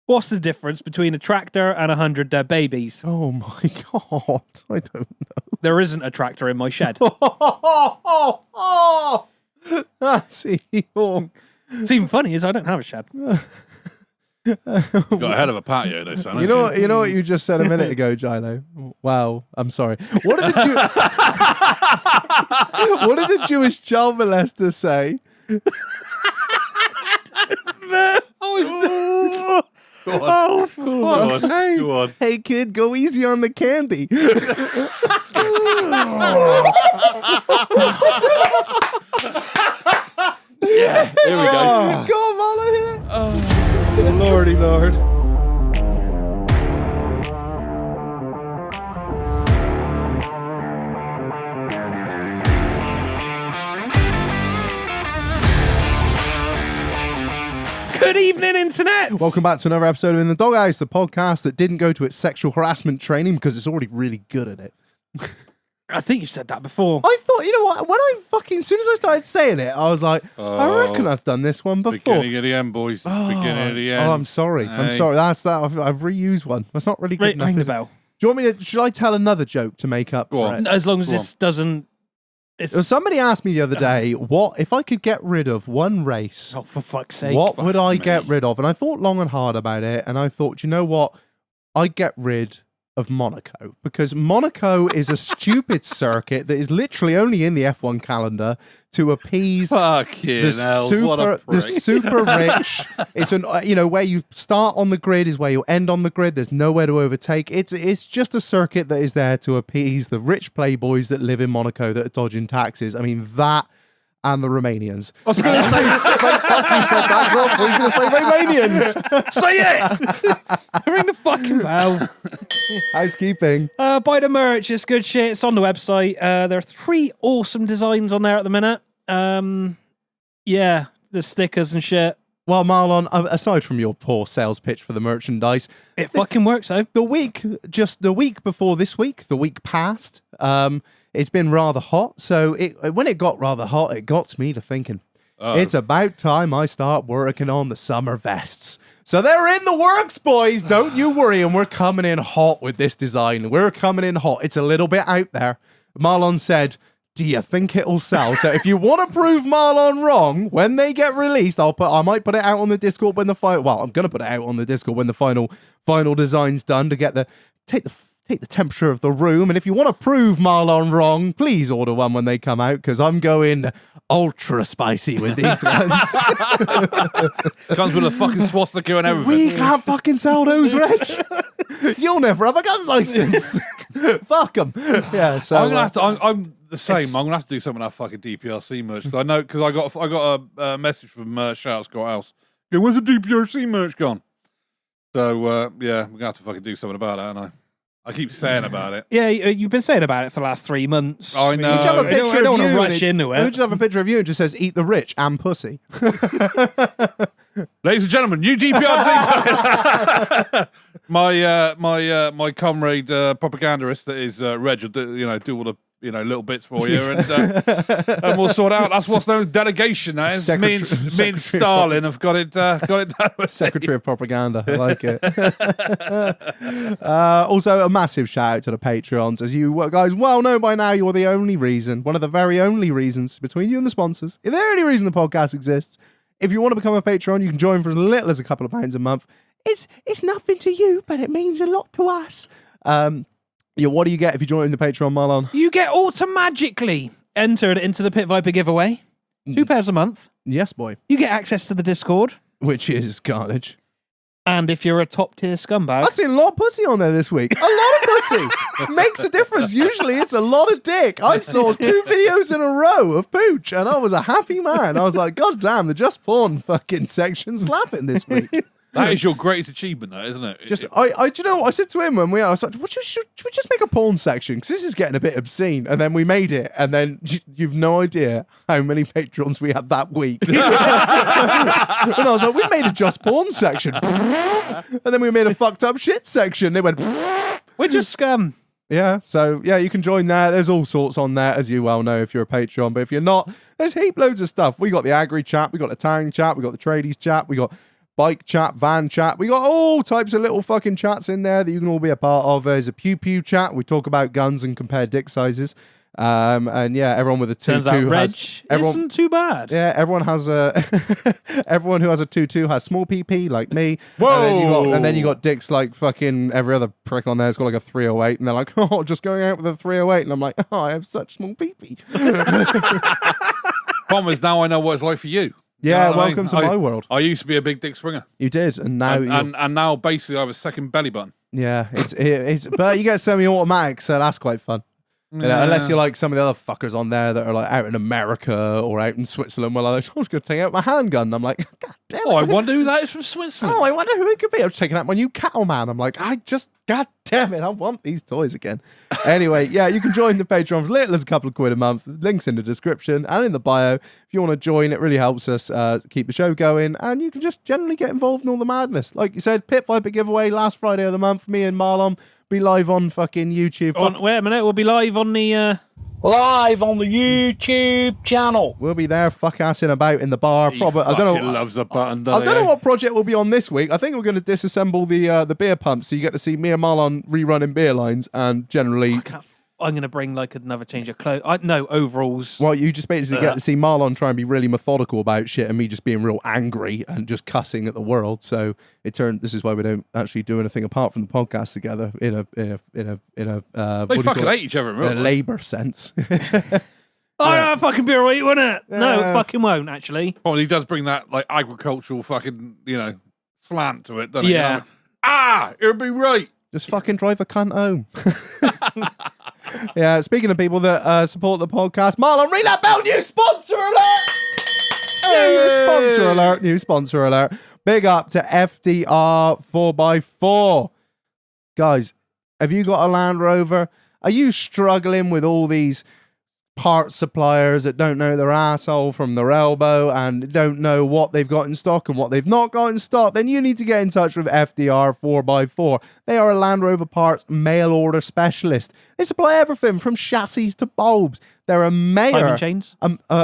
What's the difference between a tractor and 100 babies? Oh my God. I don't know. There isn't a tractor in my shed. That's evil. It's even funny is I don't have a shed. You've got a hell of a patio, though, son. You know what you just said a minute ago, GILO? Wow, I'm sorry. What did the Jewish child molester say? Go on. Hey kid, go easy on the candy. Yeah, here we go. Go on, Marlon, hit it. Oh, lordy lord. Good evening, Internet! Welcome back to another episode of In the Doghouse, the podcast that didn't go to its sexual harassment training because it's already really good at it. I think you've said that before. I thought, you know what, when as soon as I started saying it, I was like, I reckon I've done this one before. Beginning of the end, boys. Beginning of the end. Oh, I'm sorry. I'm sorry. That's that. I've reused one. That's not really good enough. Ring the is it? bell. Do you want me to, should I tell another joke to make up for it? As long as this doesn't... So somebody asked me the other day, what if I could get rid of one race? Oh, for fuck's sake. What would I get rid of? And I thought long and hard about it, and I thought, you know what? I'd get rid of Monaco, because Monaco is a stupid circuit that is literally only in the F1 calendar to appease the super rich. It's where you start on the grid is where you end on the grid. There's nowhere to overtake. It's just a circuit that is there to appease the rich playboys that live in Monaco that are dodging taxes. I mean, that and the Romanians. I was going to say, thank fuck you said that, Rob. I was going to say Romanians. Say it! Ring the fucking bell. Housekeeping. Buy the merch. It's good shit. It's on the website. There are 3 awesome designs on there at the minute. Yeah, the stickers and shit. Well, Marlon, aside from your poor sales pitch for the merchandise, it fucking works though. The week before this week, the week past, it's been rather hot. So when it got rather hot, it got me to thinking, it's about time I start working on the summer vests. So they're in the works, boys. Don't you worry. And we're coming in hot with this design. We're coming in hot. It's a little bit out there. Marlon said, do you think it'll sell? So if you want to prove Marlon wrong, when they get released, I might put it out on the Discord when the final. Well, I'm gonna put it out on the Discord when the final design's done to get take the temperature of the room. And if you want to prove Marlon wrong, please order one when they come out, because I'm going ultra spicy with these ones. Comes with a fucking swastika and everything. We can't fucking sell those, Reg. You'll never have a gun license. Fuck them. Yeah, so I'm gonna have to. I'm the same. I'm gonna have to do some of that fucking DPRC merch, because I know, because I got a message from Shout Scott House. Going, where's the DPRC merch gone? So yeah, we're gonna have to fucking do something about it, aren't I? I keep saying about it. Yeah, you've been saying about it for the last 3 months. I know. You have a picture I don't of want you to rush into it. You just have a picture of you and just says, eat the rich and pussy. Ladies and gentlemen, new DPRC. my comrade propagandist that is Reg will do all the little bits for you, and we'll sort it out. That's what's known as delegation. That is. Me and Stalin have got it done. Secretary of Propaganda. I like it. Also, a massive shout out to the Patreons. As you guys well know by now, you're the only reason, one of the very only reasons between you and the sponsors, the only reason the podcast exists. If you want to become a Patreon, you can join for as little as a couple of pounds a month. It's nothing to you, but it means a lot to us. What do you get if you join the Patreon, Marlon? You get automatically entered into the Pit Viper giveaway. £2 a month. Yes, boy. You get access to the Discord, which is carnage. And if you're a top tier scumbag, I've seen a lot of pussy on there this week. A lot of pussy. Makes a difference. Usually it's a lot of dick. I saw 2 videos in a row of pooch, and I was a happy man. I was like, God damn, the Just Porn fucking section slapping this week. That is your greatest achievement, though, isn't it? Do you know what I said to him when I was like, should we just make a porn section? Because this is getting a bit obscene. And then we made it, and then you've no idea how many patrons we had that week. And I was like, we made a Just Porn section. And then we made a fucked up shit section. They went, we're just scum. Yeah, so yeah, you can join there. There's all sorts on there, as you well know if you're a Patreon. But if you're not, there's heap loads of stuff. We got the Agri chat, we got the Tang chat, we got the Tradies chat, we got bike chat, van chat. We got all types of little fucking chats in there that you can all be a part of. There's a pew pew chat. We talk about guns and compare dick sizes. And yeah, everyone with a 2-2 has. Everyone isn't too bad. Yeah, everyone has a. Everyone who has a 2-2 has small PP like me. Whoa! And then you got dicks like fucking every other prick on there has got like a 308, and they're like, oh, just going out with a 308, and I'm like, oh, I have such small PP. Problem is now I know what it's like for you. Yeah, You know what I welcome mean? to my world. I used to be a big dick springer, You did, and now and now basically I have a second belly button. yeah, it's but you get semi-automatic, so that's quite fun. You know, unless you're like some of the other fuckers on there that are like out in America or out in Switzerland, where like, I'm just going to take out my handgun. I'm like, God damn it. Oh, I wonder who that is from Switzerland. Oh, I wonder who it could be. I'm taking out my new Cattleman. I'm like, God damn it, I want these toys again. Anyway, yeah, you can join the Patreon for as little as a couple of quid a month. Links in the description and in the bio. If you want to join, it really helps us keep the show going. And you can just generally get involved in all the madness. Like you said, Pit Viper giveaway last Friday of the month. Me and Marlon be live on fucking YouTube. Wait a minute, we'll be live on the... Live on the YouTube channel. We'll be there fuck-assing about in the bar. He I don't know. loves the button. I don't know what project we'll be on this week. I think we're going to disassemble the beer pump, so you get to see me and Marlon rerunning beer lines and generally. I'm going to bring like another change of clothes. No, overalls. Well, you just basically get to see Marlon try and be really methodical about shit, and me just being real angry and just cussing at the world. So this is why we don't actually do anything apart from the podcast together in a They fucking hate each other in real in a life. labour sense. Oh, no, fucking beer weight, won't it? No, it fucking won't, actually. Well, he does bring that like agricultural fucking slant to it, doesn't Yeah. he? It'll be right. Just fucking drive a cunt home. Yeah, speaking of people that support the podcast, Marlon, ring that bell, new sponsor alert! New sponsor alert. Big up to FDR 4x4. Guys, have you got a Land Rover? Are you struggling with all these parts suppliers that don't know their asshole from their elbow and don't know what they've got in stock and what they've not got in stock? Then you need to get in touch with FDR 4x4. They are a Land Rover parts mail order specialist. They supply everything from chassis to bulbs. They're a mayor. Timing chains?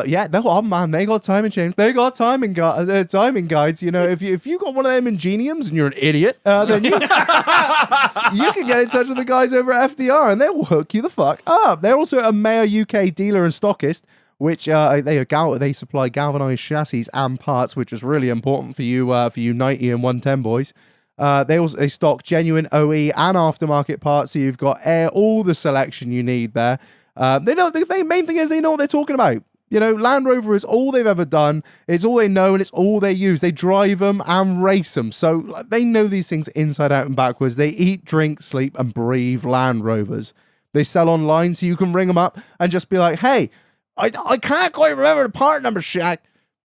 Yeah. Oh man, they got timing chains. They got timing guides. You know, if you got one of them Ingeniums and you're an idiot, then you can get in touch with the guys over at FDR and they will hook you the fuck up. They're also a Mayor UK dealer and stockist, which they supply galvanized chassis and parts, which is really important for you 90 and 110 boys. They stock genuine OE and aftermarket parts, so you've got all the selection you need there. They know the main thing is they know what they're talking about. You know, Land Rover is all they've ever done. It's all they know and it's all they use. They drive them and race them. So they know these things inside out and backwards. They eat, drink, sleep and breathe Land Rovers. They sell online, so you can ring them up and just be like, hey, I can't quite remember the part number, Shaq.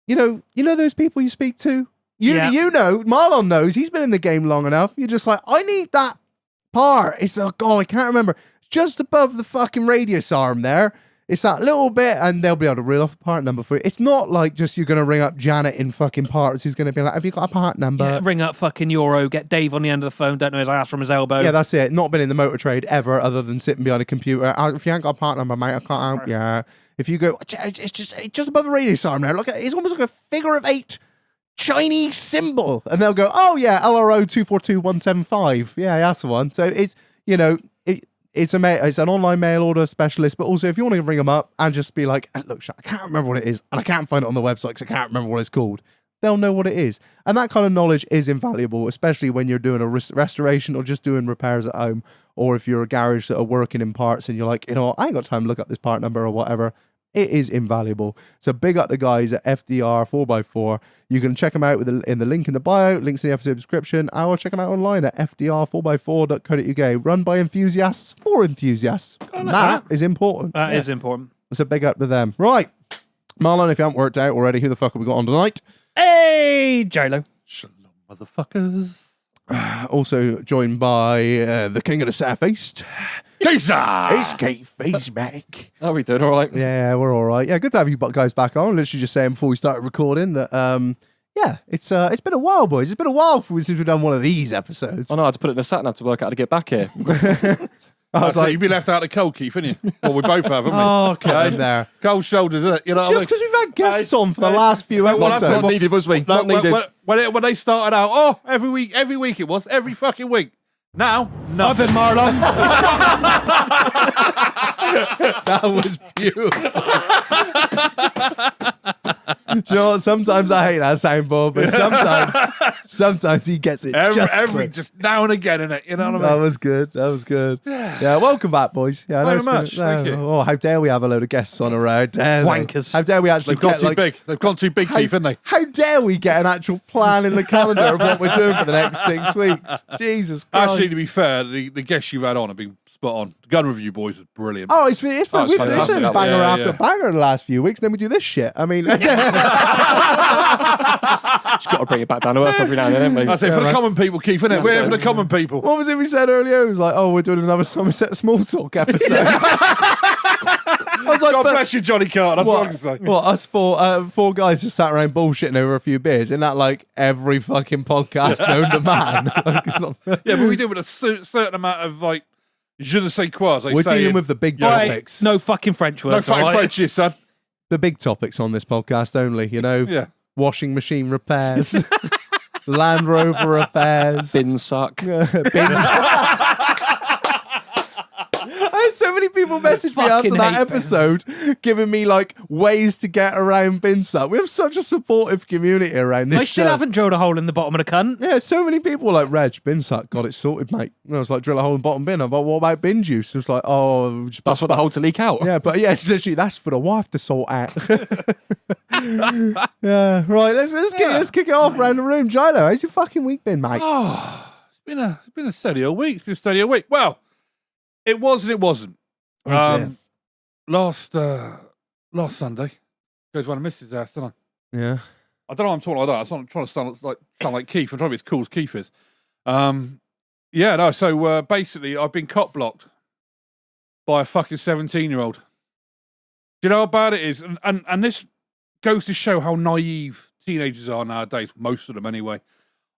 You know those people you speak to? You know, Marlon knows. He's been in the game long enough. You're just like, I need that part. It's I can't remember. Just above the fucking radius arm there. It's that little bit, and they'll be able to reel off a part number for you. It's not like just you're going to ring up Janet in fucking parts who's going to be like, have you got a part number? Yeah, ring up fucking Euro, get Dave on the end of the phone, don't know his ass from his elbow. Yeah, that's it. Not been in the motor trade ever other than sitting behind a computer. If you ain't got a part number, mate, I can't help you. If you go, it's just above the radius arm there. Look, it's almost like a figure of 8 Chinese symbol. And they'll go, oh yeah, LRO 242175. Yeah, that's the one. So it's, it's an online mail order specialist, but also if you want to ring them up and just be like, look, I can't remember what it is, and I can't find it on the website because I can't remember what it's called, they'll know what it is. And that kind of knowledge is invaluable, especially when you're doing a restoration or just doing repairs at home, or if you're a garage that are working in parts and you're like, I ain't got time to look up this part number or whatever. It is invaluable. So big up the guys at FDR 4x4. You can check them out in the link in the bio, links in the episode description, or check them out online at fdr4x4.co.uk. Run by enthusiasts for enthusiasts. That is important. That is important. So big up to them. Right. Marlon, if you haven't worked out already, who the fuck have we got on tonight? Hey, GILO. Shalom, motherfuckers. Also joined by the king of the southeast. It's Keith. He's back. How are we doing? All right. Yeah, we're all right. Yeah, good to have you guys back on. Literally just saying before we started recording that, it's been a while, boys. It's been a while since we've done one of these episodes. I know I had to put it in a sat nav to work out how to get back here. I was like, you'd be left out of the cold, Keith, innit you? Well, we both have, haven't we? oh, get in there. Cold shoulders, isn't it? You know what I mean? Just because we've had guests on for the last few episodes. Not needed, was we? Not needed. When they started out, every week it was, every fucking week. Now, nothing. Marlon. That was beautiful. Do you know what? Sometimes I hate that soundboard, but sometimes he gets it. Just now and again, innit? You know what I mean? That was good. Yeah, welcome back, boys. Yeah, Very much. Thank you. Oh, how dare we have a load of guests on a road? Wankers. How dare we actually They've gone get too big. They've gone too big, Keith, haven't they? How dare we get an actual plan in the calendar of what we're doing for the next 6 weeks? Jesus Christ. Actually, to be fair, the guests you've had on have been spot on. The gun review boys was brilliant. Oh, it's been fantastic. banger after banger the last few weeks. Then we do this shit. I mean, Just got to bring it back down to earth every now and then, haven't we? That's it, for the common people, Keith, isn't it? We're here for the common people. what was it we said earlier? It was like, oh, we're doing another Somerset Small Talk episode. I was like, God bless you, Johnny Carter. That's what I can say. What, us four guys just sat around bullshitting over a few beers? Isn't that like every fucking podcast known to man? Yeah, but we do with a certain amount of, like, je ne sais quoi, as they We're say. dealing with the big topics. No fucking French No words. fucking all right? French here, son. The big topics on this podcast only, you know? Yeah. Washing machine repairs, Land Rover repairs. Bin suck. I had so many people message me after Fucking that hate episode giving me like ways to get around bin suck. We have such a supportive community around this I still show. haven't drilled a hole in the bottom of the cunt. Yeah, so many people were like, Reg, bin suck, got it sorted, mate. And I was like, drill a hole in the bottom bin. I'm like, what about bin juice? It was like, oh, just That's for the hole to leak out. yeah, but yeah, literally, that's for the wife to sort out. Yeah, right. Let's kick it off around the room. GILO, how's your fucking week been, mate? It's been a steady old week. It's been a steady old week. Well, it was and it wasn't. Oh, dear. Last Sunday, go to one of Mrs. house, didn't I? Yeah. I don't know why I'm talking like that. I'm trying to sound like Keith. I'm trying to be as cool as Keith is. Yeah, no, so basically I've been cop blocked by a fucking 17-year-old. Do you know how bad it is? And this goes to show how naive teenagers are nowadays, most of them anyway.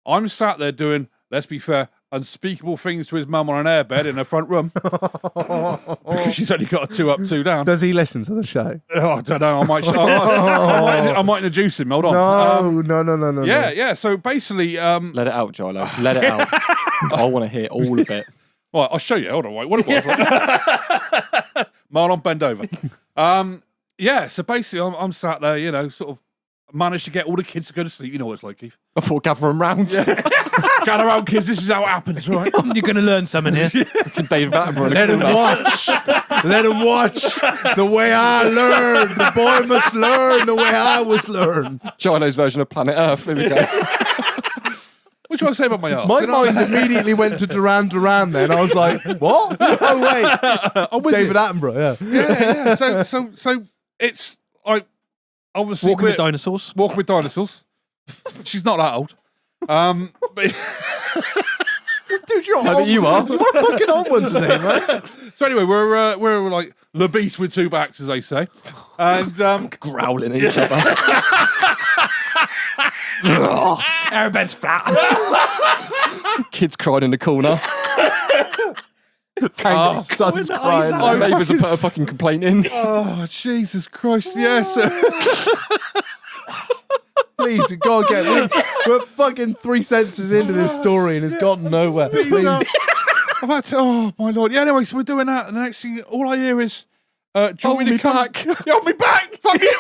I'm sat there doing, let's be fair, unspeakable things to his mum on an airbed in her front room because she's only got a 2 up, 2 down. Does he listen to the show? Oh, I don't know. I might introduce him. Hold No, on. no. Yeah. So basically, Let it out, GILO. Let it out. I want to hear all of it. Right, I'll show you. Hold on, wait. What it was? Marlon, bend over. Yeah. So basically, I'm sat there. You know, sort of managed to get all the kids to go to sleep. You know what it's like, Keith. Before gathering round. Gather around, kids. This is how it happens, right? You're going to learn something here. David Attenborough. Let him watch. Let him watch the way I learned. The boy must learn the way I was learned. GILO's version of Planet Earth. Here we go. What do I say about my ass? My You know? mind immediately went to Duran Duran then. I was like, what? Oh, wait. I'm with David you. Attenborough, yeah. Yeah. So it's obviously Walking with we're- dinosaurs. Walking with dinosaurs. She's not that old. But Dude, you're No, but you are. You're fucking on one today, man. so anyway, we're like the beast with 2 backs, as they say, and Growling at each other. Airbed's flat. Kids cried in the corner. Thanks, son's crying. Oh, Neighbours have fucking- put a fucking complaint in. oh Jesus Christ, yes. Please, God, we're fucking 3 sentences into this story and it's gotten nowhere. Please. I've had to, oh my Lord. Yeah, anyway, so we're doing that, and the next thing, all I hear is, do you want me to come back. Hold me back! Fuck you!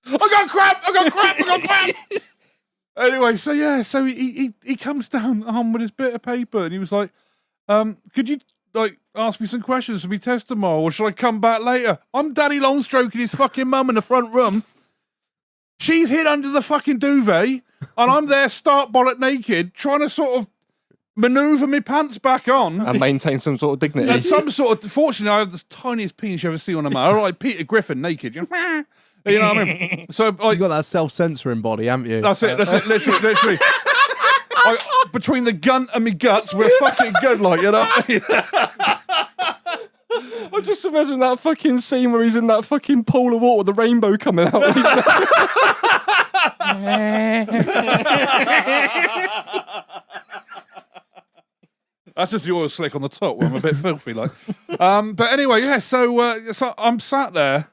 I got crap! Anyway, so he comes down with his bit of paper, and he was like, could you like ask me some questions for me test tomorrow, or should I come back later? I'm Daddy Long stroking his fucking mum in the front room. She's hid under the fucking duvet, and I'm there stark bollock naked, trying to sort of manoeuvre my pants back on. And maintain some sort of dignity. And some sort of, fortunately, I have the tiniest penis you ever see on a man. I look like Peter Griffin naked. You know what I mean? So, like, You got that self-censoring body, haven't you? that's it, literally. Between the gun and me guts, we're fucking good, like, you know? I just imagine that fucking scene where he's in that fucking pool of water with the rainbow coming out. That's just the oil slick on the top where I'm a bit filthy, like. But anyway, yeah. So I'm sat there,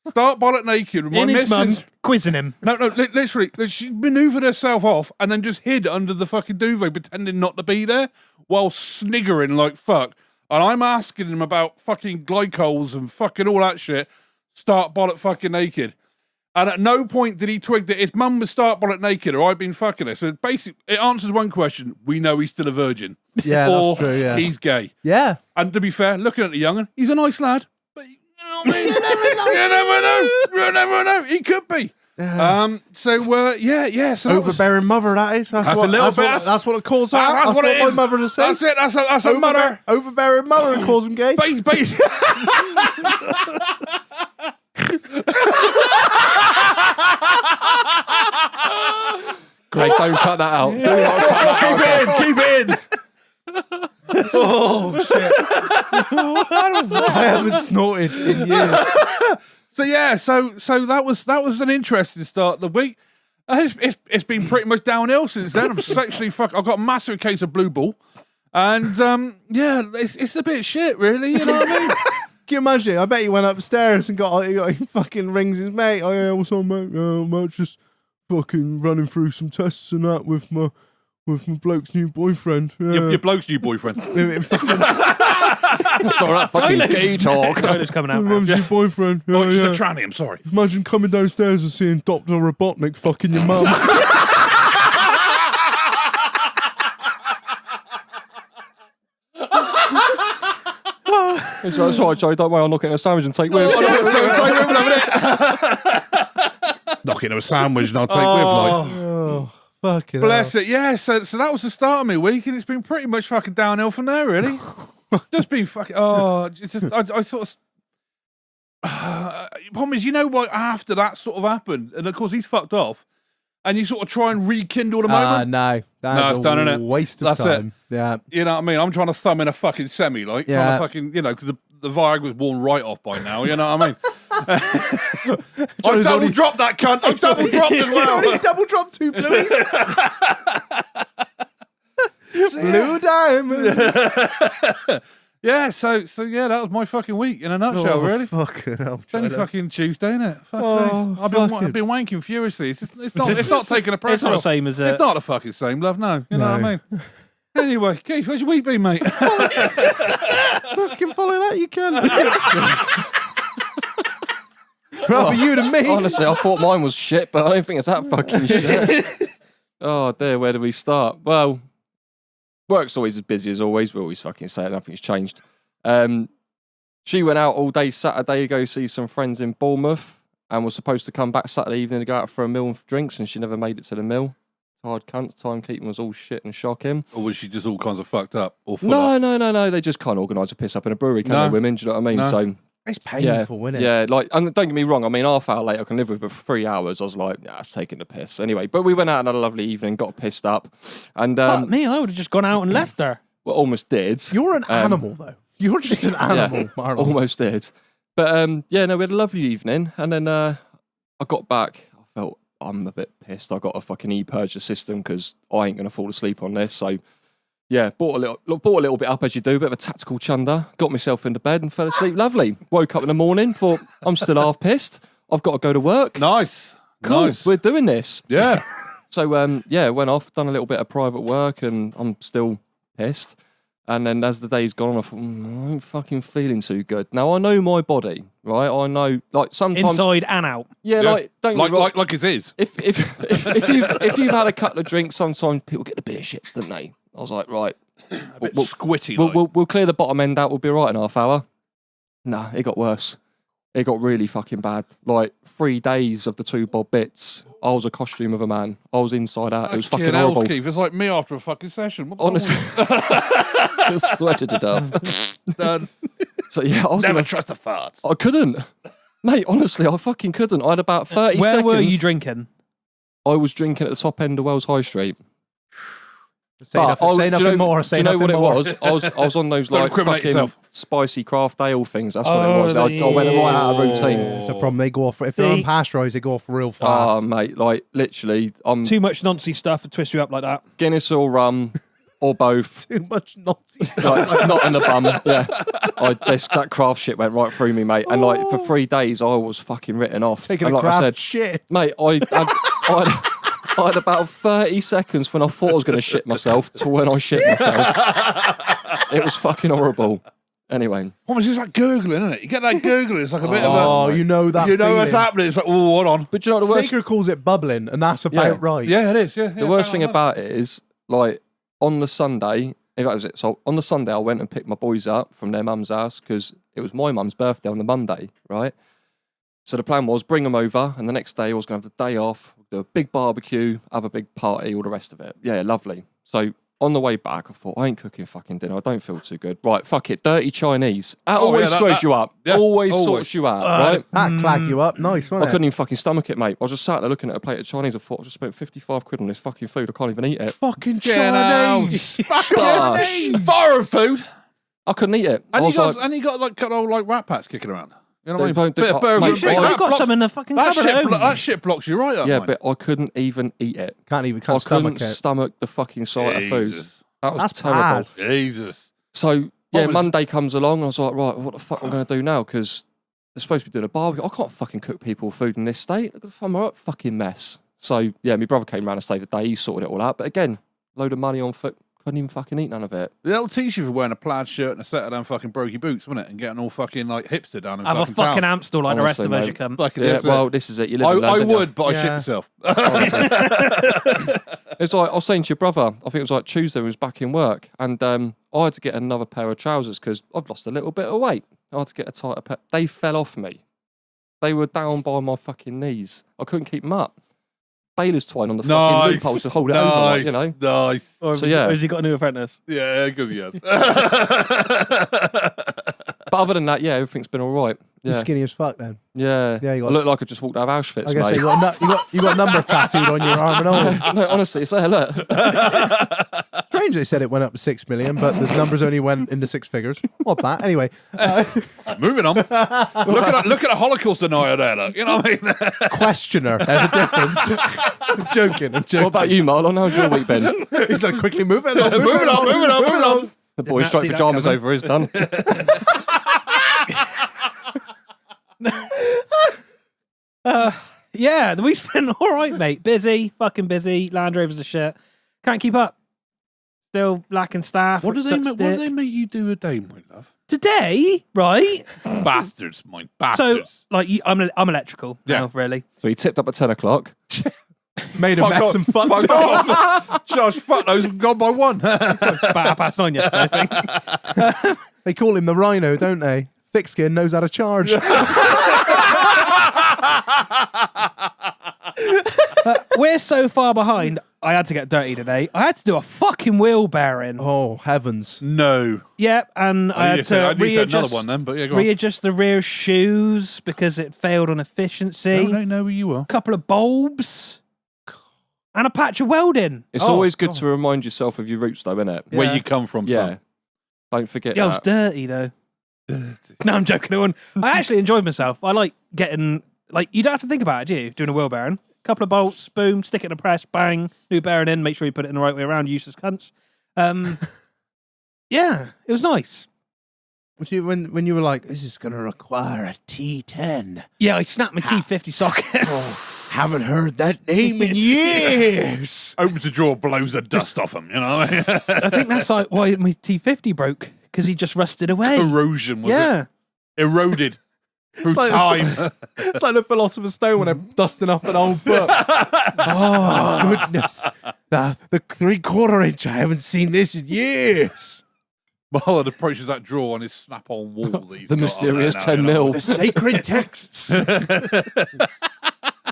start bollock naked with my In his mum, missus. quizzing him. No, literally, she manoeuvred herself off and then just hid under the fucking duvet, pretending not to be there, while sniggering like fuck. And I'm asking him about fucking glycols and fucking all that shit. Start bollock fucking naked. And at no point did he twig that his mum was start bollock naked or I'd been fucking her. So basically, it answers one question. We know he's still a virgin. Yeah, or that's true, yeah. he's gay. Yeah. And to be fair, looking at the young'un, he's a nice lad. But you know what I mean? You never know. You never know. He could be. Yeah. So Overbearing mother, that is. That's what it calls out. That's That's what what it my is. mother has said. That's it. That's a mother. Overbearing mother and calls him gay. Base. Greg, don't cut that out. Do not cut that out. Keep it in. Oh, shit. I haven't snorted in years. So that was an interesting start of the week. It's been pretty much downhill since then. I'm sexually fucked. I've got a massive case of blue ball, and it's a bit shit, really. You know what I mean? Can you imagine? I bet he went upstairs and he fucking rings his mate. Oh yeah, what's on, mate? I'm just fucking running through some tests and that with my bloke's new boyfriend. Yeah. Your bloke's new boyfriend. Sorry, that fucking gay talk. Tyler's coming out. Mum's new boyfriend. Oh, it's just a tranny. I'm sorry. Imagine coming downstairs and seeing Dr. Robotnik fucking your mum. That's right, Joe. Don't worry, I'll knock it in a sandwich and take with. Knock into a sandwich and I'll take with. Like. Oh, fucking Bless it. Yeah, so that was the start of my week, and it's been pretty much fucking downhill from there, really. Just been fucking. Oh, it's just I sort of. Problem is, you know what? After that sort of happened, and of course he's fucked off, and you sort of try and rekindle the moment. No. That's it's done, innit? waste of That's time. it. Yeah. You know what I mean? I'm trying to thumb in a fucking semi, like trying to fucking, because the Viagra was worn right off by now. You know what I mean? I double dropped that cunt. I double dropped as well. He double dropped 2 blues. Blue diamonds. Yeah, so yeah, that was my fucking week in a nutshell, really. Fucking hell. It's only fucking Tuesday, isn't it? Fuck's Oh, sake. I've been wanking furiously. It's not taking a pressure It's not the off. same as It's not the fucking same, love. No, you know what I mean. Anyway, Keith, how's your week been, mate? Fucking follow that, you can. Rather you than me. Honestly, I thought mine was shit, but I don't think it's that fucking shit. Oh, dear, where do we start? Well, work's always as busy as always. We always fucking say it, nothing's changed. She went out all day Saturday to go see some friends in Bournemouth and was supposed to come back Saturday evening to go out for a meal and drinks, and she never made it to the meal. Hard cunt. Timekeeping was all shit and shocking. Or was she just all kinds of fucked up? Or full up? No. They just can't organise a piss up in a brewery, can they, women? Do you know what I mean? No. So It's painful, isn't it? yeah, like, and don't get me wrong. I mean, half hour later I can live with, but for 3 hours I was like, yeah, it's taking the piss. Anyway, but we went out and had a lovely evening, got pissed up, and Fuck me, I would have just gone out and left her. well, almost did. You're an animal, though. You're just an animal, Marlon. Almost did. But yeah, no, we had a lovely evening, and then I got back. I felt I'm a bit pissed. I got a fucking e-purge the system because I ain't gonna fall asleep on this. So yeah, bought a little bit up as you do, a bit of a tactical chunder. Got myself into bed and fell asleep. Lovely. Woke up in the morning, thought I'm still half pissed. I've got to go to work. Nice. Cool. Nice. We're doing this. Yeah. So yeah, went off, done a little bit of private work, and I'm still pissed. And then as the day's gone on, I thought, I ain't fucking feeling too good. Now I know my body, right? I know, like sometimes Inside and out. yeah, like don't get me wrong. like it is. If you've had a couple of drinks, sometimes people get the beer shits, don't they? I was like, right, A bit squitty. Like. we'll clear the bottom end out. We'll be right in half hour. Nah, it got worse. It got really fucking bad. Like 3 days of the 2 bob bits. I was a costume of a man. I was inside out. It was fucking horrible. Keith. It's like me after a fucking session. What's Honestly, I sweated to death. done. So yeah, I was Never trust a fart. I couldn't. Mate, honestly, I fucking couldn't. I had about 30 Where seconds. were you drinking? I was drinking at the top end of Wells High Street. Say nothing more. Do you know what it was? I was on those Don't like incriminate fucking yourself. spicy craft ale things. That's what it was. I went right out of routine. It's a problem. They go off. If they're unpasteurised, they go off real fast. Oh, mate, like literally, I'm Too much nonsense stuff to twist you up like that. Guinness or rum, or both. Too much Nazi stuff. Like, not in the bum. Yeah, that craft shit went right through me, mate. And like for 3 days, I was fucking written off. Taking and a like I craft said, shit. mate, I had about 30 seconds when I thought I was going to shit myself to when I shit myself. It was fucking horrible. Anyway. Almost it's like gurgling, isn't it? You get that gurgling, it's like a bit of a... Oh, you know that You know what's feeling. happening, it's like, oh, hold on. But do you know what the worst... Snaker calls it bubbling, and that's about Yeah. right. Yeah, it is, yeah. The worst thing about it is, like, on the Sunday, if that was it. So on the Sunday, I went and picked my boys up from their mum's house because it was my mum's birthday on the Monday, right? So the plan was bring them over, and the next day I was going to have the day off, do a big barbecue, have a big party, all the rest of it. Yeah, lovely. So on the way back, I thought, I ain't cooking fucking dinner. I don't feel too good. Right, fuck it. Dirty Chinese. That always squares you up. Yeah, always sorts you out, right? That clag you up. Nice, I wasn't it? couldn't even fucking stomach it, mate. I was just sat there looking at a plate of Chinese. I thought, I just spent 55 quid on this fucking food. I can't even eat it. Fucking Get Chinese. Gosh. Foreign food. I couldn't eat it. I And was you got like cut old like rat pats kicking around. You know what I They mean? don't do- Bit of oh, burger mate, and shit, bacon. You've That got blocks- some in the fucking that cupboard at shit, home. that shit blocks you right up, yeah, mate. but I couldn't even eat it. Can't I stomach couldn't it. stomach the fucking sight of food. Jesus. That was That's terrible. bad. Jesus. So, yeah, What was- Monday comes along. I was like, right, what the fuck am I going to do now? Because they're supposed to be doing a barbecue. I can't fucking cook people food in this state. I'm a fucking mess. So, yeah, my brother came round and stayed the day. He sorted it all out. But again, load of money on foot. Couldn't even fucking eat none of it. That'll teach you for wearing a plaid shirt and a set of them fucking brokey boots, wouldn't it? And getting all fucking like hipster down in Have a fucking fucking town. Amstel like the rest Honestly, of us, mate. you come. Fucking Yeah, that's well, it. this is it. You live and learn, I don't you? would, but I shit Yeah. myself. It's like I was saying to your brother, I think it was like Tuesday, he was back in work, and I had to get another pair of trousers because I've lost a little bit of weight. I had to get a tighter pair. They fell off me. They were down by my fucking knees. I couldn't keep them up. Baler's twine on the fucking loopholes to hold it over, like, you know. Nice. Or So, yeah. has he got a new apprentice? Yeah, because he has. But other than that, yeah, everything's been all right. You're Yeah, skinny as fuck then. yeah. Yeah, you I got- look like I just walked out of Auschwitz, I guess mate. you got a number tattooed on your arm and all. No, honestly, it's there. Look, Strange they said it went up to 6 million, but the numbers only went into 6 figures. What that? Anyway, Moving on. look at a Holocaust denier there. Look. You know what I mean? questioner. There's a difference. I'm joking. what about you, Marlon? How's your week been? He's like, quickly moving on. moving on. The boy not striped see that pajamas coming. over is done. Yeah, the week's been all right, mate. Busy, fucking busy. Land Rovers are shit. Can't keep up. Still lacking staff. What do which they sucks make? to What do dick. they make you do a day, my love? Today, right? Bastards, mine. So, Bastards. like, I'm electrical Yeah. now, really. So he tipped up at 10 o'clock. Made a mess and fucked Fuck off. off. Josh, fuck those. Gone by one. About 9:30 yesterday, I think. They call him the Rhino, don't they? Thick skin knows how to charge. We're so far behind, I had to get dirty today. I had to do a fucking wheel bearing. Oh, heavens. No. Yeah, and I had you to said another readjust, one then, but yeah, go on. readjust the rear shoes because it failed on efficiency. No, know who you are. Couple of bulbs. And a patch of welding. It's Oh, always good God. to remind yourself of your roots, though, isn't it? Yeah. Where you come from, Yeah. son. Don't forget Yeah, I was that. dirty though. Dirty. No, I'm joking. I actually enjoyed myself. I like getting, like, you don't have to think about it, do you? Doing a wheel bearing. Couple of bolts, boom, stick it in a press, bang, new bearing in, make sure you put it in the right way around, useless cunts. Yeah, it was nice. When you were like, this is going to require a T10. Yeah, I snapped my T50 socket. Haven't heard that name in years. Opens the drawer, blows the dust off him. You know what I mean? I think that's like why my T50 broke, because he just rusted away. Erosion, was Yeah. it? Eroded. Through like- time. It's like the Philosopher's Stone when they're dusting off an old book. Oh, goodness. The 3/4 inch. I haven't seen this in years. Marlon approaches that drawer on his snap-on wall. That he's The got mysterious up there 10 now, you know? mil. The sacred texts.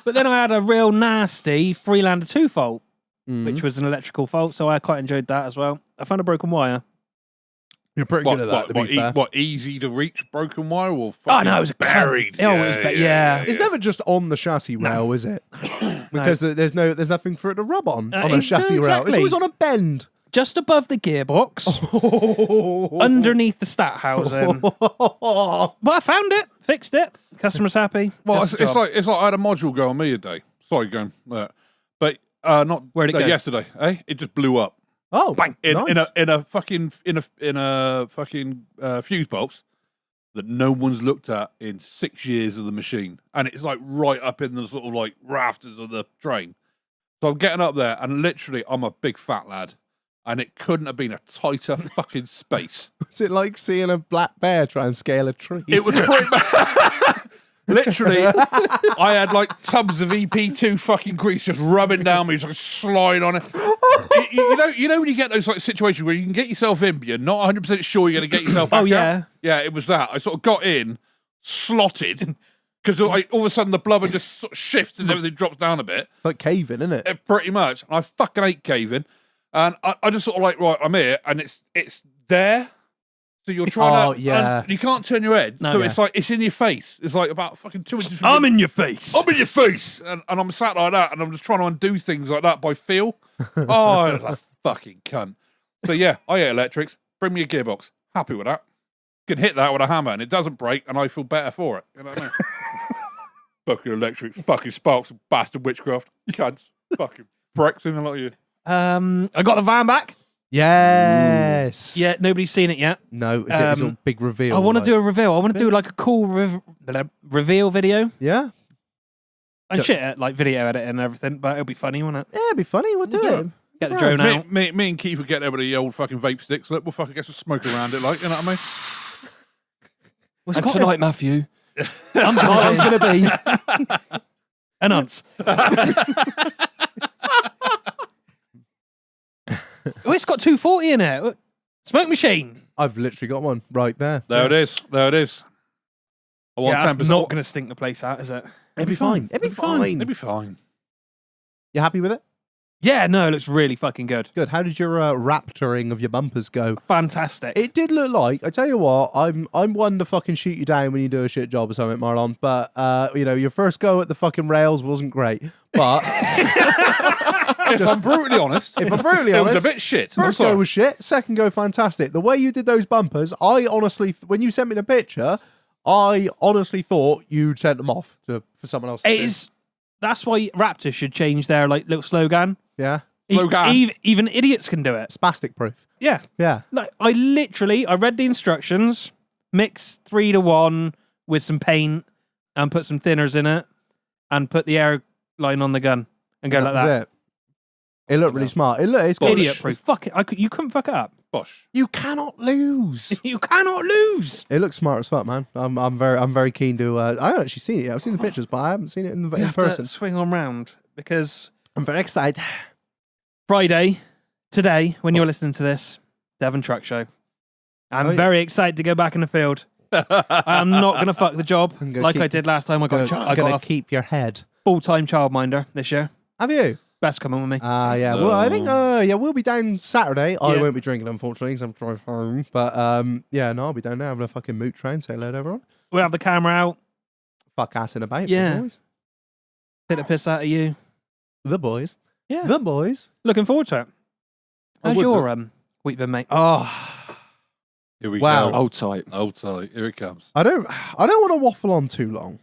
But then I had a real nasty Freelander 2 fault, which was an electrical fault, so I quite enjoyed that as well. I found a broken wire. You're pretty good at that, to be fair. What, easy to reach broken wire or Oh, fucking no, it was a buried? Oh, it was yeah. It's never just on the chassis rail, is it? Because there's nothing for it to rub on a no, chassis rail. It's exactly. always on a bend. Just above the gearbox, underneath the stat housing. But I found it, fixed it. Customer's happy. Well, That's the it's job. like I had a module go on me a day. Sorry, going, but not Where'd it go? yesterday. Eh? It just blew up. Oh, Bang. in nice. a fucking fuse box that no one's looked at in 6 years of the machine, and it's like right up in the sort of like rafters of the train. So I'm getting up there, and literally, I'm a big fat lad, and it couldn't have been a tighter fucking space. Is it like seeing a black bear try and scale a tree? It was pretty much. Literally, I had like tubs of EP2 fucking grease just rubbing down me, just like slide on it. You know when you get those like situations where you can get yourself in, but you're not 100% sure you're going to get yourself back Oh, yeah. out? Yeah, it was that. I sort of got in, slotted, because all of a sudden the blubber just sort of shifts and everything drops down a bit. Like caving, isn't it? Pretty much. And I fucking hate caving. And I just sort of like, right, I'm here, and it's there. So you're trying to... yeah. and you can't turn your head. No, so yeah. it's like, it's in your face. It's like about fucking 2 inches from I'm in your face. I'm in your face. And I'm sat like that, and I'm just trying to undo things like that by feel. Oh, it's a fucking cunt. So yeah, I hate electrics. Bring me a gearbox. Happy with that. You can hit that with a hammer, and it doesn't break, and I feel better for it. You know what I mean? Fucking electrics, fucking sparks, bastard witchcraft. Cunts. Fucking pricks in a lot of you. I got the van back. Yes. Yeah, nobody's seen it yet. No, it's a big reveal. I want to like- do a reveal. I want to do like a cool reveal video Yeah? and shit at like video editing and everything, but it'll be funny, won't it? Yeah, it'd be funny. We'll do it. Get the drone out. Me and Keith will get there with the old fucking vape sticks. Look, we'll fucking get some smoke around it, like, you know what I mean? And tonight, Matthew, I'm going to be. Announce. Oh, it's got 240 in it. Smoke machine. I've literally got one right there. There it is. There it is. I want Yeah, that's 10%. not going to stink the place out, is it? It'd be fine. It'd be fine. It'd be fine. You happy with it? Yeah, no, it looks really fucking good. Good. How did your raptoring of your bumpers go? Fantastic. It did look like. I tell you what, I'm one to fucking shoot you down when you do a shit job or something, Marlon. But your first go at the fucking rails wasn't great. But If I'm brutally honest, if I'm brutally it was honest, a bit shit. first go was shit. Second go, fantastic. The way you did those bumpers, I honestly, when you sent me the picture, I honestly thought you'd sent them off for someone else. To It do. is. That's why Raptor should change their like little slogan. Yeah. Slogan. Even idiots can do it. Spastic proof. Yeah. Yeah. Like I read the instructions, mix 3-to-1 with some paint and put some thinners in it and put the air line on the gun and go like was that. It looked really smart. It's got Idiot proof. Fuck it. You couldn't fuck it up. Bosh. You cannot lose. You cannot lose. It looks smart as fuck, man. I'm very keen to. I haven't actually seen it yet. I've seen the pictures, but I haven't seen it in You have person. to swing on round because I'm very excited. Friday, today, when you're listening to this, Devon Truck Show. I'm Oh, yeah. very excited to go back in the field. I'm not going to fuck the job I'm gonna like keep- I did last time. I got I'm gonna a keep your head. full-time childminder this year. Have you? Best coming with me. Yeah. Well, I think. We'll be down Saturday. I Yeah. won't be drinking, unfortunately, because I'm driving home. But I'll be down there having a fucking moot train. Say hello to everyone. We'll have the camera out, Fuck assing about. Yeah. As always. take the piss out of you. The boys. Yeah. The boys. Looking forward to it. I How's would your week been, mate? Oh, Here we Wow. go. old type. Old tight. Here it comes. I don't want to waffle on too long,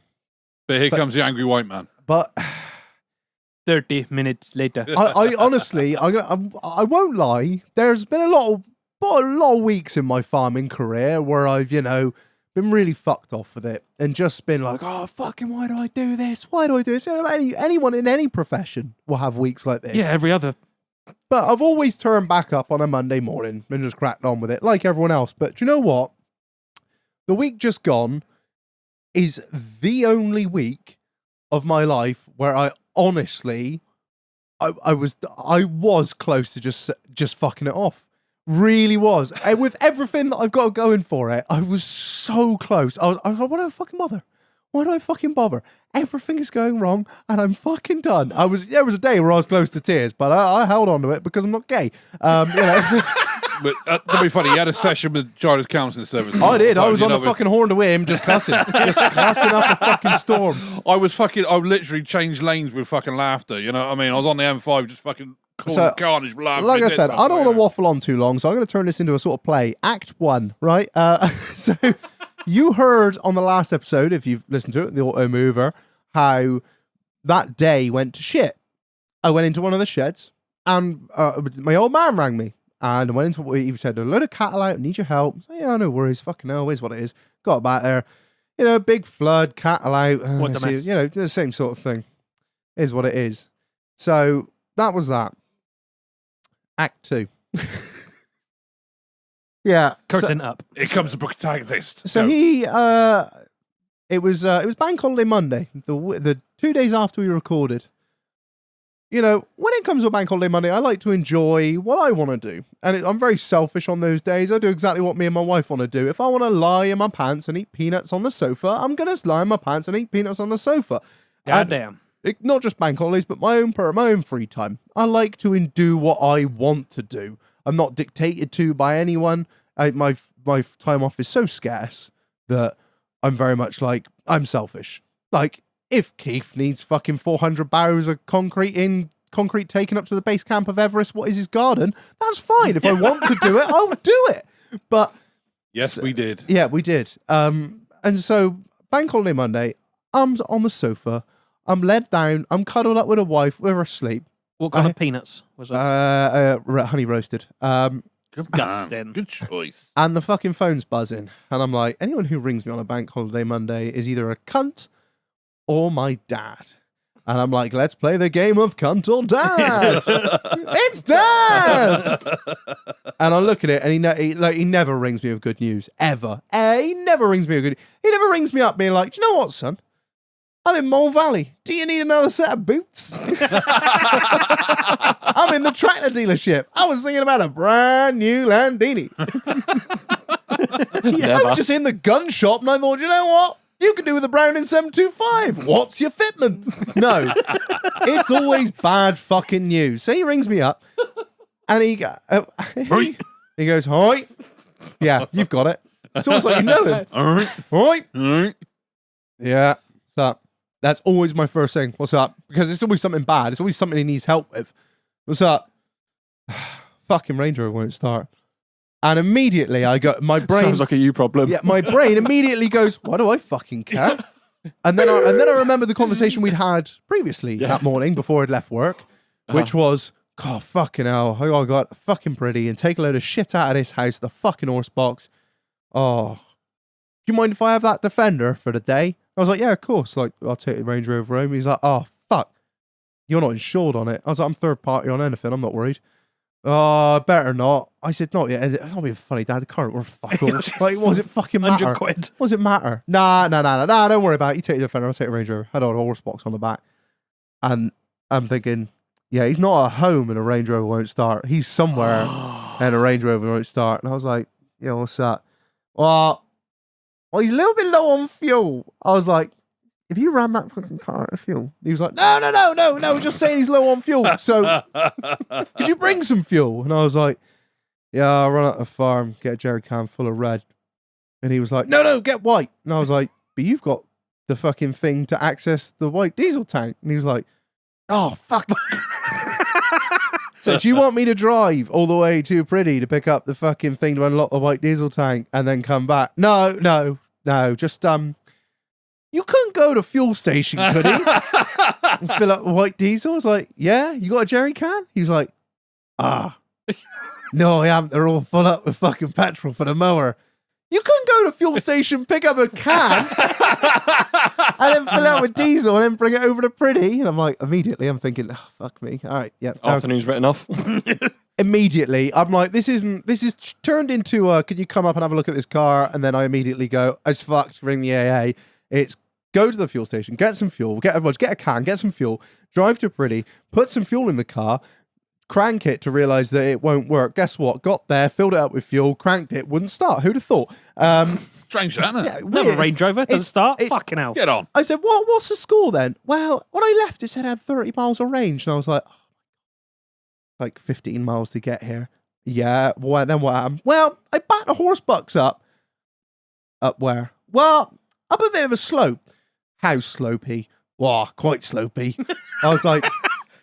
But here comes the angry white man. but 30 minutes later. I honestly, I won't lie. There's been a lot of weeks in my farming career where I've, been really fucked off with it and just been like, oh, fucking, why do I do this? Why do I do this? Anyone in any profession will have weeks like this. Yeah, every other. But I've always turned back up on a Monday morning and just cracked on with it like everyone else. But do you know what? The week just gone is the only week of my life where I honestly, I was close to just fucking it off. Really was. And with everything that I've got going for it, I was so close. I was like, why do I fucking bother? Why do I fucking bother? Everything is going wrong and I'm fucking done. There was a day where I was close to tears, but I held on to it because I'm not gay. But that'd be funny. You had a session with China's counselling service. I did. I was on the with- fucking horn to him, just cussing. Just cussing up a fucking storm. I literally changed lanes with fucking laughter. You know what I mean? I was on the M5 just fucking So, carnage laughing. Like I said, I don't want to waffle on too long, so I'm going to turn this into a sort of play. Act 1, right? So you heard on the last episode, if you've listened to it, the AUTOMOVER, how that day went to shit. I went into one of the sheds and my old man rang me and I went into, he said, a load of cattle out, need your help. So, yeah, no worries, fucking hell, is what it is. Got back there, big flood, cattle out, What a mess. the same sort of thing. Is what it is. So that was that. Act 2. Yeah. Curtain up. Here comes the protagonist. So Go. he, it was Bank Holiday Monday, the 2 days after we recorded. When it comes to Bank Holiday Monday, I like to enjoy what I want to do. And I'm very selfish on those days. I do exactly what me and my wife want to do. If I want to lie in my pants and eat peanuts on the sofa, I'm going to lie in my pants and eat peanuts on the sofa. God damn. Not just bank holidays, but my own free time. I like to do what I want to do. I'm not dictated to by anyone. My time off is so scarce that I'm very much like, I'm selfish. Like, if Keith needs fucking 400 barrels of concrete taken up to the base camp of Everest, what is his garden? That's fine. If I want to do it, I'll do it. But Yes, we did. yeah, we did. And so Bank Holiday Monday, I'm on the sofa. I'm led down. I'm cuddled up with a wife. We're asleep. What kind of peanuts was it? Honey roasted. Good Disgusting. man. Good choice. And the fucking phone's buzzing. And I'm like, anyone who rings me on a Bank Holiday Monday is either a cunt or my dad. And I'm like, let's play the game of cunt or dad. It's dad. And I look at it, and he never rings me with good news ever. He never rings me with good. He never rings me up being like, do you know what, son? I'm in Mole Valley. Do you need another set of boots? I'm in the tractor dealership. I was thinking about a brand new Landini. I was just in the gun shop, and I thought, you know what? You can do with a Browning 725. What's your fitment? No. It's always bad fucking news. So he rings me up, and he goes, hi. Yeah, you've got it. It's almost like you know him. All right. Yeah. What's up? That's always my first thing. What's up? Because it's always something bad. It's always something he needs help with. What's up? Fucking Range Rover won't start. And immediately I go, my brain... Sounds like a you problem. Yeah, my brain immediately goes, why do I fucking care? And then I remember the conversation we'd had previously that morning before I'd left work, which was, God, fucking hell, I got fucking pretty and take a load of shit out of this house, the fucking horse box. Oh, do you mind if I have that Defender for the day? I was like, yeah, of course. Like, I'll take the Range Rover home. He's like, oh, fuck. You're not insured on it. I was like, I'm third party on anything. I'm not worried. Oh, better not. I said, not yet. It's not being funny, Dad. The car worth fuck all. Like, was it fucking matter? 100 quid. Was it matter? Nah, don't worry about it. You take the Defender, I'll take the Range Rover. Had a horse box on the back. And I'm thinking, yeah, he's not at home and a Range Rover won't start. He's somewhere and a Range Rover won't start. And I was like, yeah, what's that? Well, he's a little bit low on fuel. I was like, if you ran that fucking car out of fuel? He was like, no, just saying he's low on fuel. So, could you bring some fuel? And I was like, yeah, I'll run out the farm, get a jerry can full of red. And he was like, no, get white. And I was like, but you've got the fucking thing to access the white diesel tank. And he was like, oh, fuck. So do you want me to drive all the way to Pretty to pick up the fucking thing to unlock the white diesel tank and then come back? No, just, you couldn't go to fuel station, could he? And fill up the white diesel? I was like, yeah, you got a jerry can? He was like, no, I haven't. They're all full up with fucking petrol for the mower. You couldn't go to fuel station, pick up a can, and then fill out with diesel and then bring it over to Pretty. And I'm like, immediately, I'm thinking, oh, fuck me. All right, yeah. Afternoon's written off. Immediately, I'm like, this is turned into, could you come up and have a look at this car? And then I immediately go, it's fucked, ring the AA. It's go to the fuel station, get some fuel, get a can, get some fuel, drive to Pretty, put some fuel in the car, crank it to realise that it won't work. Guess what? Got there, filled it up with fuel, cranked it, wouldn't start. Who'd have thought? Strange, that, isn't it? Yeah, Another weird. Range Rover doesn't start. Fucking hell. Get on. I said, what's the score then? Well, when I left, it said I had 30 miles of range. And I was like, like 15 miles to get here. Yeah, well, then what happened? Well, I backed the horse bucks up. Up where? Well, up a bit of a slope. How slopey? Wow, quite slopey. I was like,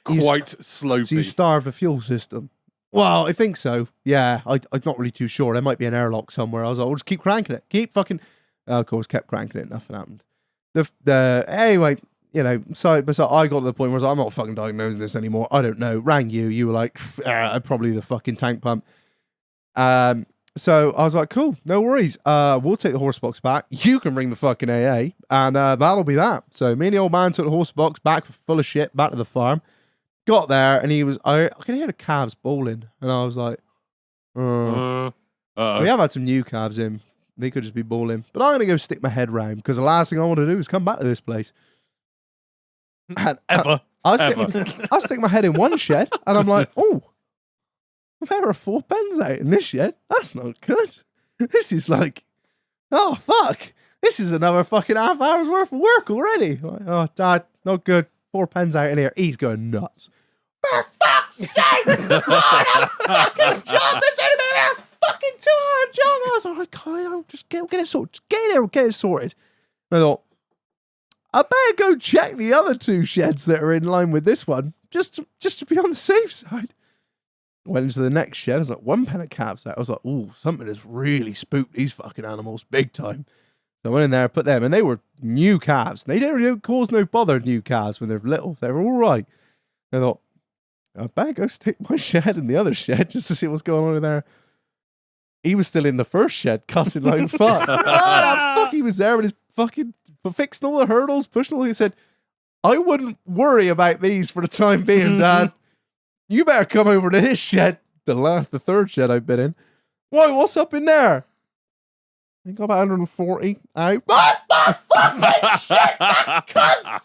Quite so you slopey. starve a fuel system? Well, I think so. Yeah, I'm not really too sure. There might be an airlock somewhere. I was like, we'll just keep cranking it. Keep fucking... of course, kept cranking it. Nothing happened. Anyway, so I got to the point where I was like, I'm not fucking diagnosing this anymore. I don't know. Rang you. You were like, probably the fucking tank pump. So I was like, cool, no worries. We'll take the horse box back. You can bring the fucking AA, and that'll be that. So me and the old man took the horse box back full of shit back to the farm. Got there, and I could hear the calves bawling, and I was like, we have had some new calves in. They could just be bawling. But I'm going to go stick my head round, because the last thing I want to do is come back to this place. And, I'll stick my head in one shed, and I'm like, oh, there are 4 pens out in this shed. That's not good. This is like, oh, fuck. This is another fucking half hour's worth of work already. Like, oh, Dad, not good. 4 pens out in here. He's going nuts. For fuck's sake! What a fucking job! This ain't about a fucking 2-hour job. I was like, I'll just get it sorted. Just get in there and get it sorted. And I thought, I better go check the other 2 sheds that are in line with this one, just to be on the safe side. Went into the next shed. I was like, 1 pen of calves out. I was like, ooh, something has really spooked these fucking animals big time. So I went in there, put them, and they were new calves. They don't cause no bother, new calves, when they're little. They're all right. I thought, I better go stick my shed in the other shed just to see what's going on in there. He was still in the first shed, cussing like fuck. Fuck, he was there with his fucking fixing all the hurdles, pushing all. He said, I wouldn't worry about these for the time being, Dad. You better come over to his shed, the 3rd shed I've been in. Why, what's up in there? I got about 140 out. What the fucking shit, that cunt!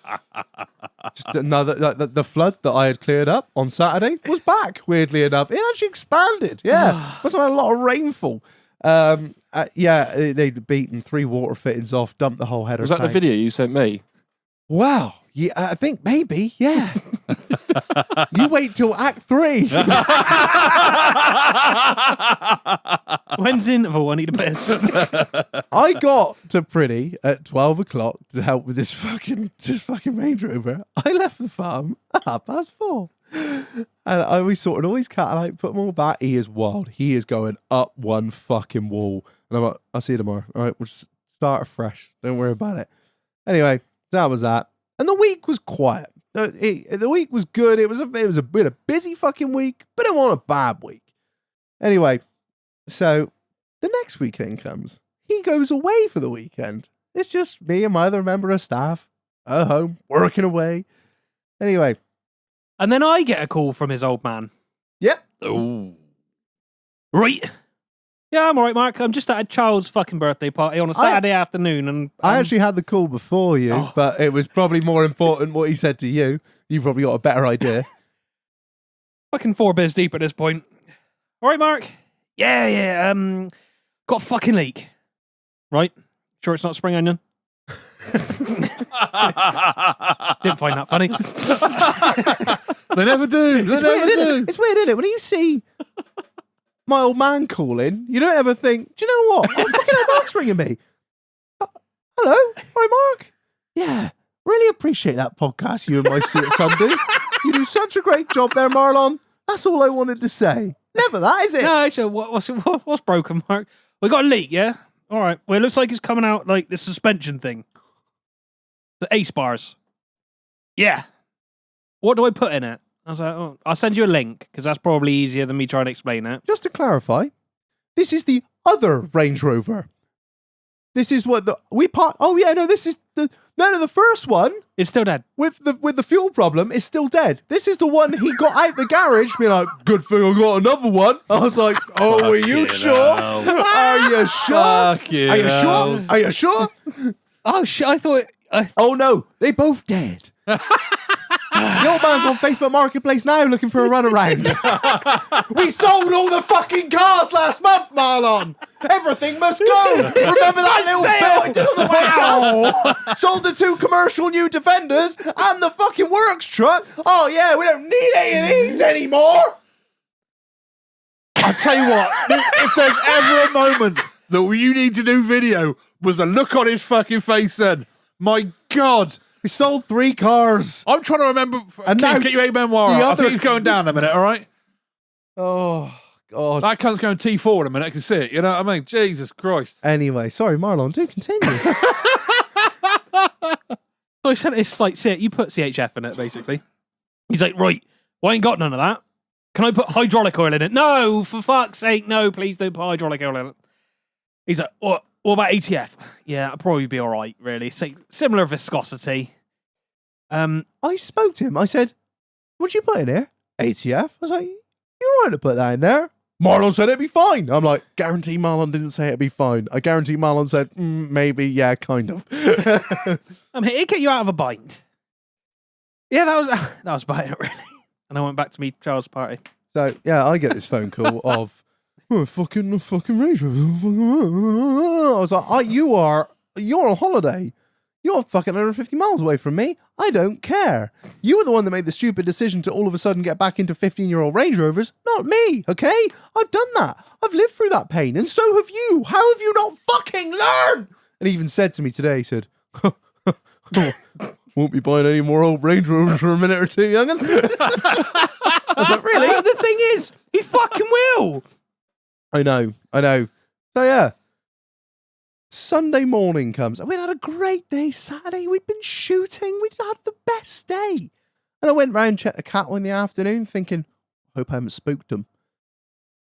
Just another, the flood that I had cleared up on Saturday was back, weirdly enough. It actually expanded, yeah. Must have had a lot of rainfall. Yeah, they'd beaten 3 water fittings off, dumped the whole header Was that tank. the video you sent me? Wow. Yeah, I think maybe, yeah. You wait till Act 3. When's the interval? I need a piss. I got to Pretty at 12 o'clock to help with this fucking Range Rover. I left the farm at 4:30. And we sorted all these cattle out, put them all back. He is wild. He is going up one fucking wall. And I'm like, I'll see you tomorrow. All right, we'll just start afresh. Don't worry about it. Anyway, that was that. And the week was quiet. The week was good. It was a bit of busy fucking week, but it wasn't a bad week. Anyway, so the next weekend comes. He goes away for the weekend. It's just me and my other member of staff at home, working away. Anyway. And then I get a call from his old man. Yep. Oh. Right. Yeah, I'm all right, Mark. I'm just at a child's fucking birthday party on a Saturday afternoon. And I actually had the call before you, Oh. but it was probably more important what he said to you. You probably got a better idea. fucking 4 beers deep at this point. All right, Mark. Yeah. Got a fucking leak. Right? Sure it's not spring onion? Didn't find that funny. They never do. They never do. It's weird, isn't it? When you see my old man calling, you don't ever think, do you know what? Oh, fucking Mark's ringing me. Hello? Hi, Mark. Yeah. Really appreciate that podcast you and my son do. You do such a great job there, Marlon. That's all I wanted to say. Never that, is it? No, actually, what's broken, Mark? We got a leak, yeah? All right. Well, it looks like it's coming out like the suspension thing. The ace bars. Yeah. What do I put in it? I was like, oh, I'll send you a link because that's probably easier than me trying to explain it. Just to clarify, this is the other Range Rover. This is what this is the first one It's still dead. with the fuel problem is still dead. This is the one he got out the garage, being like, good thing I got another one. I was like, oh, are you sure? Are you sure? Fucking Are you hell. sure? Are you sure? Oh, shit. I thought... Oh no, they both dead. The old man's on Facebook Marketplace now looking for a runaround. We sold all the fucking cars last month, Marlon. Everything must go. Remember that little bit I did on the podcast? Sold the 2 commercial new Defenders and the fucking works truck. Oh yeah, we don't need any of these anymore. I'll tell you what, if there's ever a moment that you need to do video, was the look on his fucking face then. My God. We sold 3 cars. I'm trying to remember. And now Keith, get your memoir the out. I other- think he's going down in a minute, all right? Oh God. That cunt's going T4 in a minute. I can see it. You know what I mean? Jesus Christ. Anyway, sorry, Marlon. Do continue. So I said it's like, you put CHF in it, basically. He's like, right, well, I ain't got none of that. Can I put hydraulic oil in it? No, for fuck's sake, no, please don't put hydraulic oil in it. He's like, what about ATF? Yeah, that'd probably be all right, really. Similar viscosity. I spoke to him. I said, what'd you put in here? ATF? I was like, you're right to put that in there. Marlon said it'd be fine. I'm like, guarantee Marlon didn't say it'd be fine. I guarantee Marlon said, maybe, yeah, kind of. I'm here to get you out of a bind. Yeah, that was about it, really. And I went back to me child's party. So, yeah, I get this phone call of, fucking Range Rover. I was like, you're on holiday. You're fucking 150 miles away from me. I don't care. You were the one that made the stupid decision to all of a sudden get back into 15-year-old Range Rovers, not me, okay? I've done that. I've lived through that pain, and so have you. How have you not fucking learned? And he even said to me today, he said, won't be buying any more old Range Rovers for a minute or two, young'un. I was like, really? But the thing is, he fucking will. I know. So, yeah. Sunday morning comes. We'd had a great day Saturday. We'd been shooting. We'd had the best day. And I went round and checked the cattle in the afternoon thinking, hope I haven't spooked them.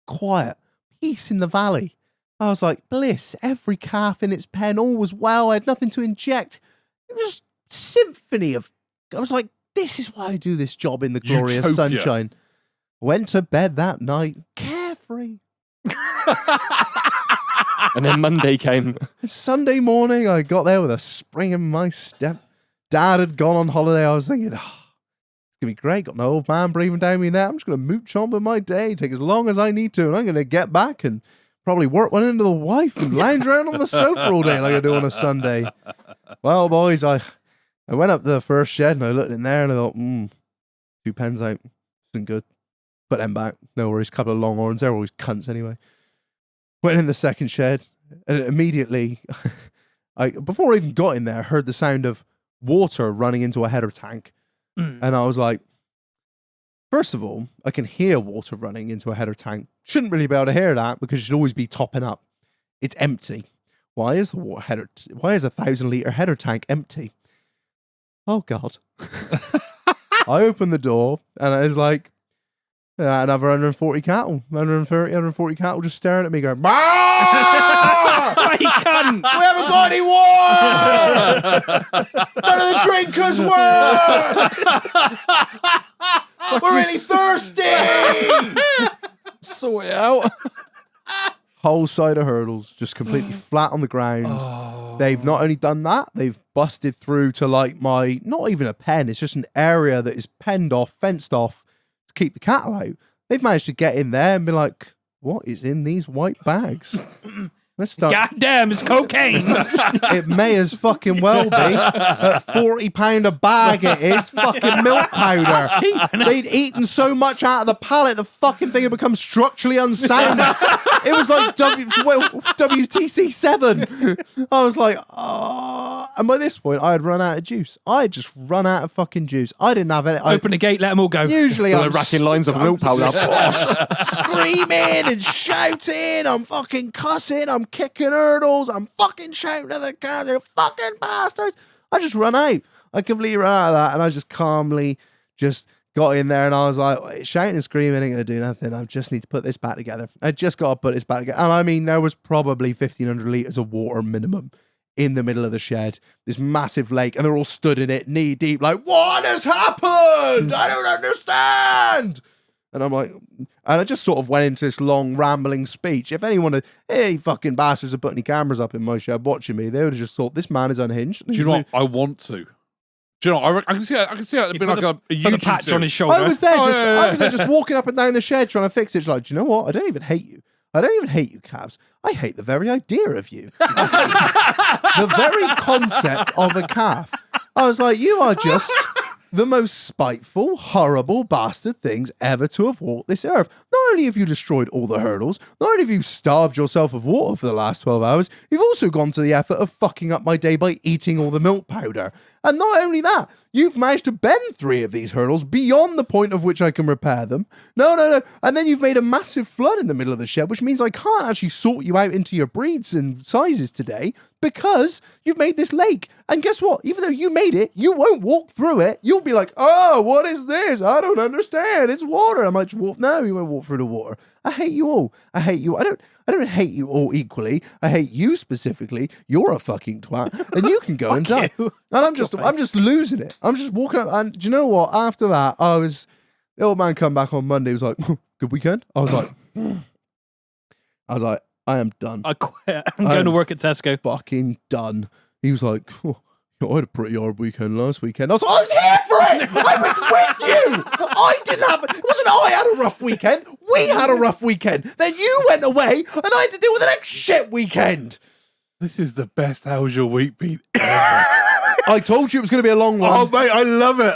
Quiet. Peace in the valley. I was like, bliss. Every calf in its pen, all was well. I had nothing to inject. It was just symphony of... I was like, this is why I do this job in the glorious Utopia. sunshine. Went to bed that night. Carefree. And then Monday came. Sunday morning, I got there with a spring in my step. Dad had gone on holiday. I was thinking, it's going to be great. Got my old man breathing down me now. I'm just going to mooch on with my day, take as long as I need to, and I'm going to get back and probably work one into the wife and lounge around on the sofa all day like I do on a Sunday. Well, boys, I went up to the first shed and I looked in there and I thought, 2 pens out. Isn't good. Put them back. No worries. Couple of longhorns. They're always cunts anyway. Went in the second shed, and immediately, before I even got in there, I heard the sound of water running into a header tank. And I was like, first of all, I can hear water running into a header tank. Shouldn't really be able to hear that because it should always be topping up. It's empty. Why is a 1,000-litre header tank empty? Oh, God. I opened the door, and I was like, another 140 cattle, 130, 140 cattle just staring at me going, "Ah! He cunt. We haven't got any water! None of the drinkers work! We're really thirsty!" Sort it out. Whole side of hurdles, just completely flat on the ground. They've not only done that, they've busted through to like not even a pen, it's just an area that is penned off, fenced off, to keep the cattle out. They've managed to get in there and be like, what is in these white bags? Let's start. God damn, it's cocaine. It may as fucking well be. At £40 a bag it is. Fucking milk powder. cheap, isn't it? They'd eaten so much out of the pallet, the fucking thing had become structurally unsound. It was like WTC 7. I was like, oh. And by this point, I had run out of juice. I had just run out of fucking juice. I didn't have any. Open the gate, let them all go. Usually Well, I'm they're racking lines of milk powder. screaming and shouting. I'm fucking cussing. I'm kicking hurdles. I'm fucking shouting at the cars. They're fucking bastards. I just run out. I completely ran out of that, and I just calmly just got in there, and I was like, shouting and screaming ain't going to do nothing. I just need to put this back together. I just got to put this back together. And I mean, there was probably 1,500 litres of water minimum in the middle of the shed, this massive lake, and they're all stood in it knee deep like, what has happened? I don't understand. And I'm like, and I just sort of went into this long rambling speech. If anyone any fucking bastards had put any cameras up in my shed watching me, they would have just thought, this man is unhinged. Do you know what? I want to. Do you know what? I can see it. I can see it being like a Put the YouTube patch on his series. shoulder. I was there just, yeah, I was there just walking up and down the shed trying to fix it. It's like, do you know what? I don't even hate you. I don't even hate you, calves. I hate the very idea of you. The very concept of a calf. I was like, you are just the most spiteful, horrible bastard things ever to have walked this earth. Not only have you destroyed all the hurdles, not only have you starved yourself of water for the last 12 hours, you've also gone to the effort of fucking up my day by eating all the milk powder. And not only that, you've managed to bend 3 of these hurdles beyond the point of which I can repair them. No. And then you've made a massive flood in the middle of the shed, which means I can't actually sort you out into your breeds and sizes today because you've made this lake. And guess what? Even though you made it, you won't walk through it. You'll be like, oh, what is this? I don't understand. It's water. I'm like, no, you won't walk through the water. I hate you all. I hate you. I don't hate you all equally. I hate you specifically. You're a fucking twat, and you can go and die. And I'm just losing it. I'm just walking up. And do you know what? After that, the old man come back on Monday. He was like, "Good weekend." I was like, I am done. I quit. I'm going to work at Tesco. Fucking done. He was like, I had a pretty hard weekend last weekend. I was like, I was here for it. I was with you. I didn't have it. It wasn't I had a rough weekend. We had a rough weekend. Then you went away and I had to deal with the next shit weekend. This is the best How's Your Week been ever. I told you it was going to be a long one. Oh, mate, I love it.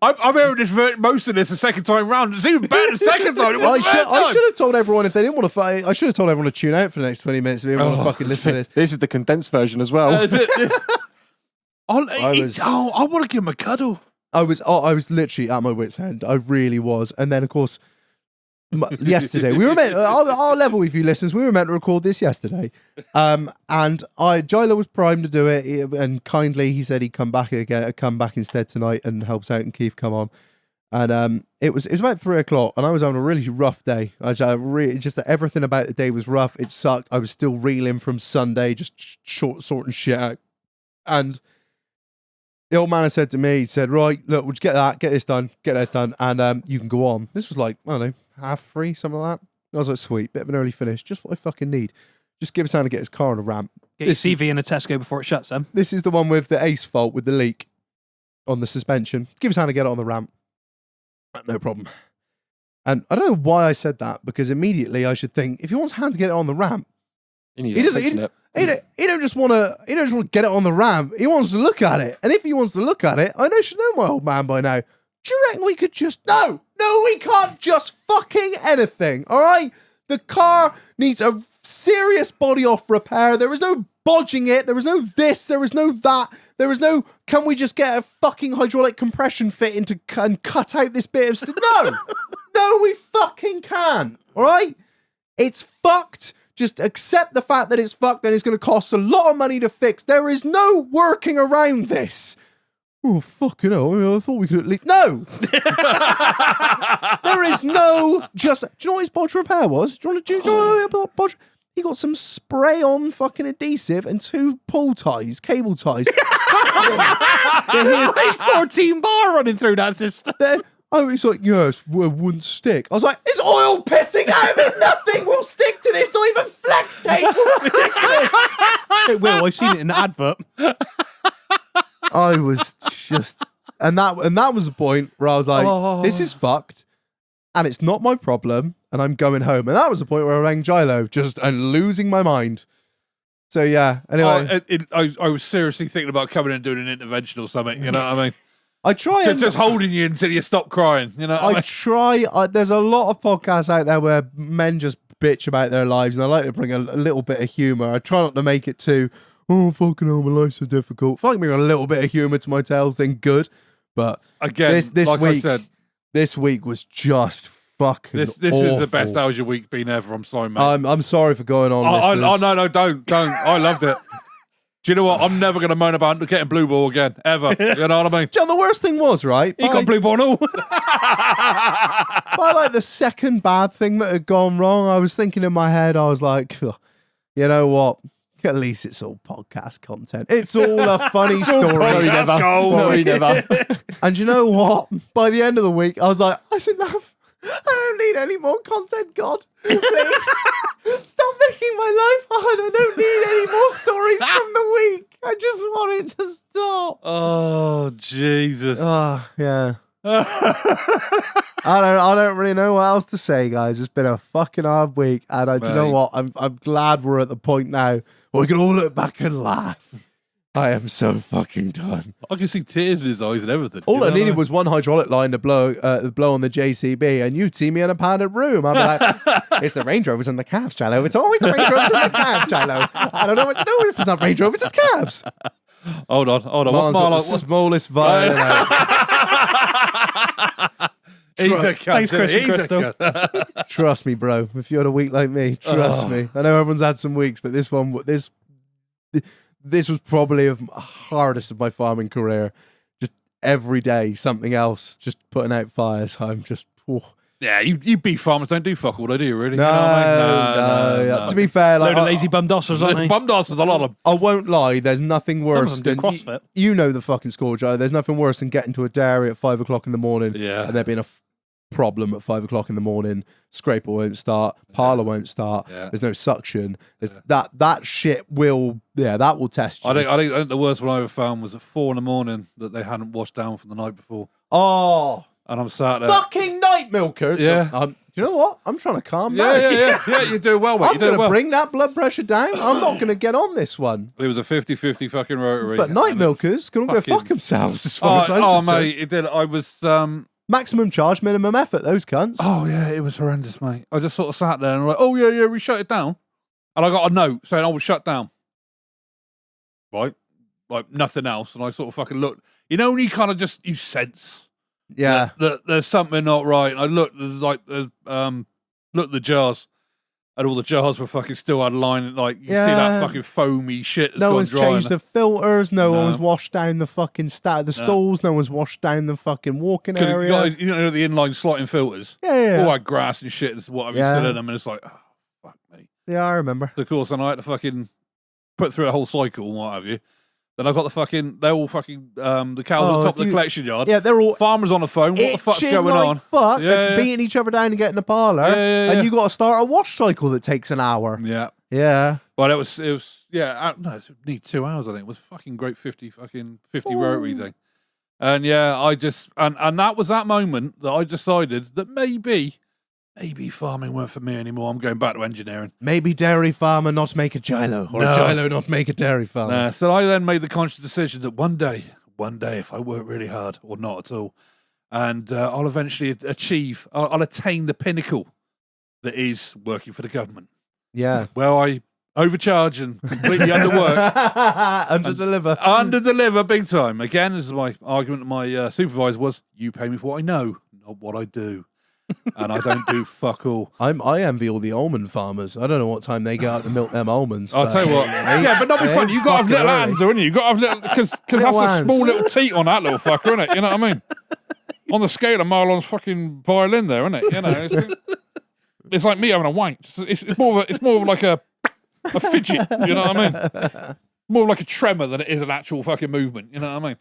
I'm hearing most of this the second time round. It's even better the second time. I should have told everyone if they didn't want to fight. I should have told everyone to tune out for the next 20 minutes if they didn't want to fucking listen to this. This is the condensed version as well. I want to give him a cuddle. I was literally at my wit's end. I really was. And then, of course, yesterday we were meant. I'll level with you, listeners. We were meant to record this yesterday, and GILO was primed to do it, and kindly he said he'd come back instead tonight and helps out. And Keith come on, and it was about 3 o'clock, and I was having a really rough day. Just that everything about the day was rough. It sucked. I was still reeling from Sunday, just sorting shit out, and the old man had said to me, he said, right, look, we'll just get this done, and you can go on. This was like, I don't know, 3:30, something like that. I was like, sweet, bit of an early finish, just what I fucking need. Just give us time to get his car on a ramp. Get your CV in a Tesco before it shuts, Sam. This is the one with the ace fault with the leak on the suspension. Give us time to get it on the ramp. No problem. And I don't know why I said that, because immediately I should think, if he wants hand to get it on the ramp, he don't just want to get it on the ramp. He wants to look at it. And if he wants to look at it, I should know my old man by now. Do you reckon we could just... No, we can't just fucking anything, all right? The car needs a serious body off repair. There is no bodging it. There is no this. There is no that. There is no, can we just get a fucking hydraulic compression fit into and cut out this bit of... No, we fucking can't, all right? It's fucked. Just accept the fact that it's fucked and it's going to cost a lot of money to fix. There is no working around this. Oh, fucking hell. I thought we could at least... No! There is no just... Do you know what his bodge repair was? Do you want to know bodge? He got some spray-on fucking adhesive and 2 pull ties, cable ties. 14 bar running through that system. Oh, he's like, yes, it wouldn't stick. I was like, it's oil pissing out of it. Nothing will stick to this. Not even flex tape will stick to this. It will. I've seen it in the advert. I was just... And that was the point where I was like, this is fucked. And it's not my problem. And I'm going home. And that was the point where I rang GILO and losing my mind. So, yeah. Anyway. I was seriously thinking about coming in and doing an intervention or something. You know what I mean? I try just holding you until you stop crying. You know, what I mean? There's a lot of podcasts out there where men just bitch about their lives, and I like to bring a little bit of humor. I try not to make it too, oh fucking hell, my life's so difficult. If I can bring a little bit of humor to my tales, then good. But again, this like week, I said, this week was just fucking. This awful. is the best How's Your Week been ever. I'm sorry, mate. I'm sorry for going on. No, don't. I loved it. Do you know what? I'm never going to moan about getting blue ball again, ever. You know what I mean? John, the worst thing was, right? He got blue ball all. By like the second bad thing that had gone wrong, I was thinking in my head, I was like, you know what? At least it's all podcast content. It's all a funny story. No, never. And you know what? By the end of the week, I was like, that's enough. I don't need any more content, God. Please. Stop making my life hard. I don't need any more stories from the week. I just want it to stop. Oh, Jesus. Oh, yeah. I don't really know what else to say, guys. It's been a fucking hard week. And do you know what? I'm glad we're at the point now where we can all look back and laugh. I am so fucking done. I can see tears in his eyes and everything. All I needed was one hydraulic line to blow on the JCB, and you'd see me in a padded room. I'd be like, it's the Range Rovers and the calves, GILO. It's always the Range Rovers and the calves, GILO. I don't know what to do if it's not Range Rovers, it's calves. Hold on. Marlon's got the smallest violin out. He's a cunt. Thanks, isn't he? Chris and He's a Crystal. cunt. Trust me, bro. If you had a week like me, trust me. I know everyone's had some weeks, but this was probably the hardest of my farming career. Just every day, something else. Just putting out fires. I'm just. Yeah, you beef farmers don't do fuck all, do you? Really? No, You know what I mean? no. To be fair, like Load of lazy bum dossers, aren't they? Bum dossers, a lot of. I won't lie. There's nothing worse them do than CrossFit. you know the fucking score, Joe. There's nothing worse than getting to a dairy at 5 o'clock in the morning, Yeah. and there being a problem at 5 o'clock in the morning. Scraper won't start. Parlour won't start. Yeah. There's no suction. There's that shit will that will test you. I think the worst one I ever found was at 4 a.m. that they hadn't washed down from the night before, Oh, and I'm sat there. fucking night milkers! Yeah. Do you know what? I'm trying to calm Yeah, down. yeah. You do well, mate. I'm You do going to well. bring that blood pressure down. I'm not going to get on this one. It was a 50-50 fucking rotary. But night and milkers can all go fucking- fuck themselves as far as I'm Oh, concerned. mate, it did. I was. Maximum charge, minimum effort, those cunts. Oh yeah, it was horrendous, mate. I just sort of sat there and like, oh yeah, we shut it down, and I got a note saying I was shut down. Right, like nothing else, and I sort of fucking looked. You know, when you kind of just you sense Yeah. that there's something not right. And I looked, looked at the jars, and all the jars were fucking still had a line. Like you see that fucking foamy shit that's No gone one's dry. changed the filters. No No. one's washed down the fucking the stalls. No one's washed down the fucking walking Because area. you know the inline slotting filters, Yeah. all that grass and shit is what I've been Yeah. still in them, and it's like, oh, fuck me. Yeah, I remember. So of course, then I had to fucking put through a whole cycle and what have you. Then I got they're all fucking, the cows on top of the collection yard. Yeah, they're all Farmers on the phone. What the fuck's itching going like on? fuck. Yeah, That's yeah. beating each other down and getting the parlour. Yeah. And you got to start a wash cycle that takes an hour. Yeah. Yeah. Well, it was, no, it need 2 hours, I think. It was a fucking great 50 rotary thing. And yeah, I just, and that was that moment that I decided that maybe farming weren't for me anymore. I'm going back to engineering. Maybe dairy farmer not make a GILO, or a No. GILO not make a dairy farmer. So I then made the conscious decision that one day, if I work really hard or not at all, and I'll eventually I'll attain the pinnacle that is working for the government. Yeah. Where I overcharge and completely underwork. Under-deliver big time. Again, this is my argument to my supervisor was, you pay me for what I know, not what I do. And I don't do fuck all. I envy all the almond farmers. I don't know what time they get out to milk them almonds. I'll tell you what. Yeah, but not be funny. You got to have little hands, though, haven't you? You got to have little, because that's Little a hands. small little teat on that little fucker, isn't it? You know what I mean? On the scale of Marlon's fucking violin, there, isn't it? You know, it's like me having a wank. It's more of like a fidget. You know what I mean? More of like a tremor than it is an actual fucking movement. You know what I mean?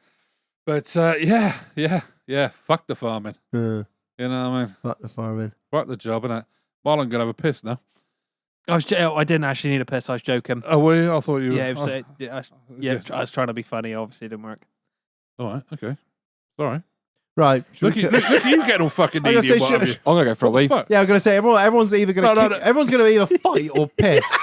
But yeah. Fuck the farming. You know what I mean? Fuck the farming. Fuck the job, innit? Marlon gonna have a piss now. I didn't actually need a piss. I was joking. Oh, were you? I thought you were. Yeah, I was trying to be funny. Obviously, it didn't work. All right, okay. Sorry. Right. Look at you getting all fucking I'm needy. gonna and say what have shit- you. I'm gonna go for a What the wee. fuck? Yeah, I'm gonna say everyone's either gonna No, no. everyone's gonna either fight or piss.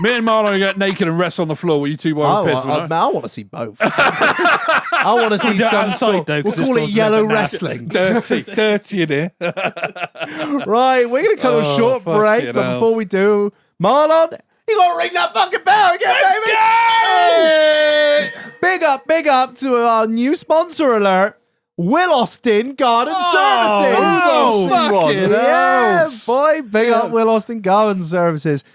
Me and Marlon get naked and rest on the floor while you two boys piss. I want to see both. I want to see do it some outside, sort. though, We'll 'cause this call it floor's a yellow bit mad. wrestling. dirty in here. Right, we're gonna cut a Oh, short fucking break, but hell. before we do, Marlon, you gotta ring that fucking bell again, baby. Hey! Big up to our new sponsor alert. Will Austin Garden Services. oh, fucking yeah, hell. boy. Big up Will Austin Garden Services.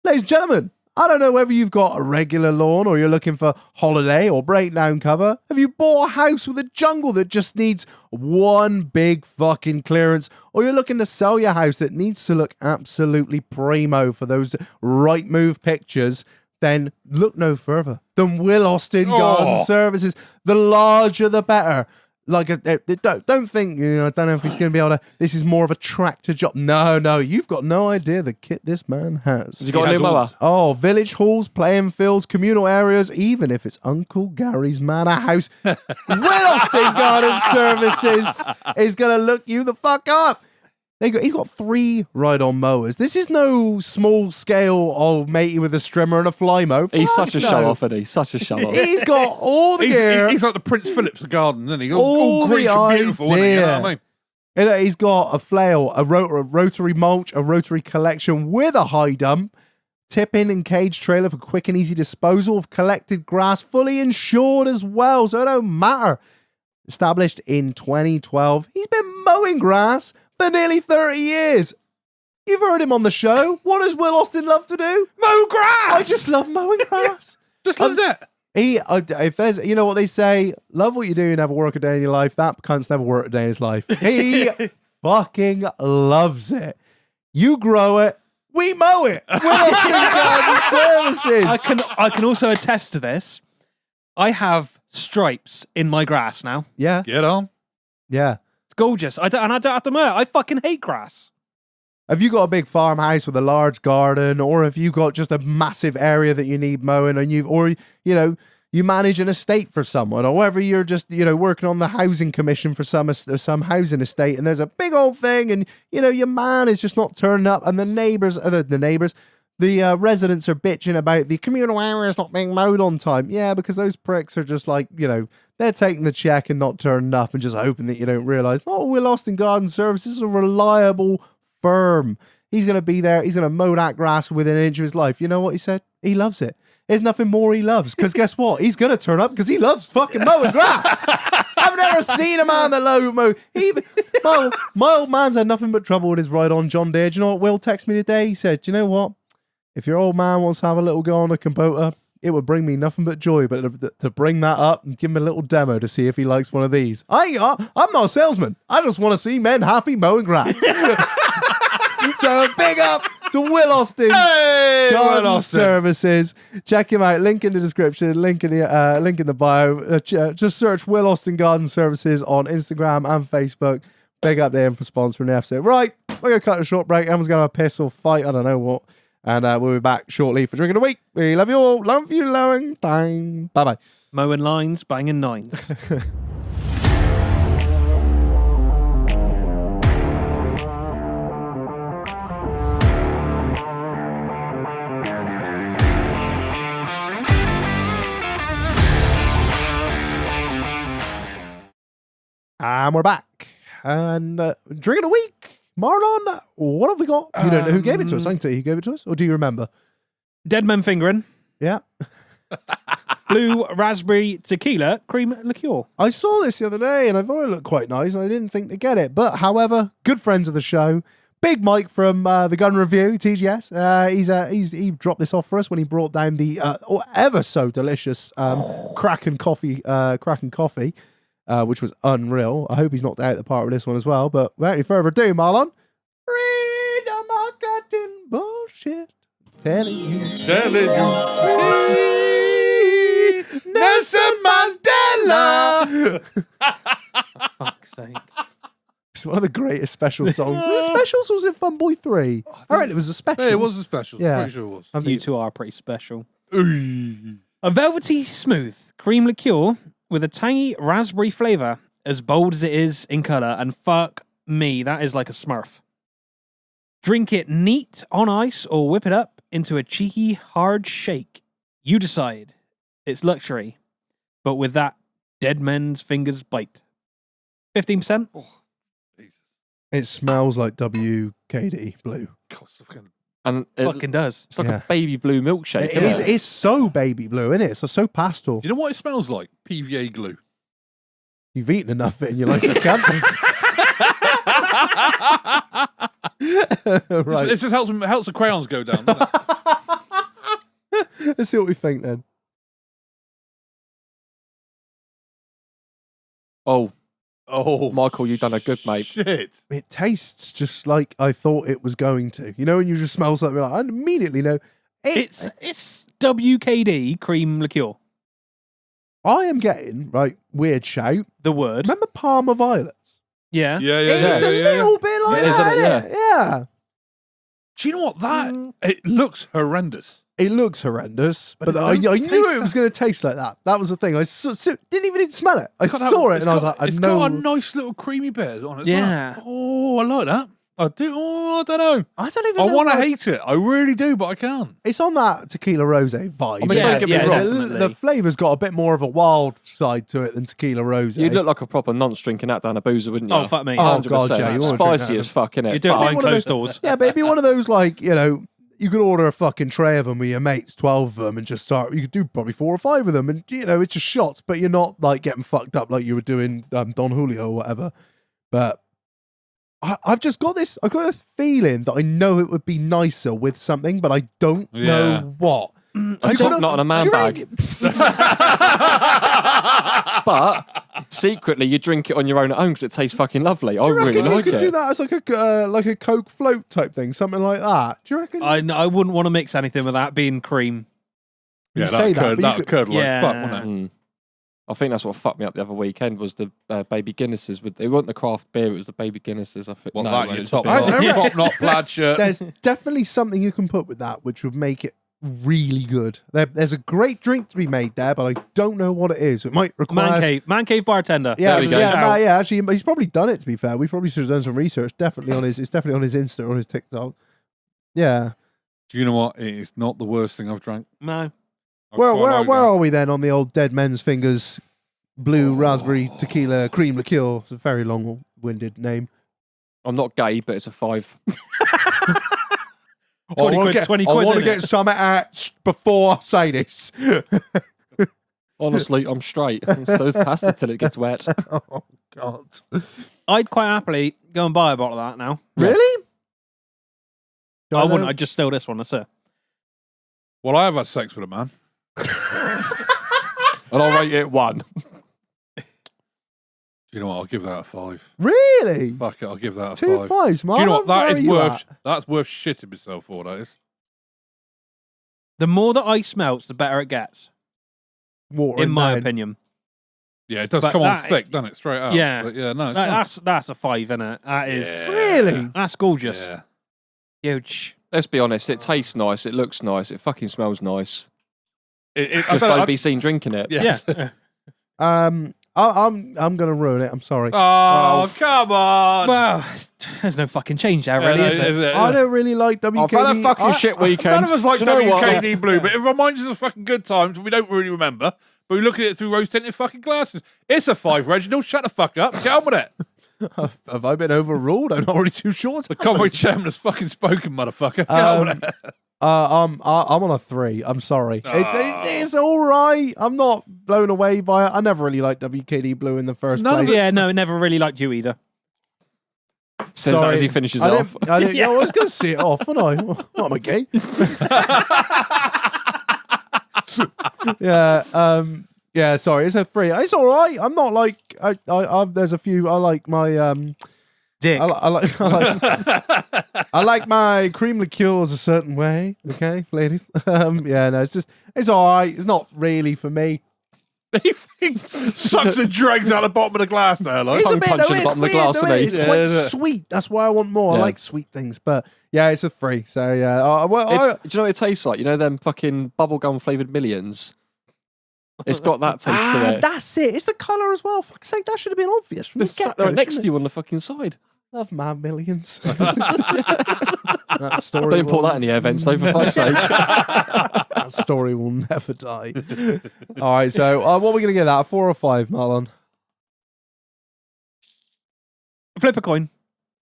Ladies and gentlemen, I don't know whether you've got a regular lawn or you're looking for holiday or breakdown cover. Have you bought a house with a jungle that just needs one big fucking clearance? Or you're looking to sell your house that needs to look absolutely primo for those right move pictures? Then look no further than Will Austin Garden Services. The larger, the better. Like, don't think, I don't know if he's going to be able to, this is more of a tractor job. No, you've got no idea the kit this man has. Has he got a new mower? Oh, village halls, playing fields, communal areas, even if it's Uncle Gary's manor house, Will Austin Garden Services is going to look you the fuck up. He's got 3 ride-on mowers. This is no small-scale old matey with a strimmer and a fly mow. He's Fuck such a no. show-off, isn't he? Such a show-off. He's got all the gear. He's like the Prince Philip's of garden, isn't he? All All Greek the and beautiful, isn't he? You know idea. what I mean? He's got a flail, a rotary mulch, a rotary collection with a high dump. Tipping and cage trailer for quick and easy disposal of collected grass, fully insured as well, so it don't matter. Established in 2012, he's been mowing grass for nearly 30 years. You've heard him on the show. What does Will Austin love to do? Mow grass! I just love mowing grass. Just loves it. If there's, you know what they say, love what you do, you never work a day in your life. That cunt's never worked a day in his life. He fucking loves it. You grow it, we mow it. Will Austin Garden Services. I can also attest to this. I have stripes in my grass now. Yeah, Get on. yeah. It's gorgeous. I don't have to mow it. I fucking hate grass. Have you got a big farmhouse with a large garden, or have you got just a massive area that you need mowing, and you manage an estate for someone, or whether you're just working on the housing commission for some housing estate, and there's a big old thing, and your man is just not turning up, and the residents are bitching about the communal areas not being mowed on time. Yeah, because those pricks are just like they're taking the check and not turning up, and just hoping that you don't realise. Oh, Will Austin Garden Services is a reliable firm. He's going to be there. He's going to mow that grass within an inch of his life. You know what he said? He loves it. There's nothing more he loves, because guess what? He's going to turn up because he loves fucking mowing grass. I've never seen a man that loves mow. My old man's had nothing but trouble with his ride-on John Deere. Do you know what Will texted me today? He said, do you know what? If your old man wants to have a little go on a Kubota, it would bring me nothing but joy, but to bring that up and give him a little demo to see if he likes one of these. I'm not a salesman. I just want to see men happy mowing grass. So big up to Will Austin Garden Services. Check him out. Link in the description. Link in the bio. Just search Will Austin Garden Services on Instagram and Facebook. Big up to him for sponsoring the episode. Right, we're gonna cut a short break. Everyone's gonna have a piss or fight. I don't know what. And we'll be back shortly for Drink of the Week. We love you all. Love you, long time. Bye bye. Mowing lines, banging nines. And we're back. And Drink of the Week. Marlon, what have we got? You don't know who gave it to us. I can tell you who gave it to us. Or do you remember? Dead Men Fingering. Yeah. Blue Raspberry Tequila Cream Liqueur. I saw this the other day and I thought it looked quite nice. And I didn't think to get it. But however, good friends of the show. Big Mike from the Gun Review, TGS. He dropped this off for us when he brought down the ever so delicious Kraken coffee, which was unreal. I hope he's knocked out the part with this one as well. But without any further ado, Marlon, read the marketing bullshit. Telling you. Nelson Mandela. Fuck's sake. It's one of the greatest special songs. Was it specials or was it Fun Boy 3? All right, it was a special. Yeah, it was a special. Yeah. Pretty sure it was. You two are pretty special. A velvety smooth cream liqueur with a tangy raspberry flavour, as bold as it is in colour, and fuck me, that is like a Smurf. Drink it neat on ice or whip it up into a cheeky hard shake. You decide. It's luxury, but with that dead men's fingers bite. 15%? Oh, Jesus. It smells like WKD blue. God, it's fucking... And Fucking does. it's like Yeah. a baby blue milkshake. It is. It's so baby blue, isn't it? It's so pastel. You know what it smells like? PVA glue. You've eaten enough of it in your life. You can't. Right. It just helps the crayons go down, doesn't it? Let's see what we think then. Oh, Oh, Michael, you've done a good, mate. shit. It tastes just like I thought it was going to. You know, when you just smell something, like, I immediately know. It's WKD cream liqueur. I am getting, right, weird shout. The word. Remember Parma Violets? Yeah. Yeah. It's a little bit like Yeah, isn't that, it? isn't it? Yeah. Do you know what that? It looks horrendous. It looks horrendous, But but it I don't knew taste it was going to taste like that. That was the thing. I didn't even need to smell it. I saw it and I was like, I it's know. got a nice little creamy bit on it. Yeah. Well. Oh, I like that. I do. Oh, I don't know. I don't even I know. want to why- hate it. I really do, but I can't. It's on that tequila rose vibe. I mean, don't get me wrong. definitely. The flavour's got a bit more of a wild side to it than tequila rose. You'd look like a proper nonce drinking that down a boozer, wouldn't you? Oh, fuck me. Oh, God, yeah, you wanna drink Spicy that. as fuck, innit? You do it But- behind one of closed those- doors. Yeah, but it'd be one of those, like, you could order a fucking tray of them with your mates, 12 of them, and just start. You could do probably 4 or 5 of them, and it's just shots, but you're not like getting fucked up like you were doing Don Julio or whatever. But I've just got this. I've got a feeling that I know it would be nicer with something, but I don't know what. A top knot in a man bag. But secretly, you drink it on your own at home because it tastes fucking lovely. I really like you could it. do that as like a Coke float type thing, something like that. Do you reckon? I wouldn't want to mix anything with that being cream. You say that, but that you could- curd like Yeah. fuck, wouldn't it? Mm. I think that's what fucked me up the other weekend was the baby Guinnesses. It wasn't the craft beer; it was the baby Guinnesses. I think. Well, no, that it your was top a bit- knot, Yeah. top knot plaid shirt. There's definitely something you can put with that which would make it really good. There's a great drink to be made there, but I don't know what it is. It might require Man cave bartender. Yeah, There we go. yeah. Actually, he's probably done it. To be fair, we probably should have done some research. It's definitely on his Insta or his TikTok. Yeah. Do you know what? It is not the worst thing I've drank. No. Where are we then on the old Dead Men's Fingers blue raspberry tequila cream liqueur? It's a very long-winded name. I'm not gay, but it's a 5. 20 quid, 20 quid. I want to innit? get some out before I say this. Honestly, I'm straight. So is pasta till it gets wet. Oh God! I'd quite happily go and buy a bottle of that now. Really? I wouldn't. I'd just steal this one. That's it. Well, I have had sex with a man. And I'll rate it 1. Do you know what? I'll give that a 5. Really? Fuck it, I'll give that a 2 5. 5s, man. Do you know what? Where That are is you worth. at? That's worth shitting myself for. That is. The more that ice melts, the better it gets, Watering in my down. opinion. Yeah, it does But come on that- thick, doesn't it? Straight out. Yeah. But yeah. No, it's nice. That's a 5, innit? That is Yeah. Really? that's gorgeous. Yeah. Huge. Let's be honest, it tastes nice, it looks nice, it fucking smells nice. I Just don't be seen drinking it. Yeah. Yeah. I'm gonna ruin it. I'm sorry. Oh, come on. Well, there's no fucking change there, really, is it? I don't really like WKD. I've had a fucking shit weekend. None of us like Do you know what? WKD Blue, but it reminds us of fucking good times we don't really remember. But we look at it through rose-tinted fucking glasses. It's a 5, Reginald. Shut the fuck up. Get on with it. Have I been overruled? I'm not really too sure. The convoy chairman has fucking spoken, motherfucker. Get on with it. I'm on a 3. I'm sorry. It's all right. I'm not blown away by it. I never really liked WKD Blue in the first place. Yeah, no, never really liked you either. Says that as he finishes it off. I was going to see it off, wasn't I? What am I gay? Yeah, sorry, it's a 3. It's all right. I'm not like there's a few. I like my Dick. I like my cream liqueurs a certain way. Okay, ladies. Yeah, no, it's all right. It's not really for me. He fucking sucks and drags out the bottom of the glass there, like. It's tongue punch in the bottom of the glass, though, isn't he? It's Yeah, quite isn't it? sweet. That's why I want more. I Yeah. like sweet things, but yeah, it's a 3. So yeah, Do you know what it tastes like? You know them fucking bubblegum flavoured Millions? It's got that taste to it. that's it. It's the colour as well. Fuck's sake, that should have been obvious from the It's sat get-go, there next to shouldn't you on the fucking side. it? Love my Millions. That story. Don't pour that in the air vents, though, for fuck's sake. That story will never die. All right, so what are we going to get that? 4 or 5, Marlon? Flip a coin.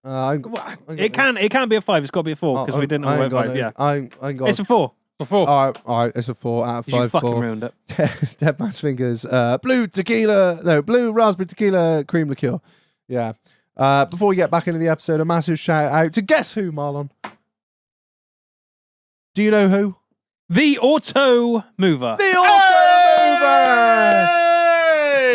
It It can be a 5. It's got to be a 4 because we didn't know what 5. Yeah, I ain't got it's a 4 Before. all right, it's a 4 out of 'cause you 5. fucking 4. ruined it. Dead Man's Fingers. Blue raspberry tequila cream liqueur. Yeah. Before we get back into the episode, a massive shout out to guess who, Marlon? Do you know who? The AUTOMOVER. The AUTOMOVER!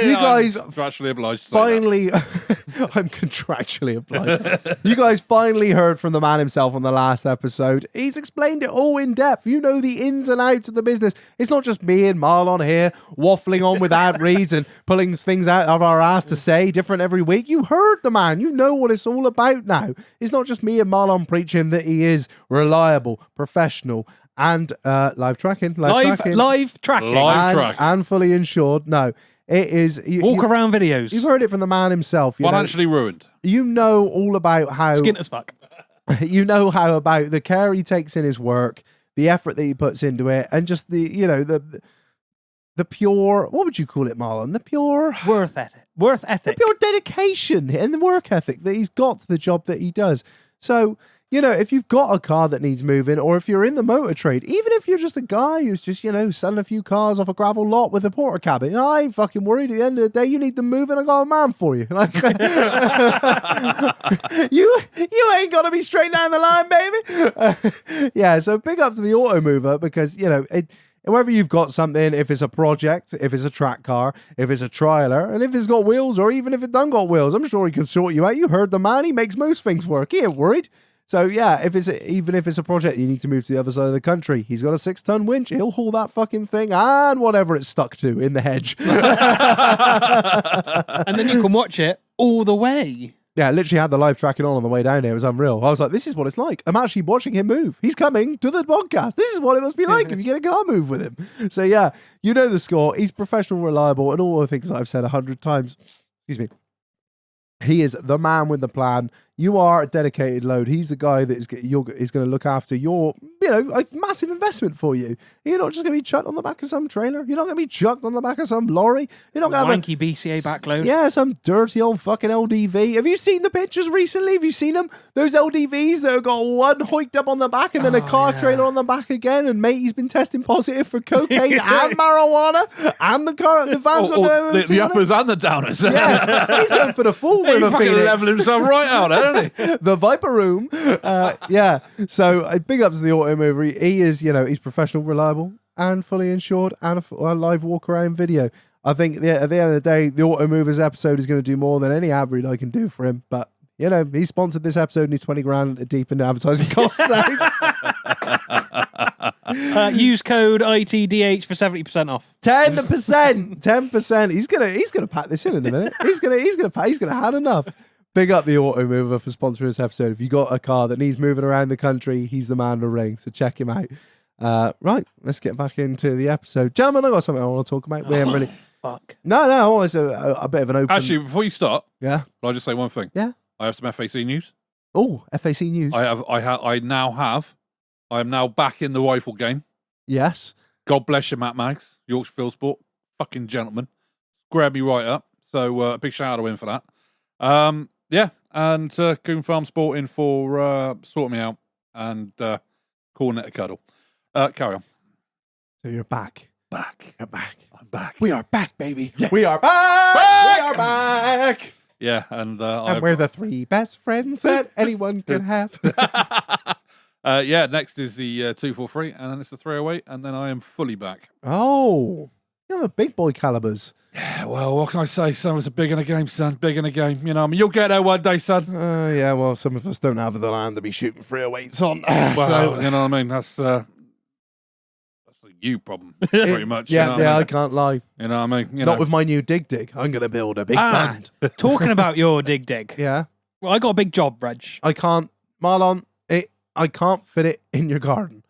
You guys I'm contractually obliged to say that. finally, I'm contractually obliged. You guys finally heard from the man himself on the last episode. He's explained it all in depth. You know the ins and outs of the business. It's not just me and Marlon here waffling on with ad reads and pulling things out of our ass to say different every week. You heard the man. You know what it's all about now. It's not just me and Marlon preaching that he is reliable, professional, and live tracking. Live tracking. Live tracking. And fully insured. No. It is Walk around videos. You've heard it from the man himself. Financially ruined. You know all about how Skint as fuck. you know how about the care he takes in his work, the effort that he puts into it, and just the the pure, what would you call it, Marlon? The pure Worth ethic. the pure dedication and the work ethic that he's got to the job that he does. So you know, if you've got a car that needs moving, or if you're in the motor trade, even if you're just a guy who's just, you know, selling a few cars off a gravel lot with a porter cabin, you know, I ain't fucking worried. At the end of the day, you need them moving, I got a man for you. Like, you ain't got to be straight down the line, baby. Yeah, so big up to the AUTOMOVER, because, you know, whether you've got something, if it's a project, if it's a track car, if it's a trialer, and if it's got wheels, or even if it done got wheels, I'm sure he can sort you out. You heard the man, he makes most things work. He ain't worried. So yeah, even if it's a project you need to move to the other side of the country, he's got a 6-ton winch. He'll haul that fucking thing and whatever it's stuck to in the hedge. And then you can watch it all the way. Yeah, I literally had the live tracking on the way down here. It was unreal. I was like, this is what it's like. I'm actually watching him move. He's coming to the podcast. This is what it must be like if you get a car move with him. So yeah, you know the score. He's professional, reliable, and all the things I've said 100 times. Excuse me. He is the man with the plan. You are a dedicated load. He's the guy that is going to look after your, you know, a massive investment for you. You're not just going to be chucked on the back of some trailer. You're not going to be chucked on the back of some lorry. You're not going to have wanky BCA backload. Yeah, some dirty old fucking LDV. Have you seen the pictures recently? Have you seen them? Those LDVs that have got one hoiked up on the back and then a car trailer on the back again. And matey's been testing positive for cocaine and marijuana, and the van's got no the uppers and the downers. Yeah, he's going for the full He River fucking Phoenix. level himself right out, hasn't he? The Viper Room. Yeah. So big up to the AUTOMOVER. He is, you know, he's professional, reliable, and fully insured, and a live walk around video. I think at the end of the day, the AUTOMOVER's episode is going to do more than any ad read I can do for him. But, you know, he sponsored this episode and he's 20 grand deep into advertising costs. Use code ITDH for 70% off. 10%. 10%. He's gonna pack this in a minute. He's gonna have enough. Big up the AUTOMOVER for sponsoring this episode. If you got a car that needs moving around the country, he's the man to ring. So check him out. Right, let's get back into the episode. Gentlemen, I got something I want to talk about. We haven't really. Fuck. No, it's a bit of an open. Actually, before you start, yeah. I'll just say one thing. Yeah. I have some FAC news. Oh, FAC news. I am now back in the rifle game. Yes. God bless you, Matt Maggs, Yorkshire Field Sport, fucking gentleman. Grab me right up. So a big shout out to him for that. Yeah, and Coon Farm Sporting for sorting me out and calling it a cuddle. Carry on. So you're back. You're back. I'm back. We are back, baby. Yes. We are back. We are back. Yeah, and we're the 3 best friends that anyone can have. Yeah, next is the 243, and then it's the 308, and then I am fully back. Oh, you have a big boy calibers. Yeah, well, what can I say? Some of us are big in the game, son. Big in the game. You know, I mean, you'll get there one day, son. Yeah, well, some of us don't have the land to be shooting 308s on. Well, you know what I mean? That's a you problem, pretty much. Yeah, you know what I mean? I can't lie. You know what I mean? Not with my new dig. I'm going to build a big band. Talking about your dig. Yeah. Well, I got a big job, Reg. I can't, Marlon, I can't fit it in your garden.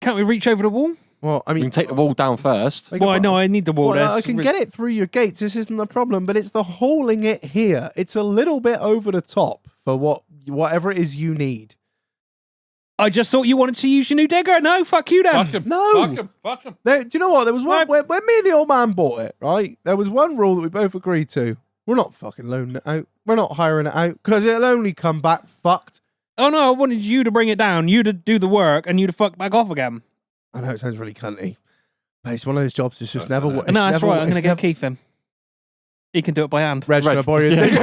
Can't we reach over the wall? Well, I You mean, can take the wall down first. Well, I know I need the wall. well, I There's can get it through your gates. This isn't the problem, but it's the hauling it here. It's a little bit over the top for whatever it is you need. I just thought you wanted to use your new digger. No, fuck you then. Fuck him. No. Fuck him. Do you know what? There was one when me and the old man bought it, right? There was one rule that we both agreed to. We're not fucking loaning it out. We're not hiring it out because it'll only come back fucked. Oh no, I wanted you to bring it down, you to do the work, and you to fuck back off again. I know it sounds really cunty, but it's one of those jobs that's just never. No, that's right. I'm going to get Keith in. He can do it by hand. Reg, can I borrow your ticket?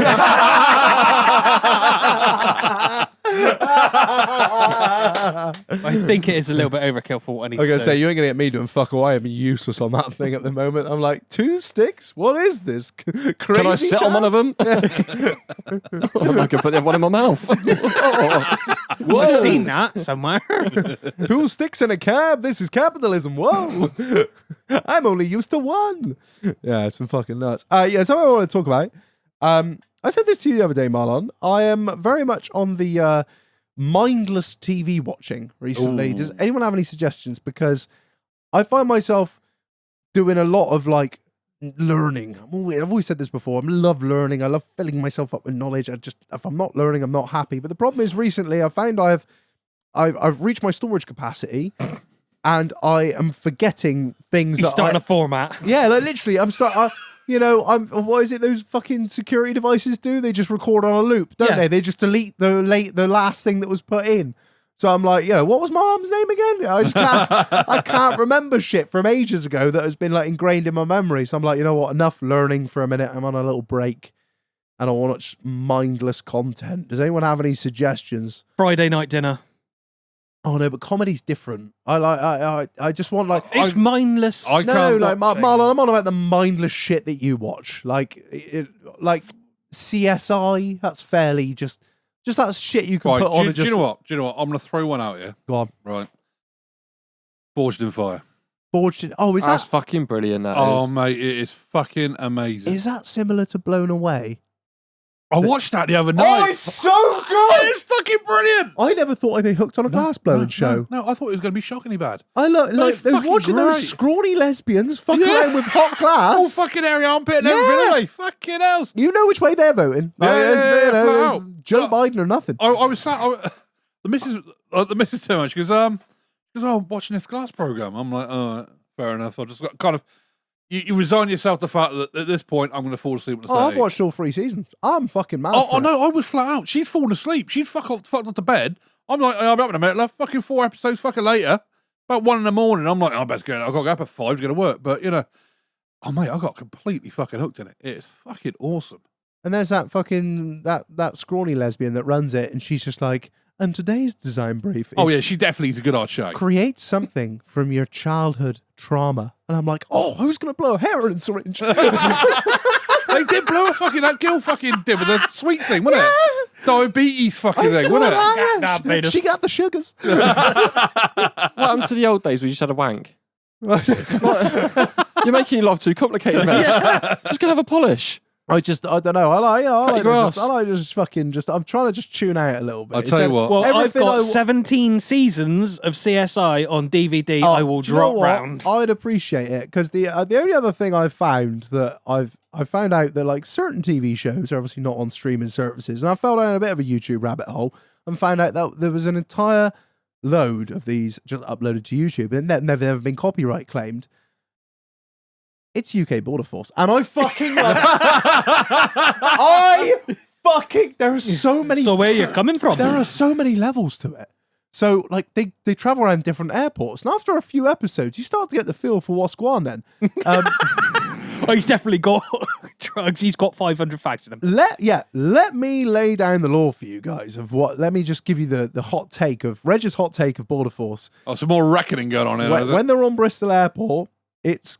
I think it is a little bit overkill for what I need I'm to going do. to say, you ain't going to get me doing fuck all. I am useless on that thing at the moment. I'm like, 2 sticks? What is this? Crazy Can I sit on one of them? I can put the other one in my mouth. I've seen that somewhere. 2 sticks in a cab. This is capitalism. Whoa. I'm only used to 1. Yeah, it's been fucking nuts. Yeah, something I want to talk about. I said this to you the other day, Marlon. I am very much on the mindless TV watching recently. Ooh. Does anyone have any suggestions? Because I find myself doing a lot of like learning. I've always said this before. I love learning. I love filling myself up with knowledge. If I'm not learning, I'm not happy. But the problem is recently I found I've reached my storage capacity. And I am forgetting things. He's starting a format. Yeah, like literally, You know, what is it those fucking security devices do? They just record on a loop, don't they? They just delete the last thing that was put in. So I'm like, you know, what was my mum's name again? I can't remember shit from ages ago that has been like ingrained in my memory. So I'm like, you know what? Enough learning for a minute. I'm on a little break and I want to watch mindless content. Does anyone have any suggestions? Friday night dinner. Oh no, but comedy's different. I just want like It's mindless. Marlon, I'm on about the mindless shit that you watch, like CSI. That's fairly just that shit you can put on. Do you know what? I'm going to throw one out here. Go on. Right. Forged in Fire. Oh, That's fucking brilliant. Oh, mate, it is fucking amazing. Is that similar to Blown Away? I watched that the other night. Oh, it's so good! It's fucking brilliant! I never thought I'd be hooked on a glass blowing show. No, I thought it was going to be shockingly bad. I like It's those fucking watching those great. scrawny lesbians fucking around with hot glass. All fucking hairy armpit and everything, aren't they? Fucking hell. You know which way they're voting. Yeah, flat out. Joe Biden or nothing. I was sat. The missus turned around. She goes, oh, I'm watching this glass program. I'm like, oh, fair enough. I just got kind of. You resign yourself to the fact that at this point I'm going to fall asleep at the I've watched all 3 seasons. I'm fucking mad. Oh no, I was flat out. She'd fallen asleep. She'd fucked off to bed. I'm like, I'm up in a minute left. Fucking 4 episodes fucking later. About 1 in the morning. I'm like, I best go. I've got to go up at 5 to go to work. But, you know, oh, mate, I got completely fucking hooked in it. It's fucking awesome. And there's that fucking, that scrawny lesbian that runs it, and she's just like, and today's design brief is... Oh, yeah, she definitely is a good art shape. Create something from your childhood trauma. And I'm like, oh, who's going to blow a heroin syringe? They did blow a fucking, that girl fucking did with a sweet thing, wasn't it? Diabetes fucking thing, wasn't it? She got the sugars. What happened to the old days where you just had a wank? You're making your life too complicated, man. Just go have a polish. I don't know. I'm trying to just tune out a little bit. I'll tell you what. Well, I've Everything got 17 seasons of CSI on DVD. I will do you know drop what? round. I'd appreciate it because the only other thing I've found that I found out that like certain TV shows are obviously not on streaming services, and I fell down a bit of a YouTube rabbit hole and found out that there was an entire load of these just uploaded to YouTube and never ever been copyright claimed. It's UK Border Force, and I fucking love it. There are so many. So where are you coming from? There are so many levels to it. So like they travel around different airports, and after a few episodes, you start to get the feel for what's going on. Then, Oh, he's definitely got drugs. He's got 500 facts in him. let me lay down the law for you guys of what. Let me just give you the hot take of REG'S hot take of Border Force. Oh, some more reckoning going on here. When they're on Bristol Airport. It's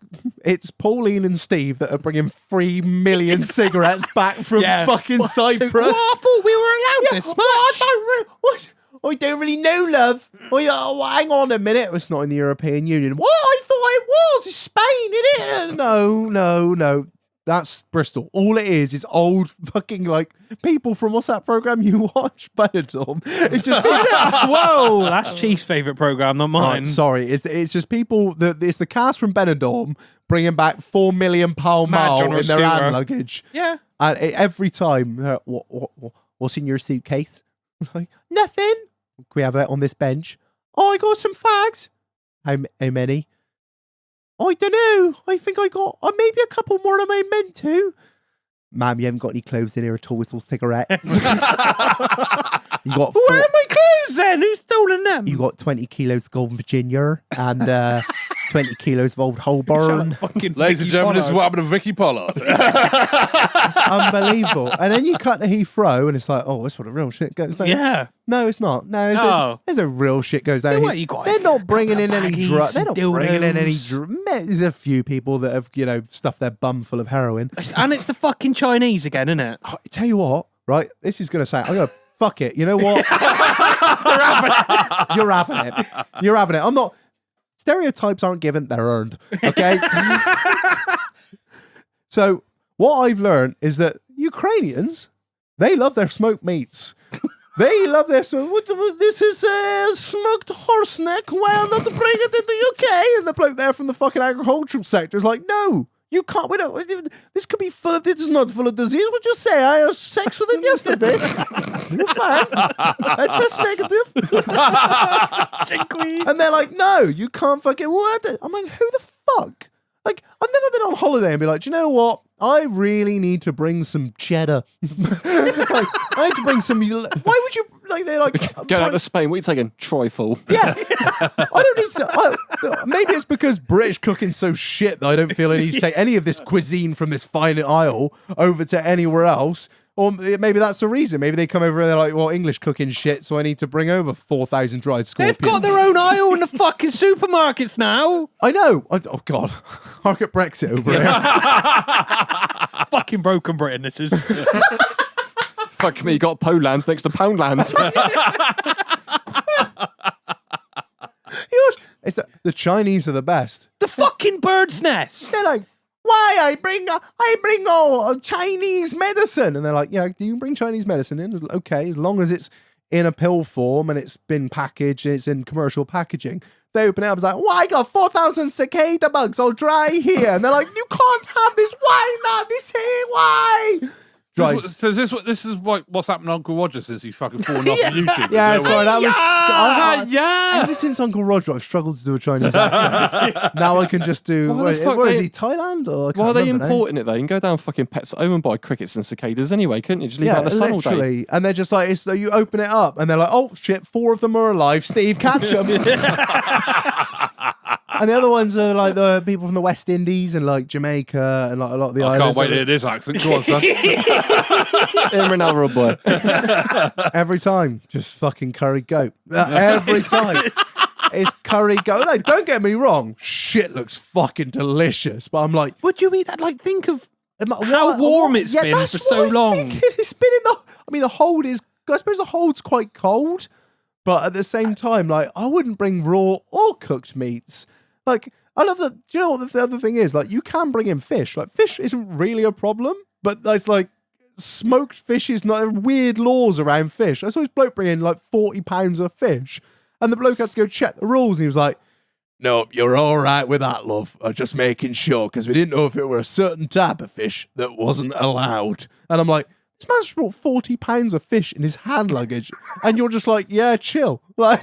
Pauline and Steve that are bringing 3 million cigarettes back from fucking Cyprus. Well, I thought we were allowed this much. I don't really know, love. Hang on a minute. It's not in the European Union. What? I thought it was. It's Spain, isn't it? No. That's Bristol. All it is old fucking like people from what's that program you watch? Benidorm. It's just Whoa, that's Chief's favourite programme, not mine. sorry, it's just people. It's the cast from Benidorm bringing back £4 million mile in their hand luggage. Yeah. And every time, what's in your suitcase? Like, nothing. Can we have it on this bench? Oh, I got some fags. How many? I don't know. I think I got maybe a couple more than I meant to. Ma'am, you haven't got any clothes in here at all. It's all cigarettes. You got Where are my clothes then? Who's stolen them? You got 20 kilos of Golden Virginia and 20 kilos of Old Holborn. Ladies and gentlemen, this is what happened to Vicky Pollard. It's unbelievable. And then you cut to Heathrow and it's like, oh, that's where the real shit goes down. Yeah. No, it's not. No. There's no real shit goes down. What, you got They're not bringing in any drugs. They're not dildos. bringing in any drugs. There's a few people that have, stuffed their bum full of heroin. And it's the fucking Chinese again, isn't it? I tell you what, right? This is going to sound, I'm going to fuck it. You know what? You're having it. You're having it. I'm not. Stereotypes aren't given, they're earned. Okay? So, what I've learned is that Ukrainians, they love their smoked meats. They love their this is smoked horse neck. Well, not to bring it in the UK. And the bloke there from the fucking agricultural sector is like, no, you can't. We don't. This could be full of. This is not full of disease. What you say? I had sex with it yesterday. You're fine. I test negative. And they're like, no, you can't fucking. What? I'm like, who the fuck? Like, I've never been on holiday and be like, do you know what? I really need to bring some cheddar. Like, I need to bring some. Why would you like? They're like Going out to Spain. What are you taking? Trifle. Yeah, I don't need to. Maybe it's because British cooking's so shit that I don't feel I need to take any of this cuisine from this fine aisle over to anywhere else. Or maybe that's the reason. Maybe they come over and they're like, well, English cooking shit, so I need to bring over 4,000 dried scorpions. They've got their own aisle in the fucking supermarkets now. I know. Oh, God. Hark at Brexit over here. Fucking broken Britain, this is. Fuck me, you got Poland next to Poundland. It's the Chinese are the best. The fucking bird's nest. They're like, why I bring all Chinese medicine, and they're like, yeah, you can bring Chinese medicine in, okay, as long as it's in a pill form and it's been packaged and it's in commercial packaging. They open it up, it's like, why I got 4,000 cicada bugs all dry here, and they're like, you can't have this. Why not this here? Why? So this is like what's happened to Uncle Roger since he's fucking fallen off of YouTube. Yeah, sorry, that was. Yeah. Ever since Uncle Roger, I've struggled to do a Chinese accent. Now I can just do. Why the fuck Where is they- he? Thailand? Or I Why are can't they remember now. importing it though? You can go down fucking Pets at Home and buy crickets and cicadas anyway, couldn't you? Just leave it out in the sun all day. literally. And they're just like, it's, you open it up, and they're like, oh shit, 4 of them are alive. Steve, catch them. And the other ones are like the people from the West Indies and like Jamaica and like a lot of the I islands. can't wait to hear this accent. Go on, son. In another boy. Every time, just fucking curry goat. Every time. It's curry goat. No, don't get me wrong. Shit looks fucking delicious. But I'm like, Would you eat that? Like, think of how how warm it's been that's for so what I'm long. thinking. It's been in the. I mean, the hold is. I suppose the hold's quite cold, but at the same time, like I wouldn't bring raw or cooked meats. Like I love that. Do you know what the other thing is? Like you can bring in fish. Like fish isn't really a problem, but it's like smoked fish is not. There are weird laws around fish. I saw this bloke bring in like 40 pounds of fish, and the bloke had to go check the rules, and he was like, "Nope, you're all right with that, love. I'm just making sure because we didn't know if it were a certain type of fish that wasn't allowed." And I'm like, this man's just brought 40 pounds of fish in his hand luggage, and you're just like, yeah, chill. Like,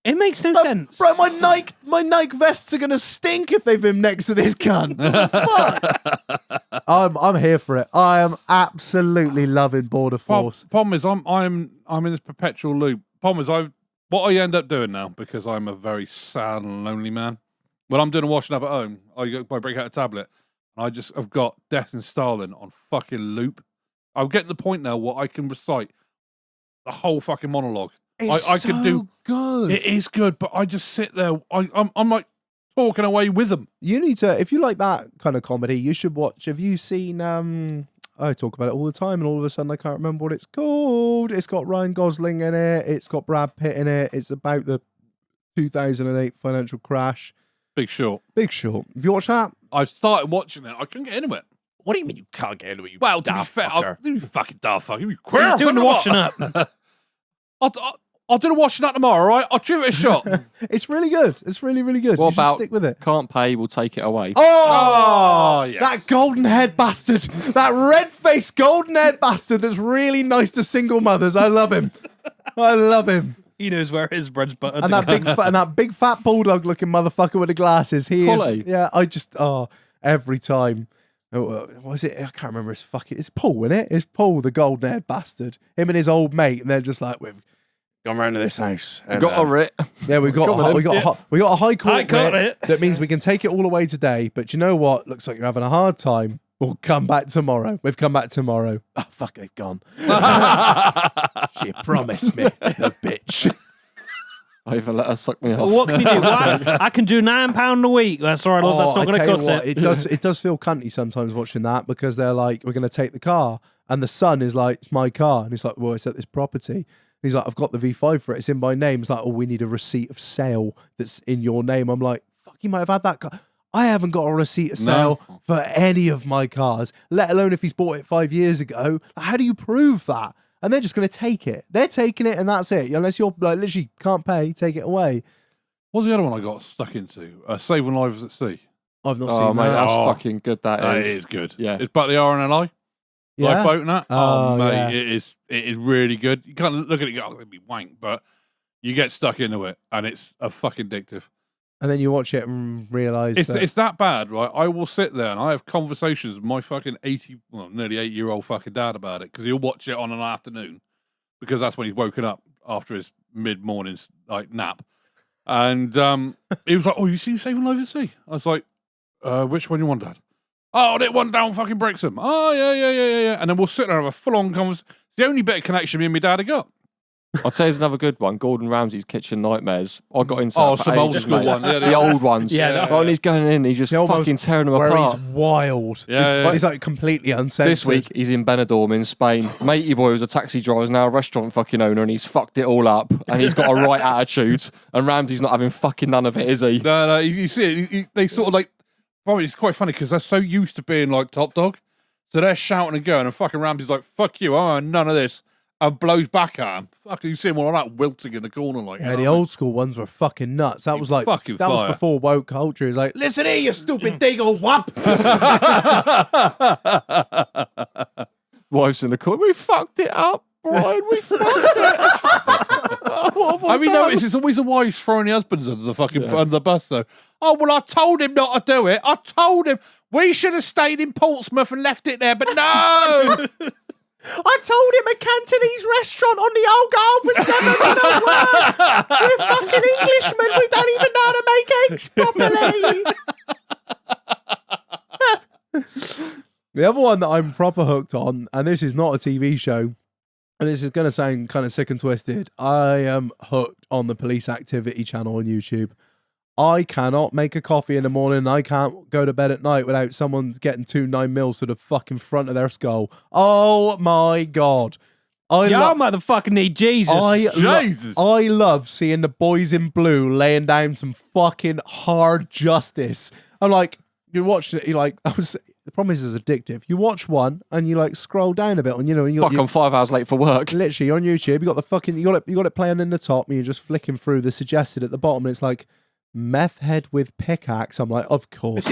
It makes no sense. bro, my Nike vests are gonna stink if they've been next to this cunt. Fuck. I'm here for it. I am absolutely loving Border Force. Problem is, I'm in this perpetual loop. Problem is, what I end up doing now, because I'm a very sad and lonely man. When I'm doing a washing up at home, I break out a tablet, and I've got Death and Stalin on fucking loop. I'm getting to the point now where I can recite the whole fucking monologue. It's I could do good. It is good, but I just sit there. I'm like talking away with them. You need to, if you like that kind of comedy, you should watch. Have you seen? I talk about it all the time, and all of a sudden I can't remember what it's called. It's got Ryan Gosling in it. It's got Brad Pitt in it. It's about the 2008 financial crash. Big Short. Big Short. Have you watched that? I started watching it. I couldn't get into it. What do you mean you can't get into it? You Well, to be daft fair, fucker? you fucking daft fucker. You He's queer. doing the washing up. I'll do the washing up tomorrow, all right? I'll give it a shot. It's really good. It's really, really good. What You should about stick with it. can't pay, we'll take it away? Oh, yes. that golden haired bastard. That red faced golden haired bastard that's really nice to single mothers. I love him. I love him. He knows where his bread's buttered. And that big fat bulldog looking motherfucker with the glasses. He Quality. is. Yeah, I just every time. What was it? I can't remember his fucking. It's Paul, isn't it? It's Paul, the golden haired bastard. Him and his old mate, and they're just like, we've gone round to this house. And, Got a writ. yeah, we got a high court High court writ that means we can take it all away today. But you know what? Looks like you're having a hard time. We'll come back tomorrow. We've come back tomorrow. Oh fuck, they've gone. She promised me, the bitch. Either let her suck me off. What can you do? I can do £9 a week. That's all right, love. That's I not going to tell you cut what, it. it does feel cunty sometimes watching that because they're like, we're going to take the car. And the son is like, it's my car. And he's like, well, it's at this property. And he's like, I've got the V5 for it. It's in my name. It's like, oh, we need a receipt of sale that's in your name. I'm like, fuck, you might have had that car. I haven't got a receipt of sale for any of my cars, let alone if he's bought it 5 years ago. How do you prove that? And they're just going to take it. They're taking it and that's it. Unless you're like, literally can't pay, take it away. What's the other one I got stuck into? Saving Lives at Sea. I've not Oh, seen mate, that. that's Oh. fucking good. That It is. is good. Yeah. It's about the RNLI. Yeah? Lifeboat and that. Oh, mate, yeah. it is really good. You can't look at it and go, oh, it'd be wank, but you get stuck into it and it's a fucking addictive. And then you watch it and realise it's that bad, right? I will sit there and I have conversations with my fucking nearly 8-year-old fucking dad about it because he'll watch it on an afternoon because that's when he's woken up after his mid-morning like nap. And he was like, "Oh, you seen Saving Lives at Sea?" I was like, "Which one you want, Dad?" "Oh, that one down fucking Brixham." "Oh, yeah. And then we'll sit there and have a full-on conversation. It's the only bit of connection me and my dad have got. I'd say there's another good one, Gordon Ramsay's Kitchen Nightmares. I got into that for some old ages, school mate. one. Yeah, the old ones. When he's going in, he's just fucking tearing them where apart. he's wild. Yeah. He's like completely uncensored. This week, he's in Benidorm in Spain. Matey boy was a taxi driver, is now a restaurant fucking owner, and he's fucked it all up, and he's got a right attitude, and Ramsay's not having fucking none of it, is he? No, you see it. They sort of like, probably it's quite funny because they're so used to being like top dog. So they're shouting and going, and fucking Ramsay's like, "Fuck you, I want none of this." And blows back at him. Fucking, you see him all like wilting in the corner, like. Yeah, the old school ones were fucking nuts. That was like fucking that was fire. before woke culture. It was like, listen here, you stupid deagle whop. Wife's in the corner. We fucked it up, Brian. We fucked it. Have you noticed it's always the wives throwing the husbands under the fucking under the bus though? "Oh well, I told him not to do it. I told him we should have stayed in Portsmouth and left it there, but no." I told him a Cantonese restaurant on the Algarve was never gonna work. We're fucking Englishmen. We don't even know how to make eggs properly. The other one that I'm proper hooked on, and this is not a TV show, and this is going to sound kind of sick and twisted, I am hooked on the Police Activity channel on YouTube. I cannot make a coffee in the morning. I can't go to bed at night without someone getting 2 9mm to the fucking front of their skull. Oh my God. Y'all motherfucking need Jesus. I love seeing the boys in blue laying down some fucking hard justice. I'm like, you're watching it, you're like, the problem is it's addictive. You watch one and you like scroll down a bit, and you know, and Fuck, I'm 5 hours late for work. Literally on YouTube, you got the fucking, you got it playing in the top, and you're just flicking through the suggested at the bottom, and it's like, meth head with pickaxe. I'm like, of course.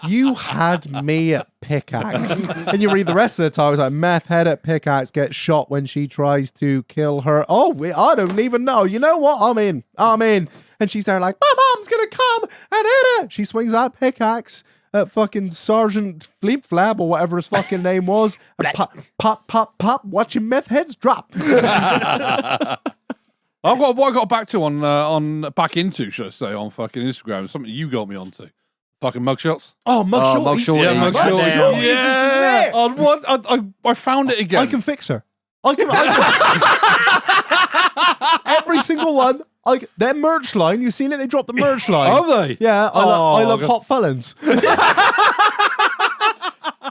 You had me at pickaxe. And you read the rest of the time, it's like, meth head at pickaxe gets shot when she tries to kill her. Oh, I don't even know. You know what? I'm in. And she's there like, my mom's gonna come and hit her. She swings that pickaxe at fucking Sergeant Fleep Flab or whatever his fucking name was. And pop, watching meth heads drop. What I got back to back into, should I say, on fucking Instagram, something you got me onto. Fucking mugshots. Oh, mugshots. Mugshots. Yeah, mugshots. Yeah. I found it again. I can fix her. I can every single one. Their merch line, you've seen it? They dropped the merch line. Have they? Yeah, I love hot felons.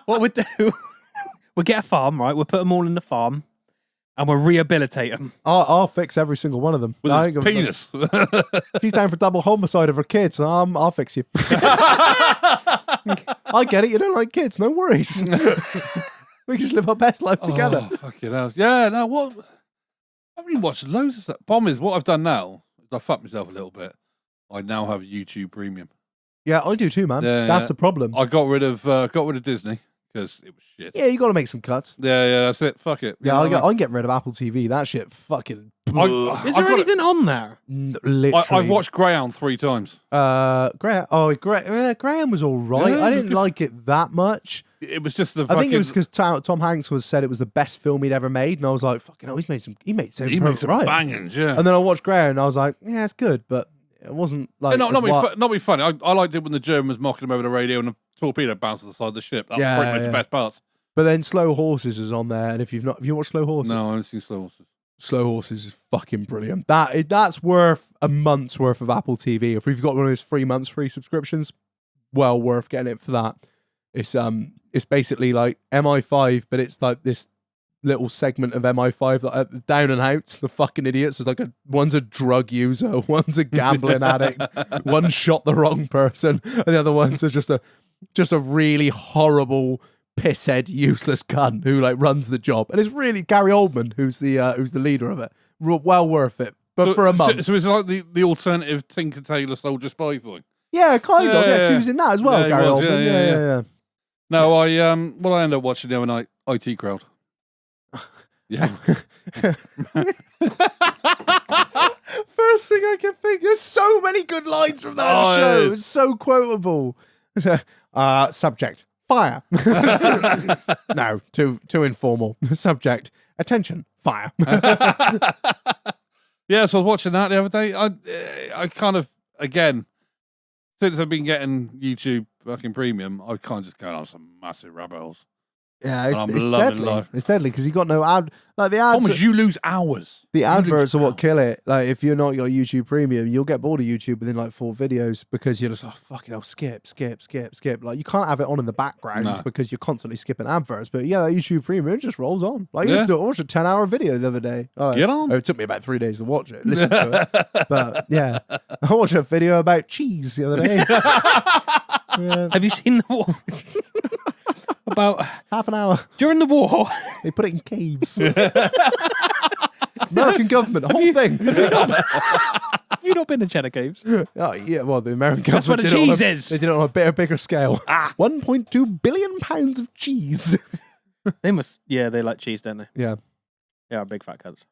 What we'll do, we'll get a farm, right? We'll put them all in the farm and we'll rehabilitate them. I'll fix every single one of them. With his penis. She's down for double homicide of her kids. I'll fix you. I get it. You don't like kids. No worries. We just live our best life together. Oh, fucking hell. Yeah, no, what? I've really watched loads of stuff. Problem is, what I've done now, is I fucked myself a little bit. I now have YouTube Premium. Yeah, I do too, man. Yeah, That's the problem. I got rid of Disney because it was shit. Yeah, you got to make some cuts. Yeah, that's it. Fuck it. Yeah, I can get rid of Apple TV. That shit fucking... Is there anything on there? Literally. I've watched Greyhound 3 times. Graham was all right. Yeah, I didn't like it that much. It was just the I think it was because Tom Hanks said it was the best film he'd ever made, and I was like, "Fucking hell, he made some right." bangings, yeah. And then I watched Graham, and I was like, "Yeah, it's good," but it wasn't like not be funny. I liked it when the German was mocking him over the radio and the torpedo bounced to the side of the ship. That was pretty much the best parts. But then Slow Horses is on there, and have you watched Slow Horses? No, I haven't seen Slow Horses. Slow Horses is fucking brilliant. That's worth a month's worth of Apple TV. If we've got one of those 3 months free subscriptions, well worth getting it for that. It's basically like MI5, but it's like this little segment of MI5 that down and outs, the fucking idiots. It's like one's a drug user, one's a gambling addict, one shot the wrong person, and the other one's just a really horrible pisshead, useless cunt who like runs the job. And it's really Gary Oldman who's the leader of it. Well worth it, but for a month. So it's like the alternative Tinker Tailor Soldier Spy thing. Yeah, kind of. Yeah, 'cause he was in that as well, Yeah, Gary was, Oldman. Yeah. No, I ended up watching the other night, IT Crowd. Yeah. For a worst thing I can think. There's so many good lines from that show. It's so quotable. Subject, fire. No, too informal. Subject, attention, fire. Yeah, so I was watching that the other day. I kind of, again, since I've been getting YouTube fucking premium, I've kind of just gone on some massive rabbit holes. Yeah, And I'm it's loving deadly. life. It's deadly because you got no ad. Like the ads, Almost you lose hours. the You lose adverts are what hours. kill it. Like if you're not your YouTube premium, you'll get bored of YouTube within like 4 videos because you're just fucking hell, skip. Like you can't have it on in the background No. because you're constantly skipping adverts. But yeah, that YouTube premium it just rolls on. Like Yeah. I watched a 10-hour video the other day. Get on. It took me about 3 days to watch it, listen to it. But yeah, I watched a video about cheese the other day. Yeah, Have you seen the war? About half an hour. during the war. They put it in caves. American government, the whole thing. Have you not been to Cheddar Caves? Oh yeah, well the American That's government where the did it cheese on a, is. They did it on a bigger scale. 1.2 billion pounds of cheese. They must. Yeah, they like cheese, don't they? Yeah. Yeah, big fat cunts.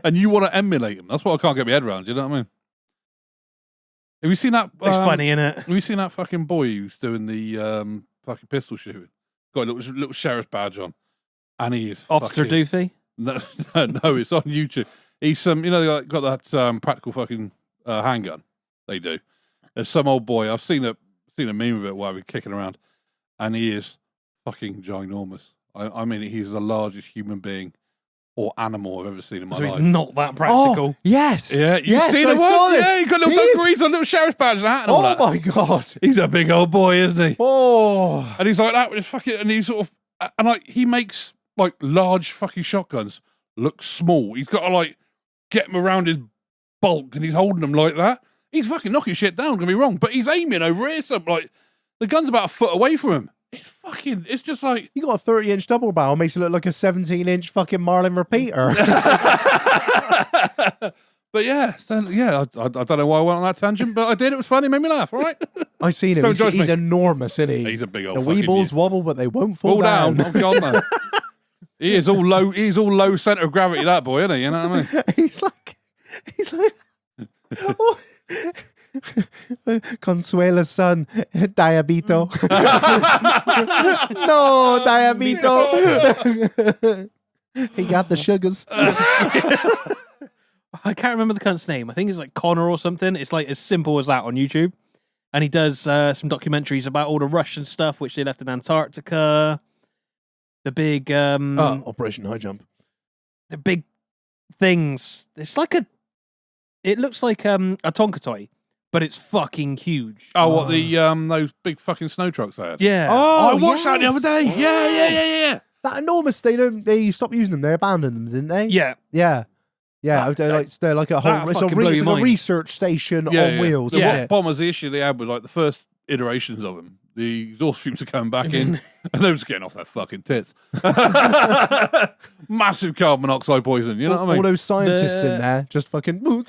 And you want to emulate them. That's what I can't get my head around. Do you know what I mean? Have you seen that? It's funny, innit? Have you seen that fucking boy who's doing the fucking pistol shooting? Got a little sheriff's badge on, and he is Officer fucking, Doofy. No, it's on YouTube. He's you know, they like, got that practical fucking handgun. They do. There's some old boy. I've seen a meme of it while we're kicking around, and he is fucking ginormous. I mean, he's the largest human being or animal I've ever seen in my So life. he's not that practical. Oh, yes. Yeah, you yes, seen I him? saw this. Yeah, he got a little dungarees on, a little sheriff's badge and a hat and all Oh that. my god. He's a big old boy, isn't he? Oh. And he's like that with his fucking, and he sort of, and like he makes like large fucking shotguns look small. He's got to like get them around his bulk, and he's holding them like that. He's fucking knocking shit down. Don't get me wrong, but he's aiming over here. So like the gun's about a foot away from him. It's just like You got a 30-inch double barrel, makes it look like a 17-inch fucking Marlin repeater. But yeah, so, yeah. I don't know why I went on that tangent, but I did. It was funny. It made me laugh. All right. I seen him. Don't judge He's me. enormous, isn't he? He's a big old The fucking weebles dude. wobble, but they won't fall Fall down. down. Oh god, no. He is all low. He's all low center of gravity. That boy, isn't he? You know what I mean? he's like, oh. Consuela's son, Diabito. No, Diabito. He got the sugars. I can't remember the cunt's name. I think it's like Connor or something. It's like as simple as that on YouTube. And he does some documentaries about all the Russian stuff which they left in Antarctica. The big Operation High Jump. the big things. It's like it looks like a Tonka toy, but it's fucking huge. Oh, what the those big fucking snow trucks they had? Yeah. I watched that the other day. Yeah. That enormous. They stopped using them. They abandoned them, didn't they? Yeah. Yeah. Yeah, they're like a whole. That It's fucking blew it's your like a mind. research station on wheels. The isn't Yeah. it? problem was the issue they had with like the first iterations of them. The exhaust fumes are coming back in, and they were just getting off their fucking tits. Massive carbon monoxide poison. You know what I All mean? those scientists in there just fucking. The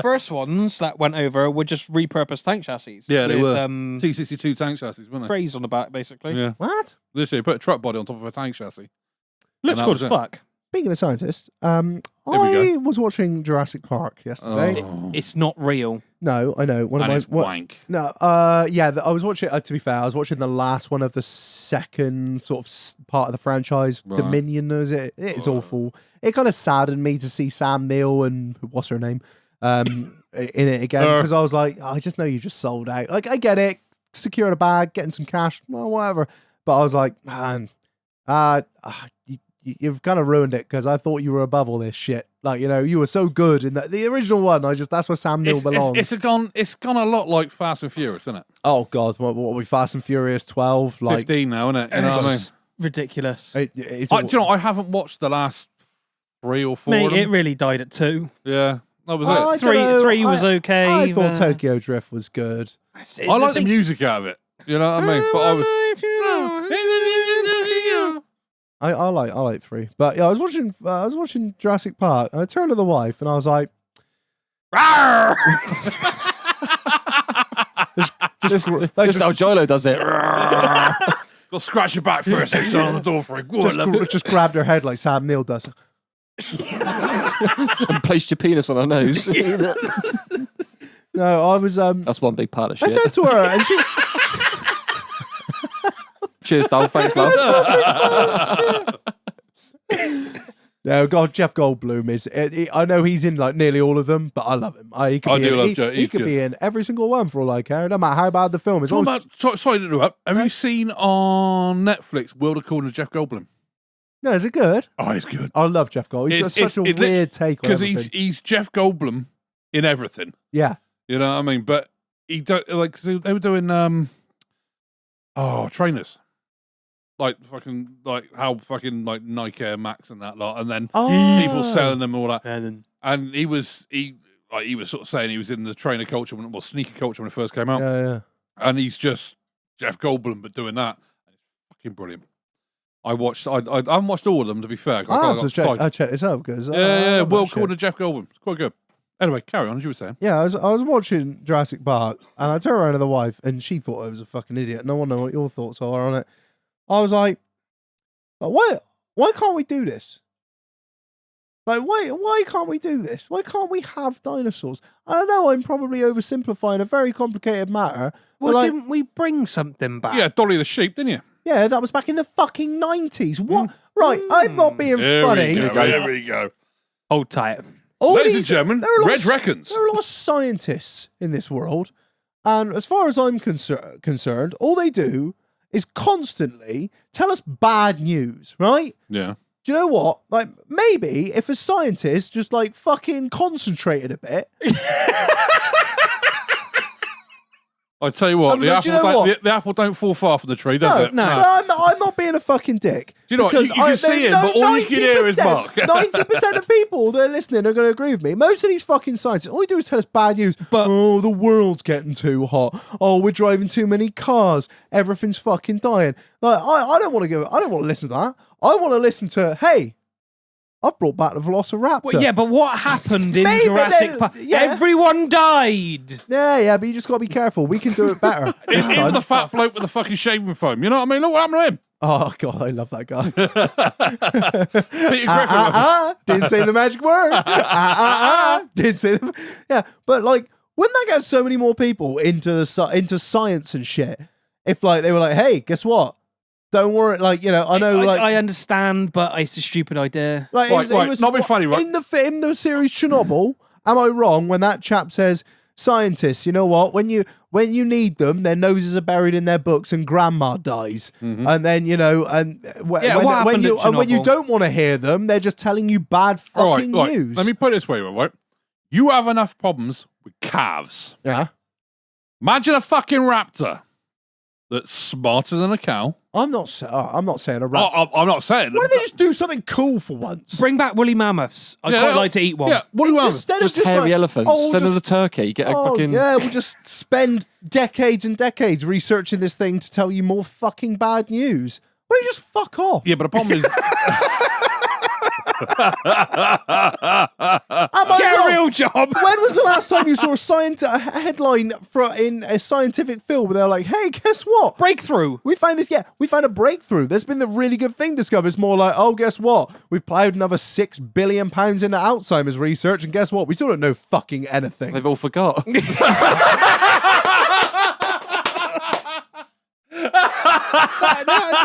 first ones that went over were just repurposed tank chassis. Yeah, they with, were. T62 tank chassis, weren't they? trays on the back, basically. Yeah. What? Literally, put a truck body on top of a tank chassis. Looks that good was as it. fuck. Speaking of scientists, we I go. was watching Jurassic Park yesterday. Oh. It's not real. No, I know. One And of it's my wank. no, yeah. I was watching. To be fair, I was watching the last one of the second sort of part of the franchise, Right. Dominion. Is it? It's awful. It kind of saddened me to see Sam Neill and what's her name, in it again because I was like, I just know you just sold out. Like I get it, secure the bag, getting some cash, well, whatever. But I was like, man, you've kind of ruined it because I thought you were above all this shit. Like, you know, you were so good in the original one. That's where Sam Neill belongs. It's gone a lot like Fast and Furious, isn't it? Oh God, what are we? Fast and Furious 12, like 15 now, isn't it? You know what I mean? It's ridiculous. it's Do you know, I haven't watched the last 3 or 4 Mate, of them. it really died at 2. Yeah, that was I it. don't know, Three was okay. I thought but- Tokyo Drift was good. I like the music out of it. You know what I mean? But I was... I like 3, but yeah, I was watching Jurassic Park, and I turned to the wife, and I was like, Just how GILO does it. Go scratch your back first. They on the door for it. Go on, love it. just grabbed her head like Sam Neill does. and placed your penis on her nose. No, I was. That's one big part of I shit. said to her, and she. Cheers, Dole. Thanks, love. No, God, Jeff Goldblum is. I know he's in like nearly all of them, but I love him. He could be in every single one for all I care. No matter how bad the film is. Sorry to interrupt. Have you seen on Netflix World According to Jeff Goldblum? No, is it good? Oh, it's good. I love Jeff Goldblum. He's such a weird take on everything. Because he's Jeff Goldblum in everything. Yeah. You know what I mean? But he don't like they were doing trainers. Like fucking like how fucking like Nike Air Max and that lot, and then people selling them and all that. And he was sort of saying he was in the trainer culture sneaker culture when it first came out. Yeah. And he's just Jeff Goldblum but doing that. It's fucking brilliant. I haven't watched all of them to be fair. I'll check this out because World According to Jeff Goldblum. It's quite good. Anyway, carry on as you were saying. Yeah, I was watching Jurassic Park and I turned around to the wife and she thought I was a fucking idiot. No one know what your thoughts are on it. I was like why can't we do this? Like, why can't we do this? Why can't we have dinosaurs? I know I'm probably oversimplifying a very complicated matter. Well, didn't we bring something back? Yeah, Dolly the sheep, didn't you? Yeah, that was back in the fucking 90s. What? Right, I'm not being funny. There we go. Hold tight. Ladies and gentlemen, Reg reckons. There are a lot of scientists in this world, and as far as I'm concerned, all they do is constantly tell us bad news, right? Yeah. Do you know what? Like, maybe if a scientist just like fucking concentrated a bit. I tell you what, the apple don't fall far from the tree, does it? No, I'm not being a fucking dick. Do you know what? You can see him, but all you can hear is Mark. 90% of people that are listening are going to agree with me. Most of these fucking scientists, all they do is tell us bad news. But the world's getting too hot. Oh, we're driving too many cars. Everything's fucking dying. Like, I don't want to listen to that. I want to listen to, hey, I've brought back the Velociraptor. Well, yeah, but what happened in Jurassic Park? Yeah. Everyone died. Yeah, but you just got to be careful. We can do it better. He's the fat bloke with the fucking shaving foam. You know what I mean? Look what happened to him. Oh, God, I love that guy. Peter Griffin. Didn't say the magic word. Didn't say the... Yeah, but like, wouldn't that get so many more people into science and shit? If like they were like, hey, guess what? Don't worry, like, you know, I know, like... I understand, but it's a stupid idea. Like, it was not be funny, right? In the series Chernobyl, am I wrong when that chap says, scientists, you know what, when you need them, their noses are buried in their books and grandma dies. Mm-hmm. And then, you know, when you don't want to hear them, they're just telling you bad fucking news. Let me put it this way, right? You have enough problems with calves. Yeah. Imagine a fucking raptor that's smarter than a cow. I'm not saying a raptor. I'm not saying. Why don't they just do something cool for once? Bring back woolly mammoths. I'd quite like to eat one. Yeah, woolly mammoths. Just hairy elephants. Send them the turkey. Get a fucking... Yeah, we'll just spend decades and decades researching this thing to tell you more fucking bad news. Why don't you just fuck off? Yeah, but the problem is... Get a real job. When was the last time you saw a headline in a scientific field where they're like, hey, guess what? Breakthrough. We found this, we found a breakthrough. There's been the really good thing discovered. It's more like, oh, guess what? We've plowed another £6 billion into Alzheimer's research, and guess what? We still don't know fucking anything. They've all forgot.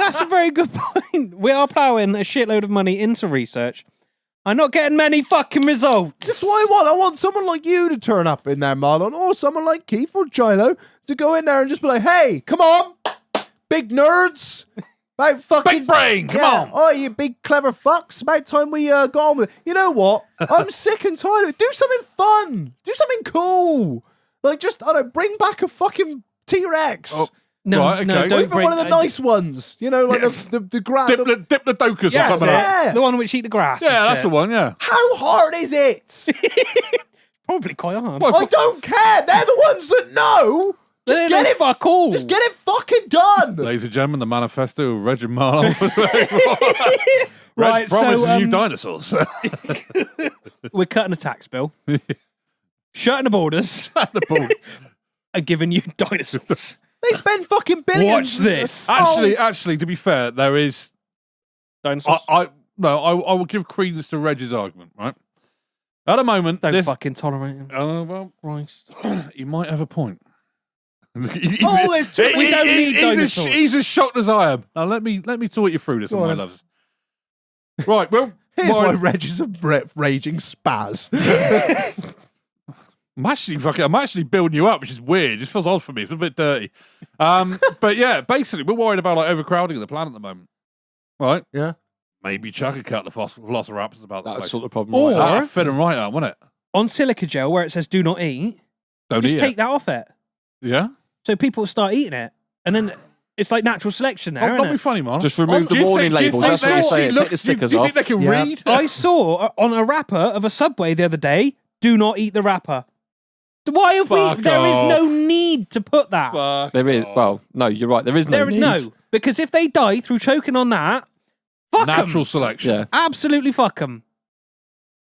That's a very good point. We are ploughing a shitload of money into research. I'm not getting many fucking results. That's what I want. I want someone like you to turn up in there, Marlon, or someone like Keith or GILO to go in there and just be like, hey, come on, big nerds. About fucking big brain, come on. Oh, you big clever fucks. About time we got on with it. You know what? I'm sick and tired of it. Do something fun. Do something cool. Like, just, I don't know, bring back a fucking T-Rex. Oh. No, right, okay. no, don't even one of the nice ones. You know, like the grass. Diplodocus or something like that. The one which eat the grass. Yeah, that's the one, yeah. How hard is it? Probably quite hard. I don't care. They're the ones that know. Just get it fuck all. Just get it fucking done. Ladies and gentlemen, the manifesto of Reg and Marlon. Right, promises so new dinosaurs. We're cutting a tax bill. Shutting the borders. And giving you dinosaurs. They spend fucking billions. Watch this. Actually, to be fair, there is dinosaurs. no, I will give credence to REG'S argument, right? At the moment, Don't fucking tolerate him. Oh, well, Christ. he might have a point. there's too We don't need dinosaurs. He's as shocked as I am. Now let me talk you through this, Go my on. loves. Right, well, Here's why Reg is a raging spaz. I'm actually building you up, which is weird. It just feels odd for me. It's a bit dirty. But yeah, basically, we're worried about like overcrowding of the planet at the moment, right? Yeah. Maybe chuck a cut the velociraptors about the That's place. sort of the problem. Or- right now. Fed them right out, wasn't it? On silica gel, where it says "do not eat," Don't just eat take it. that off it, Yeah. so people start eating it, and then it's like natural selection there, Oh, isn't don't be it? funny, man. Just remove the warning labels. That's what you're saying. Take the stickers do you off. think they can Yeah. read? I saw on a wrapper of a Subway the other day, "do not eat the wrapper." Why have Fuck we? There is off. no need to put that. Fuck There is. off. Well, no, you're right. There is no need. No, because if they die through choking on that, fuck 'em. Natural selection. Yeah. Absolutely fuck them.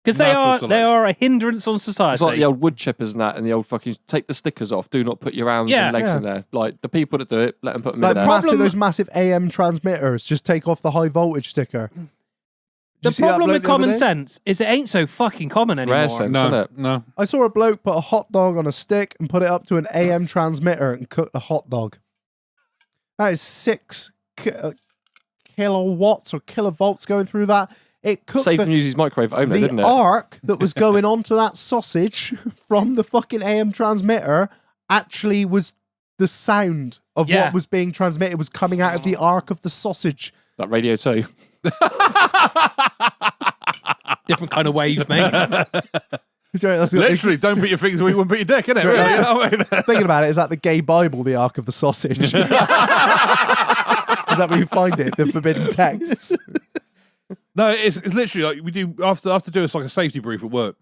Because Natural they selection. are a hindrance on society. It's like the old wood chippers and that, and the old fucking take the stickers off. Do not put your arms Yeah. and legs Yeah. in there. Like the people that do it, let them put them Like in there. Problem- those massive AM transmitters, just take off the high voltage sticker. Did The you see that problem bloke with the other common day? sense is it ain't so fucking common anymore. Rare sense, isn't No, it? no. I saw a bloke put a hot dog on a stick and put it up to an AM transmitter and cook the hot dog. That is 6 kilowatts or kilovolts going through that. It cooked Saved him use his microwave at home, the didn't it? arc that was going onto that sausage from the fucking AM transmitter actually was the sound of Yeah. what was being transmitted was coming out of the arc of the sausage. That radio too. Different kind of wave, mate. That's Literally, don't put your fingers where you wouldn't put your dick, innit? Really? You know what I mean? Thinking about it, is that the gay Bible, the arc of the sausage? Is that where you find it? The forbidden texts? No, it's literally like we do after do it's like a safety brief at work.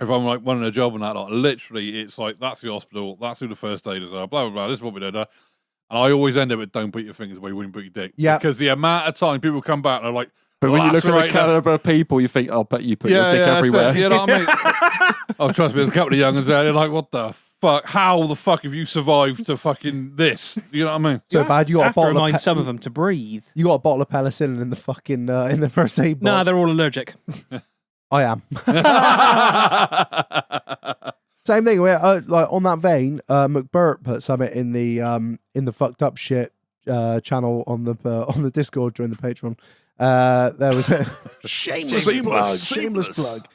If I'm like running a job and that, like literally, it's like that's the hospital, that's who the first aiders are, blah blah blah. This is what we do. And I always end up with don't put your fingers where you wouldn't put your dick. Yeah. Because the amount of time people come back and are like, But when you look at the lacerating their- caliber of people, you think, "I'll bet you put your dick that's everywhere." it, you know what I mean? Oh, trust me, there's a couple of young'uns there. They're like, what the fuck? How the fuck have you survived to fucking this? You know what I mean? So bad you got a have to bottle remind of some of them to breathe. you got a bottle of penicillin in the fucking in the first aid box. Nah, they're all allergic. I am. Same thing. Like on that vein, McBurt put something in the fucked up shit channel on the Discord during the Patreon. There was a shameless plug.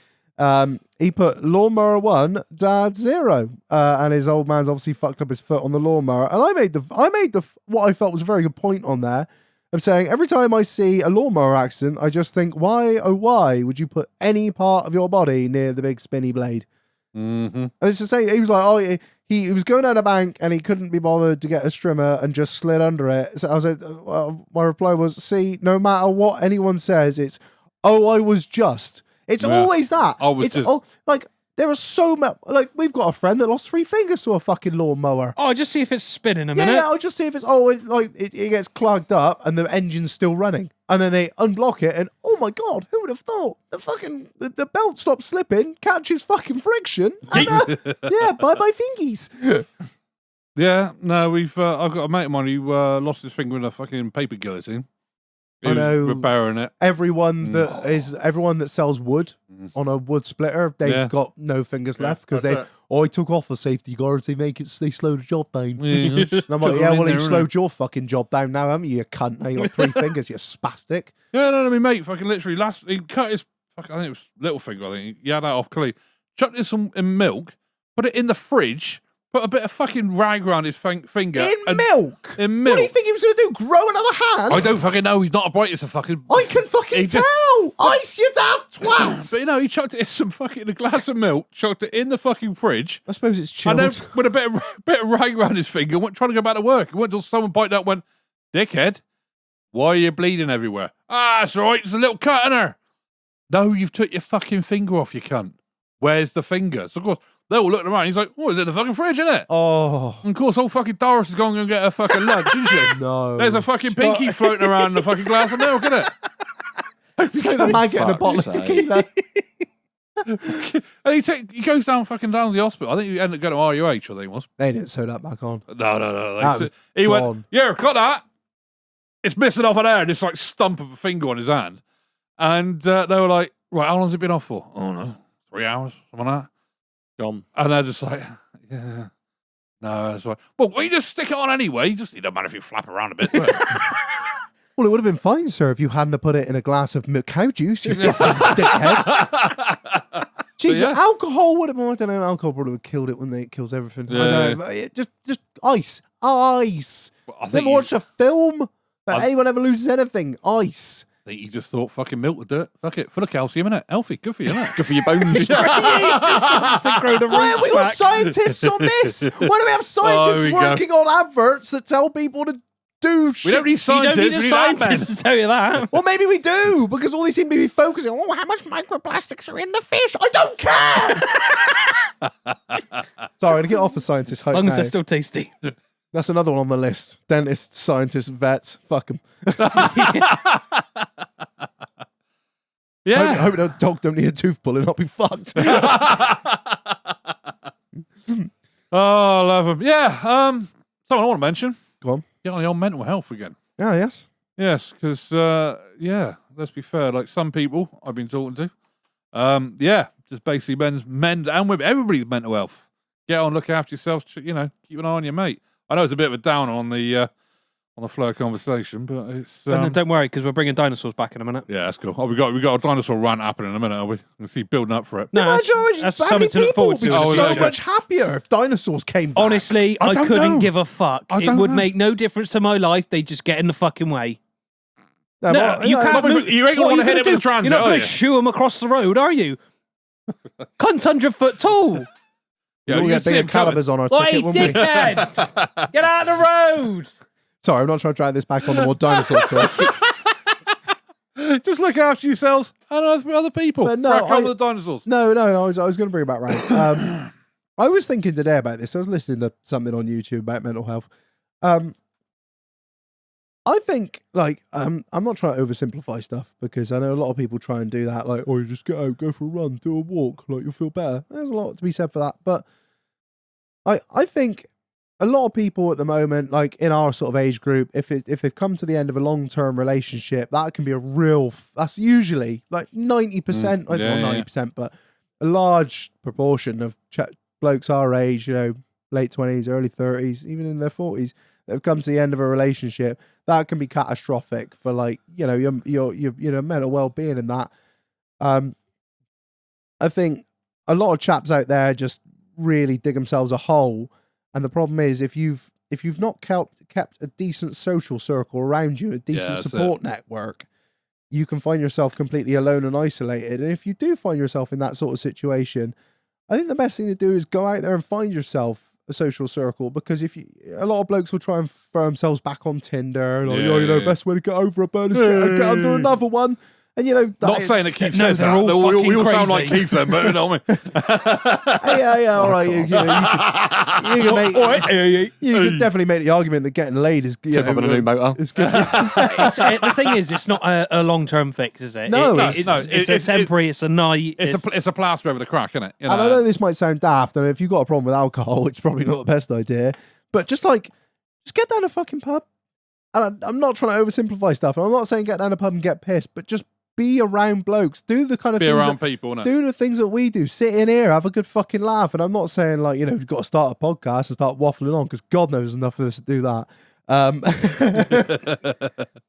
He put lawnmower 1, dad 0, and his old man's obviously fucked up his foot on the lawnmower. And I made the what I felt was a very good point on there of saying every time I see a lawnmower accident, I just think, why oh why would you put any part of your body near the big spinny blade? Mm-hmm. And it's the same. He was like, oh, he was going down a bank and he couldn't be bothered to get a strimmer and just slid under it. So I was like, my reply was, see, no matter what anyone says, it's, oh, I was just. It's always that. I was it's just. like there are so much. Like we've got a friend that lost 3 fingers to a fucking lawnmower. Oh, just see if it's spinning a Yeah, minute. yeah, I'll just see if it's it gets clogged up and the engine's still running, and then they unblock it, and oh my god, who would have thought the belt stops slipping, catches fucking friction, and yeah, bye bye fingies. Yeah, no, I've got a mate of mine who lost his finger in a fucking paper guillotine. He I was know. repairing it. Everyone that sells wood on a wood splitter, they've got no fingers left because I took off the safety guards. They slow the job down. Yeah. And I'm like, yeah, in well, there, you innit? slowed your fucking job down now, haven't you, you cunt? Now you got 3 fingers, you spastic. Yeah, no, my mate fucking literally he cut his I think it was little finger. I think he had that off clean. Chucked it in milk, put it in the fridge, put a bit of fucking rag around his finger. In milk? In milk. What do you think he was going to do? Grow another hand? I don't fucking know. He's not a bright as a fucking. I can fucking He tell. just- Ice you daft twats. But you know, he chucked it in some fucking a glass of milk, chucked it in the fucking fridge, I suppose it's and chilled. then with a bit of rag around his finger, went trying to go back to work. He went till someone pointed out, went, "Dickhead, why are you bleeding everywhere?" Ah, it's all right. It's a little cut in her. No, you've took your fucking finger off, you cunt. Where's the finger? So of course they're all looking around. He's like, "Oh, it's in the fucking fridge, isn't it?" Oh. And of course, old fucking Doris is going to get her fucking lunch, isn't she? No. There's a fucking pinky floating around in the fucking glass of milk, isn't it? It's like a maggot in a bottle of fuck's sake. tequila. And he goes down to the hospital. I think he ended up going to RUH, I think it was. They didn't sew that back on. No. That was He gone. went, "Yeah, got that. It's missing off of there." And this like stump of a finger on his hand. And they were like, right, how long's it been off for? Oh, no, 3 hours, something like that. Gone. And they're just like, yeah, no, that's right. Well, you just stick it on anyway. It don't matter if you flap around a bit. Well, it would have been fine, sir, if you hadn't have put it in a glass of milk cow juice, you fucking dickhead. Jesus, alcohol would have, I don't know, alcohol probably would have killed it, wouldn't it? It kills everything. Yeah. I don't know, just ice. Ice. Well, I think Never watched a film that anyone ever loses anything. Ice. I think you just thought fucking milk would do it. Fuck it, full of calcium, innit? Healthy, good for you, innit? Good for your bones. To grow the Why have roots we got back. scientists on this? Why do we have scientists we go. working on adverts that tell people to do shit? We don't need You scientists. don't need a we need scientist to tell you that. Well, maybe we do, because all they seem to be focusing on, how much microplastics are in the fish. I don't care! Sorry, to get off the scientist hype As long as now. they're still tasty. That's another one on the list. Dentists, scientists, vets. Fuck them. Yeah. I hope the dog don't need a tooth pulling. I'll be fucked. Oh, I love them. Yeah. Something I want to mention. Go on. Get on the old mental health again. Ah, yes. Yes, because, yeah, let's be fair. Like some people I've been talking to, yeah, just basically men and women, everybody's mental health. Get on, look after yourself, you know, keep an eye on your mate. I know it's a bit of a downer on the flow of conversation, but it's... Don't worry, because we're bringing dinosaurs back in a minute. yeah, that's cool. Oh, we got a dinosaur rant happening in a minute, are we? We'll see building up for it. No, that's something to look forward to. We'd be Oh, so okay. much happier if dinosaurs came back. Honestly, I I don't couldn't know. give a fuck. I It don't would know. make no difference to my life. They just get in the fucking way. No, No, well, you yeah, can't but move. you ain't gonna What wanna are hit gonna it with do? a transit, You're not are going you? to shoo them across the road, are you? Cunt's 100 foot tall. Yeah, We'll you get see bigger him coming. calibers on our Oi, ticket, won't we? dickheads! Get out of the road! Sorry, I'm not trying to drag this back on the more dinosaur talk. Just look after yourselves and other people. But no, Crack on with the dinosaurs. No, I was going to bring it back round. I was thinking today about this. I was listening to something on YouTube about mental health. I think, like, I'm not trying to oversimplify stuff, because I know a lot of people try and do that, like, oh, you just get out, go for a run, do a walk, like, you'll feel better. There's a lot to be said for that. But I think a lot of people at the moment, like in our sort of age group, if they've come to the end of a long-term relationship, that can be a real, that's usually like 90%, well, yeah, not 90%, but a large proportion of blokes our age, you know, late 20s, early 30s, even in their 40s, that have come to the end of a relationship. That can be catastrophic for, like, you know, your mental well-being and that. I think a lot of chaps out there just really dig themselves a hole, and the problem is if you've not kept a decent social circle around you, a decent that's support network, you can find yourself completely alone and isolated. And if you do find yourself in that sort of situation, I think the best thing to do is go out there and find yourself a social circle, because a lot of blokes will try and throw themselves back on Tinder, like, Yeah, oh, you know, yeah. best way to get over a burn is get under another one. And, you know, Not saying that Keith No, says they're that. all No, we fucking all sound like crazy. Keith then, but you know what I mean? yeah, all right. You can definitely make the argument that getting laid is, you Tip up on a new motor. It's good. The thing is, it's not a long-term fix, is it? No, it's a temporary. It's a night. It's a plaster over the crack, isn't it? You And I know this might sound daft, and if you've got a problem with alcohol, it's probably not the best idea. But just get down to a fucking pub. And I'm not trying to oversimplify stuff. And I'm not saying get down to a pub and get pissed, but just be around blokes. Do the kind of Be things around people, innit? do the things that we do. Sit in here, have a good fucking laugh. And I'm not saying, like, you know, you've got to start a podcast and start waffling on, because God knows enough of us to do that.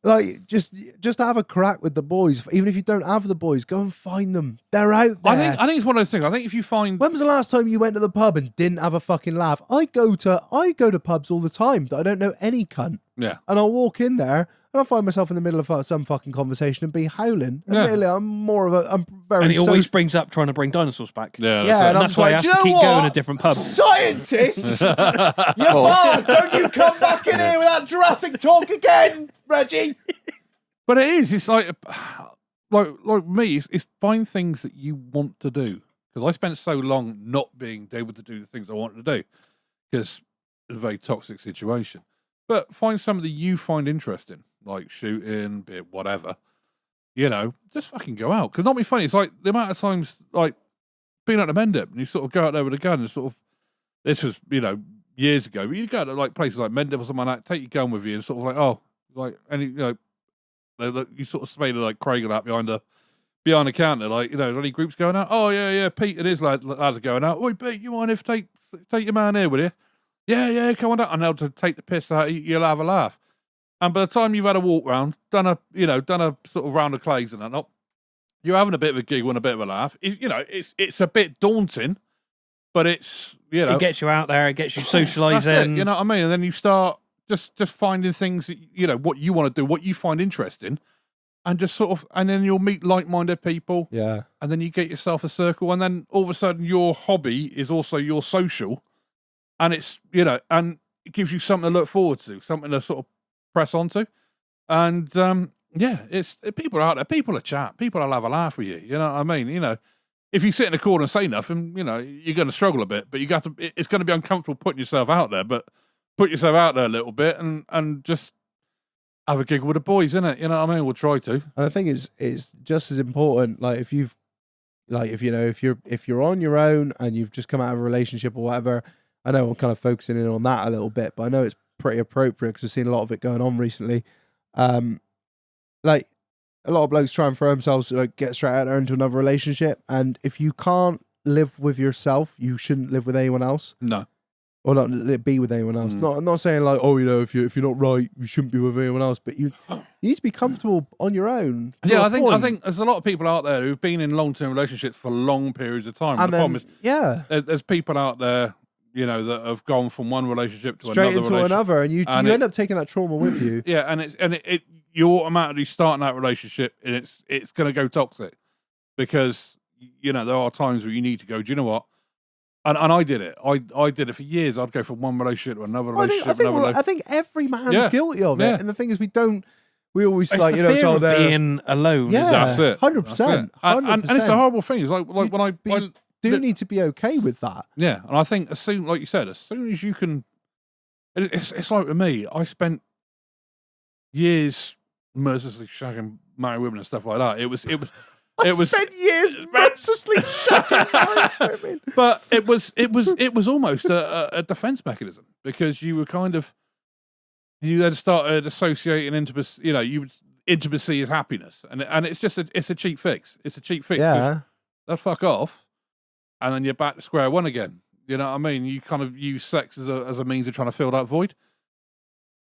Like, just have a crack with the boys. Even if you don't have the boys, go and find them. They're out there. I think it's one of those things. I think if you find When was the last time you went to the pub and didn't have a fucking laugh? I go to pubs all the time that I don't know any cunt, yeah, and I'll walk in there and I'll find myself in the middle of some fucking conversation and be howling. Yeah. Admittedly, I'm very and it so- always brings up trying to bring dinosaurs back. yeah, yeah, and I'm That's just why like, I do have you to know keep what? going to different pubs. Scientists, you bard, don't you come back in here with that Jurassic talk again, Reggie. But it is. It's like me. It's find things that you want to do, because I spent so long not being able to do the things I wanted to do, because it's a very toxic situation. But find something that you find interesting, like shooting, be it whatever. You know, just fucking go out. Because not be funny. It's like the amount of times, like being at the Mendip, and you sort of go out there with a gun and sort of. This was, you know, years ago. But you go to like places like Mendip or something like that, take your gun with you, and sort of like, oh, like any, you know. You sort of spade like Craig out behind behind the counter, like, is there any groups going out? Oh, yeah, Pete and his lads are going out. Oi, Pete, you mind if take your man here, will you? Yeah, come on down. And they'll take the piss out, you'll have a laugh. And by the time you've had a walk round, done a sort of round of clays and that, you're having a bit of a giggle and a bit of a laugh. It's a bit daunting, but it's, it gets you out there, it gets you that's socialising. it, you know what I mean? And then you start just finding things that, what you want to do, what you find interesting, and just sort of, and then you'll meet like-minded people. Yeah. And then you get yourself a circle, and then all of a sudden your hobby is also your social, and it's, and it gives you something to look forward to, something to sort of press onto. And, people are out there, people are chat, people will have a laugh with you, you know what I mean? If you sit in a corner and say nothing, you're going to struggle a bit, but it's going to be uncomfortable putting yourself out there, but put yourself out there a little bit and just have a giggle with the boys, innit? You know what I mean? We'll try to. And I think it's just as important. Like if you're on your own and you've just come out of a relationship or whatever. I know I'm kind of focusing in on that a little bit, but I know it's pretty appropriate because I've seen a lot of it going on recently. Like a lot of blokes try and throw themselves to get straight out there into another relationship, and if you can't live with yourself, you shouldn't live with anyone else. No. Or not be with anyone else. Not saying like, if you're not right, you shouldn't be with anyone else. But you need to be comfortable on your own. Yeah, I think there's a lot of people out there who've been in long-term relationships for long periods of time. And the problem is, there's people out there, that have gone from one relationship to straight another into another, and you end up taking that trauma with you. Yeah, and you're automatically starting that relationship, and it's going to go toxic because there are times where you need to go. Do you know what? And I did it. I did it for years. I'd go from one relationship to another relationship. I think every man's guilty of it. Yeah. And the thing is, we always it's like, the fear of being alone. Yeah, that's it. 100%. And it's a horrible thing. It's like when I need to be okay with that. Yeah, and I think as soon as you can, it's like with me. I spent years mercilessly shagging married women and stuff like that. It was spent years mercilessly shagging women. But it was almost a defense mechanism because you were you then started associating intimacy. Intimacy is happiness, and it's just it's a cheap fix. It's a cheap fix. Yeah, they'll fuck off, and then you're back to square one again. You know what I mean? You kind of use sex as a means of trying to fill that void.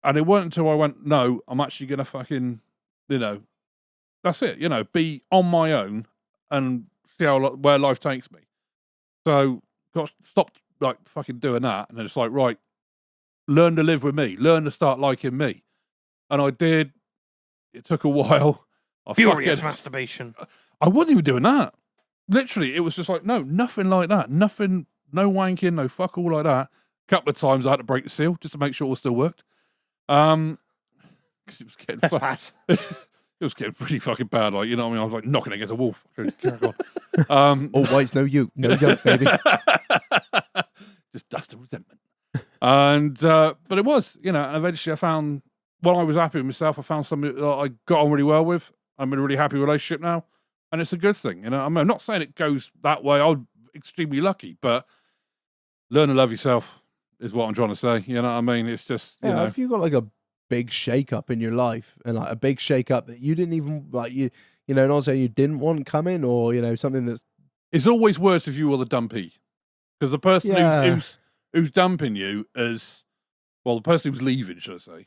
And it wasn't until I went, no, I'm actually gonna fucking, that's it. Be on my own and see where life takes me. So got stopped fucking doing that, and then it's like, right, learn to live with me, learn to start liking me, and I did. It took a while. Furious masturbation. I wasn't even doing that. Literally, it was just like, no, nothing like that. Nothing, no wanking, no fuck all like that. A couple of times I had to break the seal just to make sure it all still worked. Because it was getting it was getting pretty fucking bad. Like, you know what I mean? I was like knocking against a wall. All whites, no yolk, baby. Just dust of resentment. And but it was, and eventually I found, when I was happy with myself, I found somebody that I got on really well with. I'm in a really happy relationship now, and it's a good thing. I'm not saying it goes that way. I'm extremely lucky, but learn to love yourself is what I'm trying to say. You know what I mean? It's just, if you got a big shake up in your life, and a big shake up that you didn't even not saying you didn't want coming, or something that's, it's always worse if you were the dumpy, because the person who's dumping you is, well, the person who's leaving, should I say,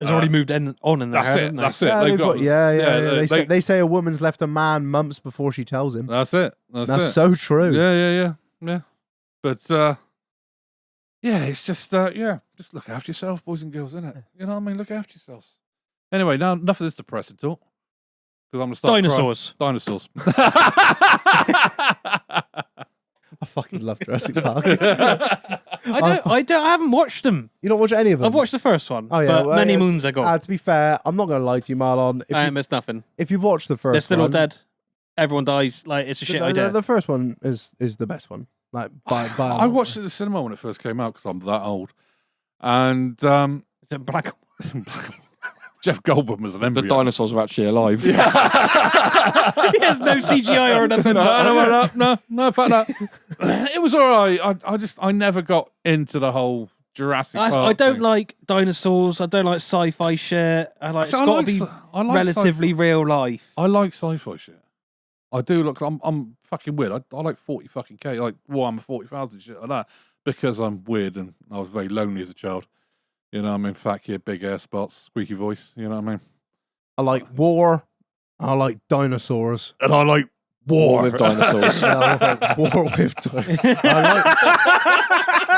has already moved on in their head. That's it. Yeah, they say a woman's left a man months before she tells him. That's it. That's so true. Yeah. But it's just just look after yourself, boys and girls, innit? You know what I mean? Look after yourselves. Anyway, now enough of this depressing talk, because I'm gonna start dinosaurs. Crying. Dinosaurs. I fucking love Jurassic Park. I haven't watched them. You don't watch any of them? I've watched the first one. Oh yeah, but many moons ago. To be fair, I'm not going to lie to you, Marlon. I missed nothing. If you've watched the first one, they're still all dead. Everyone dies. Like, it's a shit idea. The first one is the best one. Like by I watched it at the cinema when it first came out because I'm that old, and it's in black. Jeff Goldblum was an embryo. The dinosaurs are actually alive. There's no CGI or nothing. No, fuck that. It was all right. I never got into the whole Jurassic Park I don't thing. like dinosaurs. I don't like sci-fi shit. It's got to be relatively real life. I like sci-fi shit. I do look. I'm fucking weird. I like 40 fucking K, like Warhammer 40,000 shit like that, because I'm weird and I was very lonely as a child. You know what I mean? Fat kid, big hair spots, squeaky voice. You know what I mean? I like war. I like dinosaurs. And I like War with dinosaurs. I like war with dinosaurs.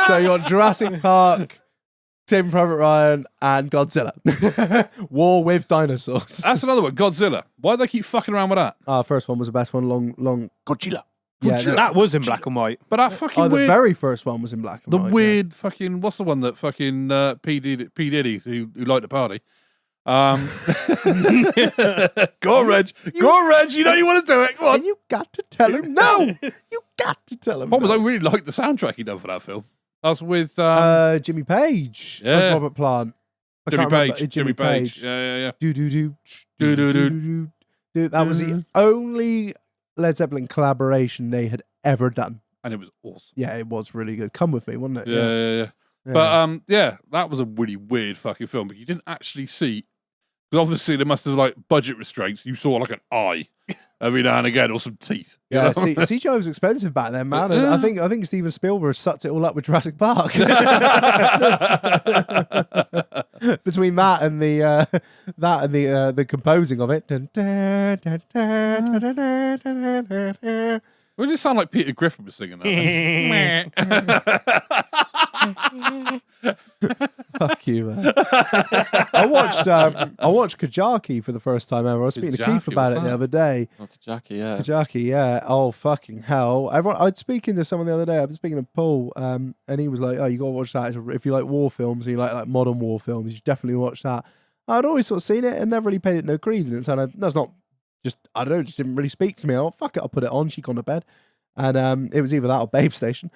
So you got Jurassic Park, Saving Private Ryan, and Godzilla. War with dinosaurs. That's another one. Godzilla. Why do they keep fucking around with that? First one was the best one. Long. Godzilla. Yeah, That was in black and white. But that fucking the weird. very first one was in black and The white. weird fucking. What's the one that fucking P Diddy who liked the party? Go on, Reg. Go on, Reg. You know you want to do it. Come on. And you got to tell him no. You got to tell him. What was no. I really liked the soundtrack he done for that film. I was with Jimmy Page. Yeah. And Robert Plant. I Jimmy can't remember. Page. Jimmy Page. Yeah. Do. Dude, that was Mm-hmm. the only Led Zeppelin collaboration they had ever done. And it was awesome. Yeah, it was really good. Come with me, wasn't it? Yeah. But that was a really weird fucking film. But you didn't actually see, because obviously they must have like budget restraints. You saw like an eye every now and again, or some teeth. you Yeah, know? CGI was expensive back then, man. And I think Steven Spielberg sucked it all up with Jurassic Park. Between that and the composing of it. It just sound like Peter Griffin was singing that. Fuck you, man. I watched Kajaki for the first time ever. I was speaking to Keith Kajaki, about it what's the that? other day. Like a Jackie, yeah. Kajaki, yeah. Oh, fucking hell. I'd speaking to someone the other day. I've been speaking to Paul, and he was like, oh, you got to watch that. If you like war films and you like modern war films, you should definitely watch that. I'd always sort of seen it and never really paid it no credence. And that's not just, I don't know, just didn't really speak to me. Oh, fuck it, I'll put it on. She gone to bed. And it was either that or Babe Station.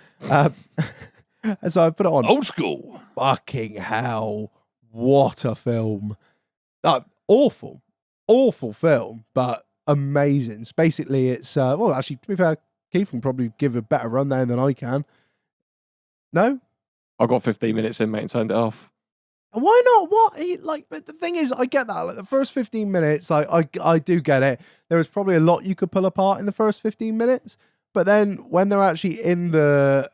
And so I put it on. Old school. Fucking hell. What a film. Awful film, but amazing. So basically, it's, well, actually, to be fair, Keith can probably give a better rundown than I can. No? I got 15 minutes in, mate, and turned it off. And why not? What? But the thing is, I get that. Like the first 15 minutes, like I do get it. There was probably a lot you could pull apart in the first 15 minutes. But then when they're actually in the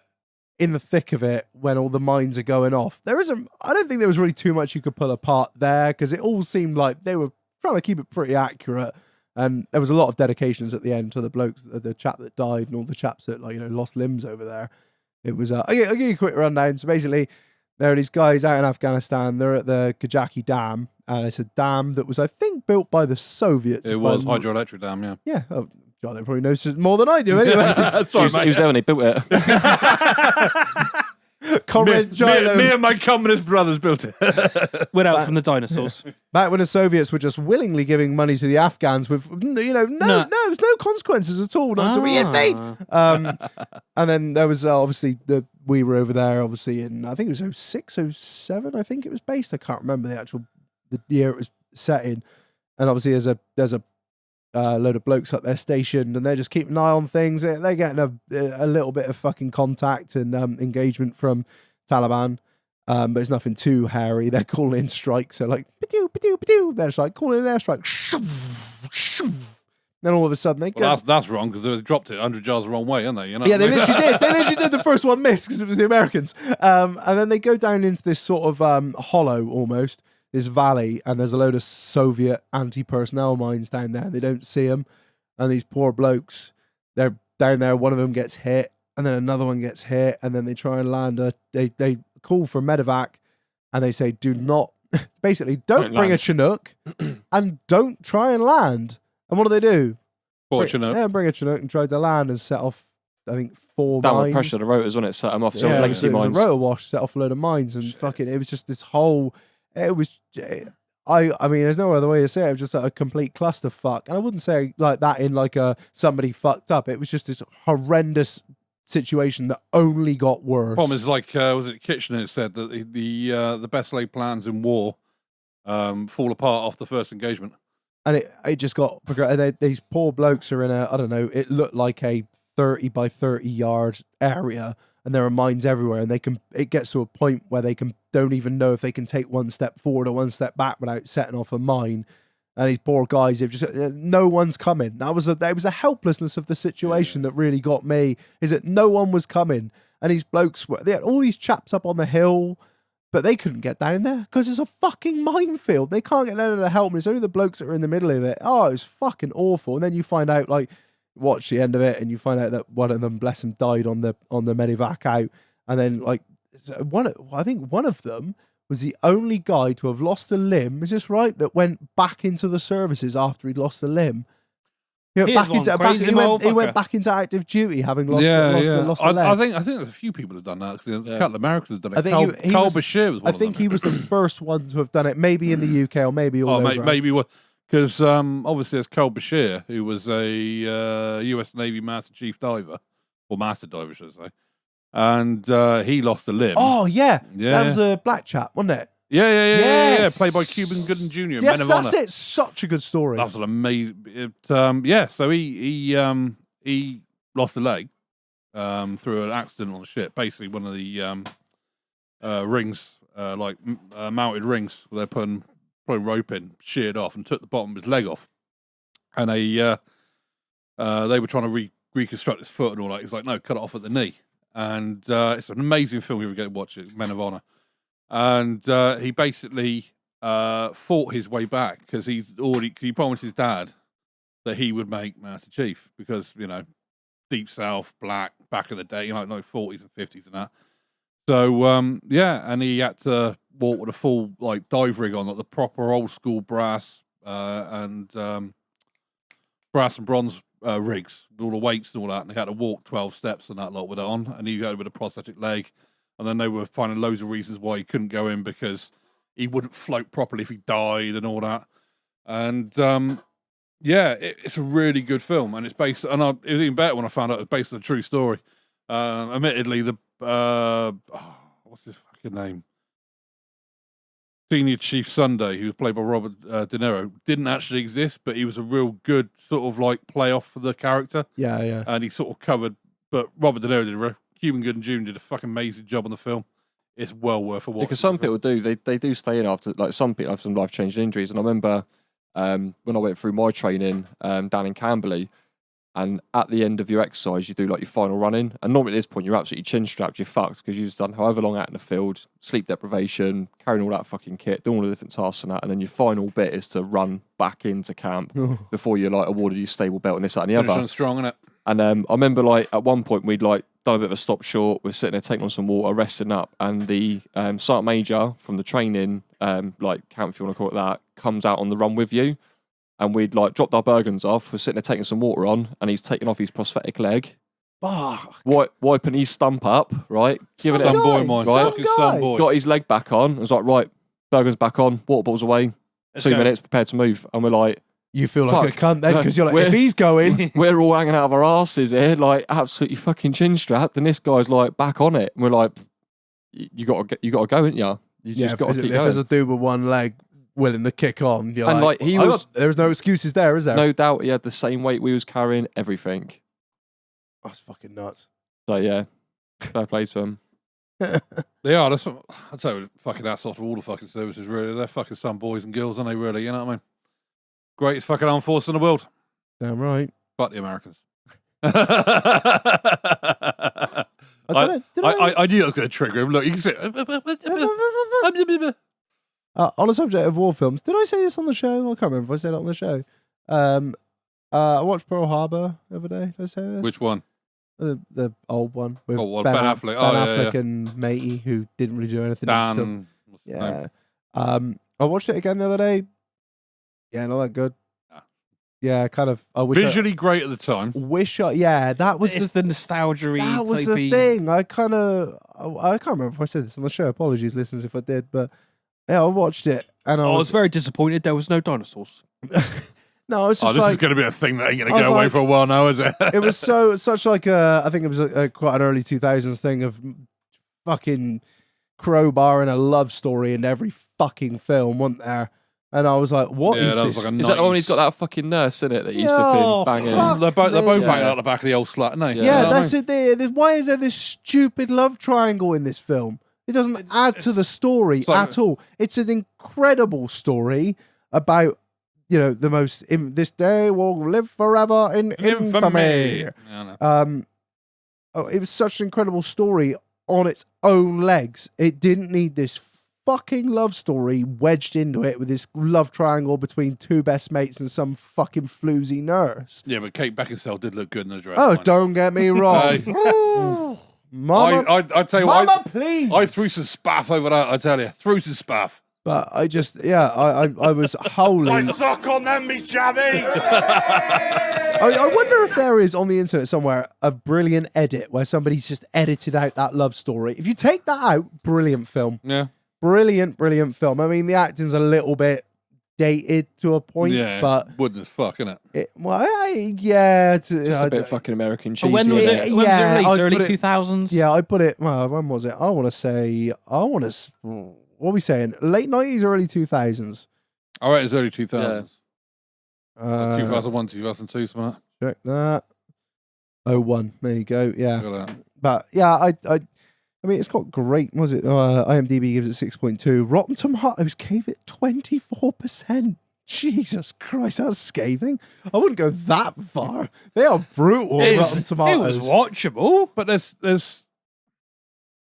thick of it, when all the mines are going off, I don't think there was really too much you could pull apart there, because it all seemed like they were trying to keep it pretty accurate. And there was a lot of dedications at the end to the blokes, the chap that died and all the chaps that lost limbs over there. It was, I'll give you a quick rundown. So basically, there are these guys out in Afghanistan. They're at the Kajaki Dam, and it's a dam that was, I think, built by the Soviets. It was hydroelectric dam, yeah. Yeah. Oh, John probably knows more than I do anyway. Sorry, He was there when he built it. Comrade me Gilos. and my communist brothers built it. Went out from the dinosaurs. Back when the Soviets were just willingly giving money to the Afghans with, there's no consequences at all, not until we invade. And then there was obviously we were over there, obviously in, I think it was 06, 07, I think it was based. I can't remember the year it was set in. And obviously there's a load of blokes up there stationed, and they're just keeping an eye on things. They're getting a little bit of fucking contact and engagement from Taliban, but it's nothing too hairy. They're calling in strikes. They're like, ba-doo, ba-doo, ba-doo. They're just like calling in airstrike. Then all of a sudden they go. Well, that's wrong, because they dropped it 100 yards the wrong way, haven't they? You know? Yeah, they literally did. They literally did. The first one missed because it was the Americans. And then they go down into this sort of hollow almost, this valley, and there's a load of Soviet anti-personnel mines down there. They don't see them. And these poor blokes, they're down there. One of them gets hit, and then another one gets hit, and then they try and land they call for medevac, and they say, do not, basically, don't bring a Chinook, and don't try and land. And what do? Fortunate. Yeah, bring a Chinook and try to land and set off, I think, 4 Downward mines. pressure of the rotors, wasn't it? Set them off. So Yeah, legacy it was mines. a rotor wash, set off a load of mines, and fucking, it was just this whole, it was, I mean, there's no other way to say it. It was just like a complete clusterfuck. And I wouldn't say like that in like a somebody fucked up. It was just this horrendous situation that only got worse. Problem is, like, was it Kitchener said that the best laid plans in war fall apart after the first engagement. And it just got, these poor blokes are in a, I don't know, it looked like a 30 by 30 yard area, and there are mines everywhere, and it gets to a point where don't even know if they can take one step forward or one step back without setting off a mine. And these poor guys, they've just no one's coming. That was a helplessness of the situation that really got me. Is that no one was coming, and these blokes they had all these chaps up on the hill, but they couldn't get down there because it's a fucking minefield. They can't get down to the helmet. It's only the blokes that are in the middle of it. Oh, it was fucking awful. And then you find out, like, watch the end of it, and you find out that one of them, bless him, died on the medevac out, and then like I think one of them was the only guy to have lost a limb. Is this right? That went back into the services after he'd lost a limb. He went, he went back into active duty, having lost a leg. I think there's a few people have done that. A couple of Americans have done it. Carl Bashir was one of them. I think he was the first one to have done it, maybe in the UK or maybe all over. Maybe because obviously there's Carl Bashir, who was a US Navy Master Chief Diver, or Master Diver, should I say. And he lost a limb. Oh, yeah. That was the black chap, wasn't it? Yeah. Played by Cuban Gooding Jr. Yes, Men of that's Honor. it. Such a good story. That's an amazing. So he lost a leg through an accident on the ship. Basically, one of the rings, mounted rings, where they're putting rope in, sheared off, and took the bottom of his leg off. And they were trying to reconstruct his foot and all that. He's like, no, cut it off at the knee. And it's an amazing film. You ever get to watch it, Men of Honor. And he basically fought his way back because he promised his dad that he would make Master Chief because, Deep South, black, back in the day, like 40s and 50s and that. So, and he had to walk with a full, dive rig on, like the proper old school brass and bronze rigs, with all the weights and all that, and he had to walk 12 steps and that lot with it on, and he had with a prosthetic leg, and then they were finding loads of reasons why he couldn't go in because he wouldn't float properly if he died and all that, and it's a really good film, and it's based, and it was even better when I found out it was based on a true story. Admittedly, what's his fucking name? Senior Chief Sunday, who was played by Robert De Niro, didn't actually exist, but he was a real good sort of playoff for the character. Yeah. And he sort of covered, but Robert De Niro Cuban Gooding Jr. did a fucking amazing job on the film. It's well worth a watch. Because some people do, they do stay in after, some people have some life-changing injuries. And I remember when I went through my training down in Camberley, and at the end of your exercise, you do your final run-in. And normally at this point, you're absolutely chin-strapped, you're fucked, because you've done however long out in the field, sleep deprivation, carrying all that fucking kit, doing all the different tasks and that. And then your final bit is to run back into camp before you're awarded your stable belt and this, that, and the other. Finishing strong, innit? And I remember at one point, we'd done a bit of a stop short. We're sitting there taking on some water, resting up. And the sergeant major from the training, camp, if you want to call it that, comes out on the run with you. And we'd dropped our Bergens off. We're sitting there taking some water on, and he's taking off his prosthetic leg, wiping his stump up, right? Giving it some boy of mine, right? fucking some boy. Got his leg back on. I was like, right, Bergens back on, water bottles away. Let's 2 go. minutes, prepared to move. And we're like, You feel like Fuck. a cunt then because you're like, We're- if he's going, we're all hanging out of our asses here, absolutely fucking chin strapped, and this guy's back on it. And we're like, you got to go, ain't you? You just got to keep if going. there's a dude with one leg willing to kick on, you're And, like, he "Oh, was- there's no excuses there, is there? No doubt he had the same weight we was carrying, everything. That's fucking nuts. So yeah, fair play to him. They are. That's what, I'd say fucking hats off to all the fucking services, really. They're fucking some boys and girls, aren't they, really? You know what I mean? Greatest fucking armed force in the world. Damn right. But the Americans. I I knew I was going to trigger him. Look, you can see. on the subject of war films, did I say this on the show? I can't remember if I said it on the show. I watched Pearl Harbor the other day. Did I say this? Which one? The old one with Ben Affleck. Oh, Ben yeah, Affleck and Matey, who didn't really do anything. Dan. What's his name? Yeah. I watched it again the other day. Yeah, not that good. Yeah, kind of. I wish. Visually great at the time. Yeah, that was It's the nostalgia-y that was the typey- thing. I can't remember if I said this on the show. Apologies, listeners, if I did. But yeah, I watched it and I I was was very disappointed there was no dinosaurs. no, it's Oh, just this is like going to be a thing that ain't going I to was go away like- for a while now, is it? it was such like I think it was quite an early 2000s thing of fucking crowbar and a love story in every fucking film, wasn't there? And I was like, what Yeah, is that was this? like a Is that the one he's 90s got that fucking nurse in it that used Oh, to been banging? fuck. They're both Yeah. hanging out the back of the old slut, aren't they? Yeah, You know what I that's mean? it. Why is there this stupid love triangle in this film? It doesn't add to the story like- at all. It's an incredible story about, the most. This day will live forever in infamy. Yeah, I know. It was such an incredible story on its own legs. It didn't need this fucking love story wedged into it with this love triangle between two best mates and some fucking floozy nurse. Yeah, but Kate Beckinsale did look good in the dress. Oh, mind. don't get me wrong. Ooh, Mama, I tell you Mama, what, please. I threw some spaff over that, I tell you. Threw some spaff. But I just, I was wholly. Suck on them, me chavvy! I wonder if there is on the internet somewhere a brilliant edit where somebody's just edited out that love story. If you take that out, brilliant film. Yeah. Brilliant film. I mean, the acting's a little bit dated to a point, Yeah, but wooden as fuck, isn't it? yeah. Just a bit fucking American cheesy. When was isn't it? it? When was it Yeah, released? I'd Early put it- 2000s? Yeah, I put it. Well, when was it? What are we saying? Late 90s, early 2000s. All right, it's early 2000s. 2001, 2002, something like Check that. 01. There you go. Yeah. that. Look at that. But yeah, I mean, it's got great. Was it? IMDb gives it 6.2. Rotten Tomatoes gave it 24%. Jesus Christ, that's scathing. I wouldn't go that far. They are brutal. Rotten It was Tomatoes. watchable. But there's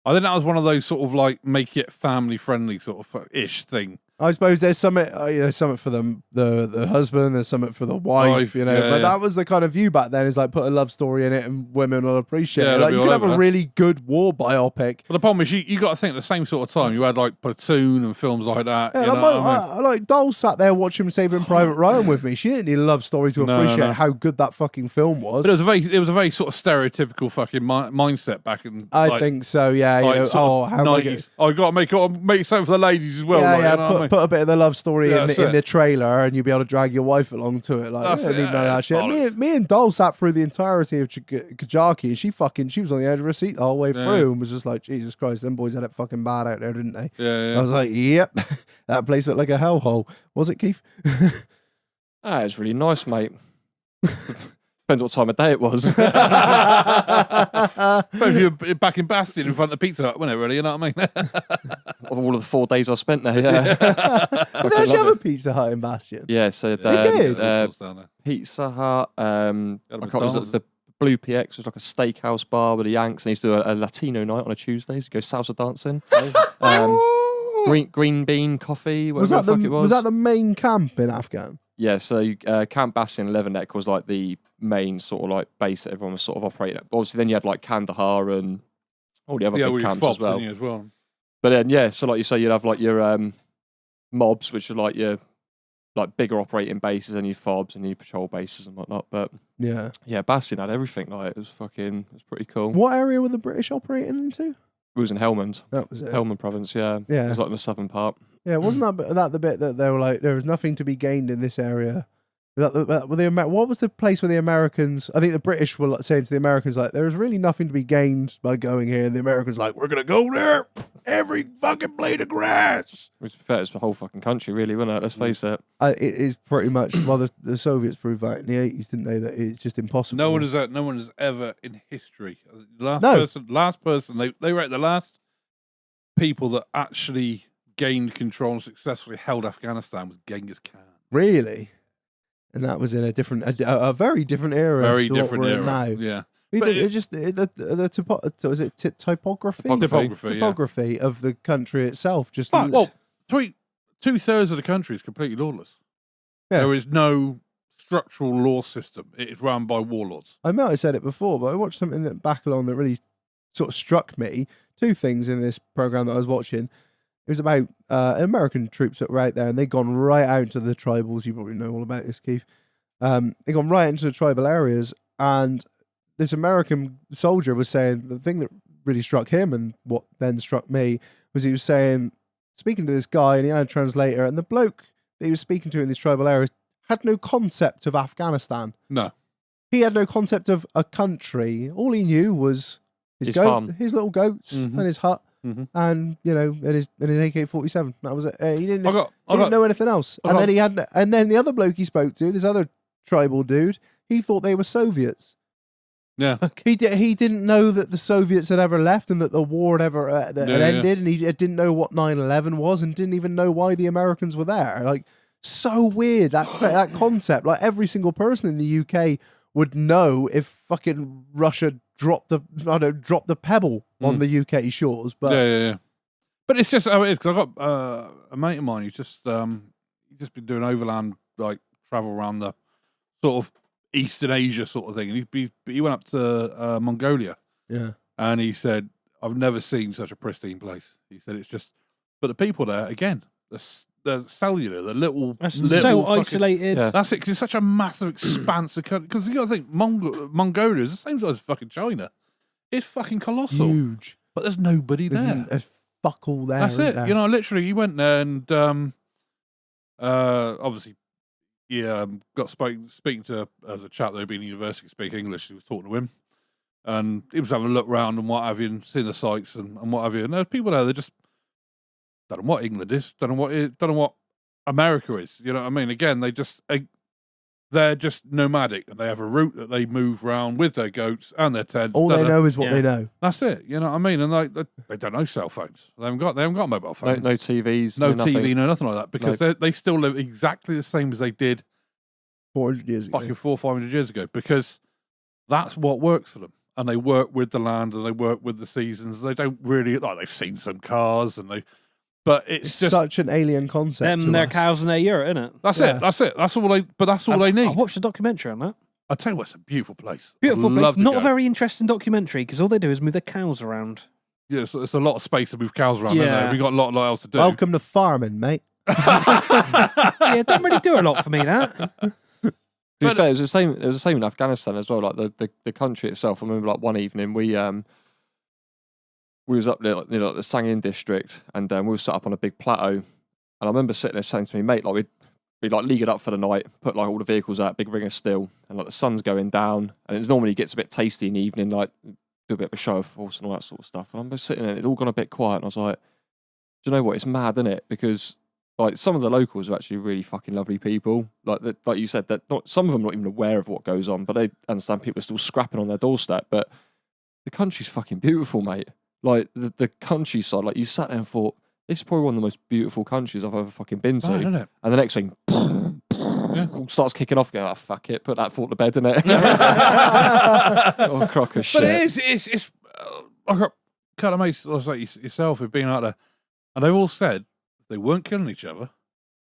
I think that was one of those sort of like make it family friendly sort of ish thing. I suppose there's something, something for the husband, there's something for the wife, Yeah, but yeah. that was the kind of view back then, is like put a love story in it and women will appreciate Yeah, it. they'll Like be you all could have over a that. really good war biopic. But the problem is you got to think at the same sort of time you had like Platoon and films like that. Yeah, you know what I mean? like Dole sat there watching Saving Private Ryan with me. She didn't need a love story to No, appreciate no. how good that fucking film was. But it was a very sort of stereotypical fucking mindset back in. I like, think so. Yeah, like, you know. sort of How am I gonna- 90s. I got to make something for the ladies as well. Yeah, like, yeah. you know what I mean? Put a bit of the love story Yeah, in that's the it. trailer, and you'll be able to drag your wife along to it. Like, That's you don't it, need none of that shit. bollocks. Me and Dole sat through the entirety of Kajaki, and she was on the edge of her seat the whole way Yeah. through, and was just like, Jesus Christ, them boys had it fucking bad out there, didn't they? Yeah, I was like, yep, that place looked like a hellhole. Was it, Keith? Ah, it was really nice, mate. Depends what time of day it was. But if you're back in Bastion in front of the Pizza Hut, wasn't it, really? You know what I mean? Of all of the 4 days I spent there, yeah. Did they actually have a Pizza Hut in Bastion? Yeah, so They did? Down there. Pizza Hut, I can't remember, McDonald's. the Blue PX was like a steakhouse bar with the Yanks, and they used to do a Latino night on a Tuesday, so you go salsa dancing. Green bean coffee, whatever the fuck it was. Was that the main camp in Afghan? Yeah, so Camp Bastion and Leatherneck was like the main sort of like base that everyone was sort of operating at. But obviously then you had like Kandahar and all the other Yeah, big with your camps fobs as well. didn't you, as well. But then yeah, so like you say, you'd have like your mobs, which are like your like bigger operating bases, and your fobs and your patrol bases and whatnot. But Yeah. yeah, Bastion had everything. Like it was pretty cool. What area were the British operating into? We was in Helmand, That was it. Helmand province. Yeah, Yeah. it was like in the southern part. Yeah, wasn't that the bit that they were like, there was nothing to be gained in this area? Was that what was the place where the Americans, I think the British were like saying to the Americans, like, there is really nothing to be gained by going here. And the Americans like, we're going to go there. Every fucking blade of grass. Which to be fair, it's the whole fuking country, really, wasn't it? Let's face it. It is pretty much, well, the Soviets proved that in the 80s, didn't they? That it's just impossible. No one has ever in history. The No. last person, they were the last people that actually gained control and successfully held Afghanistan was Genghis Khan. Really? And that was in a very different era. Very to what different we're in era. now. Yeah. But But it just was it typography? Typography, yeah. Typography of the country itself. Just Well, 2/3 of the country is completely lawless. Yeah. There is no structural law system. It is run by warlords. I might have said it before, but I watched something that back along that really sort of struck me. Two things in this program that I was watching. It was about American troops that were out there, and they'd gone right out to the tribals. You probably know all about this, Keith. They'd gone right into the tribal areas, and this American soldier was saying the thing that really struck him, and what then struck me, was he was saying, speaking to this guy, and he had a translator, and the bloke that he was speaking to in these tribal areas had no concept of Afghanistan. No. He had no concept of a country. All he knew was his His goat, farm. his little goats, Mhm. and his hut, Mhm. and and his AK-47. That was it. He didn't. I got didn't know anything else. I And got- then the other bloke he spoke to, this other tribal dude, he thought they were Soviets. yeah. He didn't know that the Soviets had ever left and that the war had ever had Yeah. ended, and he didn't know what 9/11 was, and didn't even know why the Americans were there. Like, so weird that concept. Like every single person in the UK would know if fucking Russia dropped the pebble on the UK shores. But yeah. But it's just how it is, because I've got a mate of mine who's just been doing overland like travel around the sort of Eastern Asia sort of thing, and he went up to Mongolia. Yeah. And he said, I've never seen such a pristine place. He said it's just, but the people there, again, they're cellular, they're little so fucking, isolated. Yeah. That's it, because it's such a massive expanse of country. Because you got to think, Mongolia is the same size as fucking China. It's fucking colossal. Huge. But there's nobody there. There's fuck all there. That's isn't it. there? You know, literally, he went there and obviously, got speaking to as a chap that had been in university to speak English. He was talking to him, and he was having a look round and what have you, and seeing the sights and what have you. And there's people there that just don't know what England is, don't know what America is. You know what I mean? Again, they're just nomadic, and they have a route that they move around with their goats and their tents. All they know is what they know. That's it. You know what I mean? And they don't know cell phones. They haven't got mobile phones. No TVs. No nothing. TV, no nothing like that, because they still live exactly the same as they did 400 years ago. fucking 400-500 years ago, because that's what works for them. And they work with the land and they work with the seasons. They don't really, like, they've seen some cars but it's just such an alien concept. Them, to their us. cows and their yurt, innit? that's Yeah. it. That's all they I need. watched a documentary on that. I tell you what, it's a beautiful place. Beautiful I'd place. love to Not go. a very interesting documentary because all they do is move their cows around. Yeah, it's a lot of space to move cows around. Isn't there? Yeah. We got a lot else to do. Welcome to farming, mate. Yeah, it don't really do a lot for me, that. To be fair, it was the same. It was the same in Afghanistan as well. Like the country itself. I remember, like, one evening we was up there, like, the Sangin district, and we were set up on a big plateau. And I remember sitting there saying to me, mate, like we like leagued up for the night, put like all the vehicles out, big ring of steel, and like the sun's going down, and it normally gets a bit tasty in the evening, like do a bit of a show of force and all that sort of stuff. And I'm just sitting there, and it's all gone a bit quiet, and I was like, do you know what? It's mad, isn't it? Because like some of the locals are actually really fucking lovely people. Like you said, that some of them are not even aware of what goes on, but they understand people are still scrapping on their doorstep. But the country's fucking beautiful, mate. Like the countryside, like you sat there and thought, this is probably one of the most beautiful countries I've ever fucking been to. Isn't it? And the next thing, starts kicking off. Go, fuck it, put that thought to bed, innit? Oh, crock of shit. But it's I got kind of mates like yourself who've been out there, and they've all said if they weren't killing each other,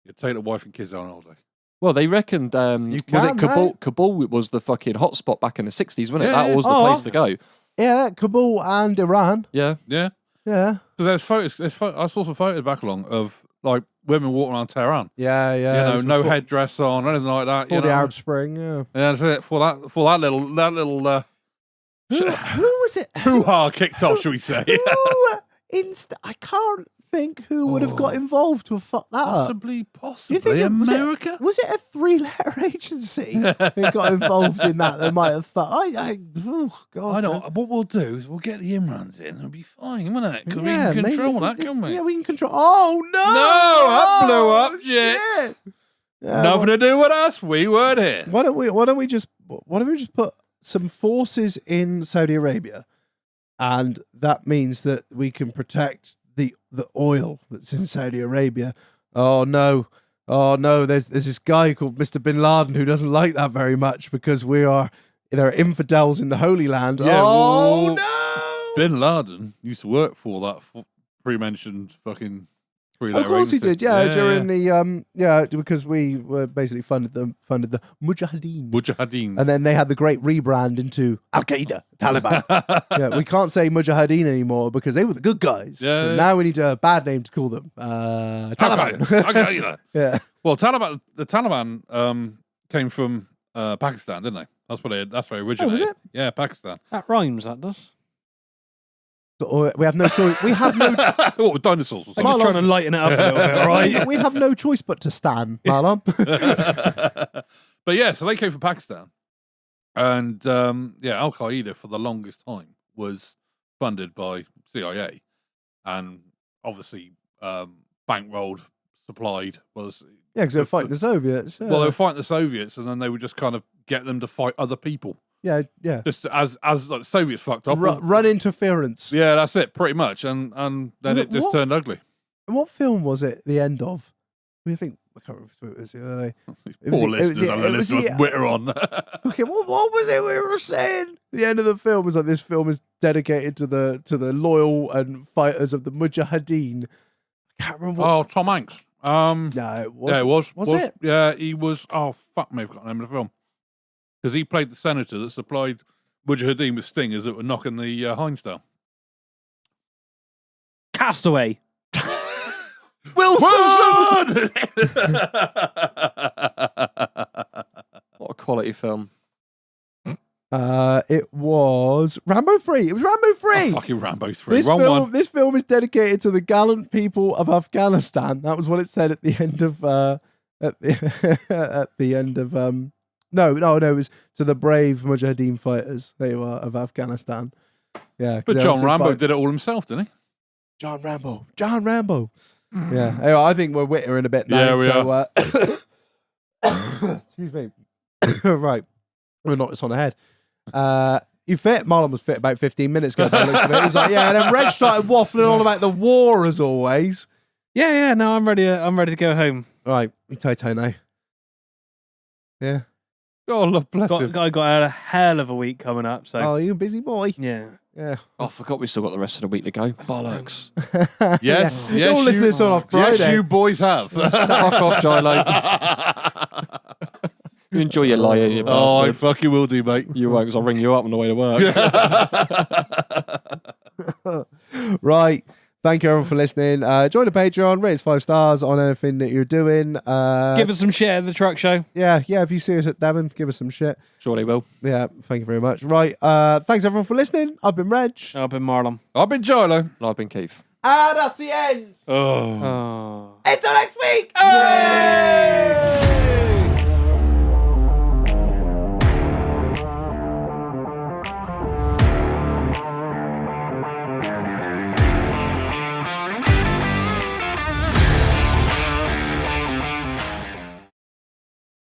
you'd take the wife and kids out on holiday. Well, they reckoned, was it Kabul? mate. Kabul was the fucking hotspot back in the 60s, wasn't it? Yeah, That was the yeah. place to go. Yeah, Kabul and Iran. Yeah. Yeah, Yeah. because there's photos. I saw some photos back along of like women walking around Tehran. Yeah, yeah. You know, no headdress on, or anything like that. For You the know? Arab Spring, yeah. Yeah, that's it. For that little Who was it? hoo-ha kicked off, should we say? I can't think who would have got involved to have fucked that up. Possibly You think America. Was it a 3-letter agency who got involved in that might have fucked? Oh God. I know. What we'll do is we'll get the Imrans in. It'll be fine, won't it? Because Yeah, we can maybe control that, can't we? Yeah, we can control. Oh no! that blew Oh, up, shit. Yeah, Nothing to do with us. We weren't here. Why don't we just put some forces in Saudi Arabia, and that means that we can protect the oil that's in Saudi Arabia. Oh no, there's this guy called Mr. Bin Laden who doesn't like that very much because there are infidels in the Holy Land. Yeah, oh well, no! Bin Laden used to work for that pre-mentioned fucking three-letter Of course he agency. did, yeah. During the because we were basically funded the Mujahideen. Mujahideen. And then they had the great rebrand into Al Qaeda, Taliban. Yeah, we can't say Mujahideen anymore because they were the good guys. Yeah, So yeah. now we need a bad name to call them. Taliban. Okay. Yeah. Well, the Taliban came from Pakistan, didn't they? That's where they originated. it? Yeah, Pakistan. That rhymes, that does. So, we have no choice. We have no. What, with dinosaurs or I'm something? just trying to lighten it up a little bit, all right? We have no choice but to stand, Marlon. But yeah, so they came from Pakistan. And Al Qaeda for the longest time was funded by CIA and obviously bankrolled, supplied. Yeah, because they're fighting the Soviets. Yeah. Well, they were fighting the Soviets, and then they would just kind of get them to fight other people. yeah. Just as like, the Soviets fucked up. Run interference. Yeah, that's it, pretty much. And then it just What? turned ugly. And what film was it? The end of? We think I can't remember what it was the other day. Poor listeners having to listen to us witter on. Okay, what was it we were saying? The end of the film was like, this film is dedicated to the loyal and fighters of the Mujahideen. I can't remember. Oh, Tom Hanks. No, it was. Yeah, it was. Was it? Yeah, he was. Oh, fuck me, I've got the name of the film. Because he played the senator that supplied Mujahideen with stingers that were knocking the Heinz down. Castaway. Wilson! What a quality film. It was Rambo 3. It was Rambo 3. Oh, fucking Rambo 3. Wrong one. This film is dedicated to the gallant people of Afghanistan. That was what it said at the end of No, it was to the brave Mujahideen fighters. There you are, of Afghanistan. Yeah, But John Rambo did it all himself, didn't he? John Rambo. Yeah. Anyway, I think we're wittering a bit now. Yeah, we are. Excuse me. Right. We'll knock this on the head. You fit? Marlon was fit about 15 minutes ago. By the looks of it. He was like, yeah, and then Reg started waffling on about the war as always. Yeah. No, I'm ready. I'm ready to go home. Right. You Toto now. Yeah. Oh, love bless him. I got a hell of a week coming up. So Oh, you a busy boy? yeah. Yeah. Oh, I forgot we still got the rest of the week to go. Bollocks. Yes, You all listen to this on a Friday. Yes, you boys have. Fuck off, GILO. You enjoy your lie, you Oh, I bastards. fucking will do, mate. You won't, because I'll ring you up on the way to work. Right. Thank you everyone for listening. Join the Patreon, rate us 5 stars on anything that you're doing. Give us some shit at the truck show. Yeah, if you see us at Devon, give us some shit. Sure they will. Yeah, thank you very much. Right, thanks everyone for listening. I've been Reg. I've been Marlon. I've been GILO. And I've been Keith. And that's the end. Oh. Oh. Until next week. Yay!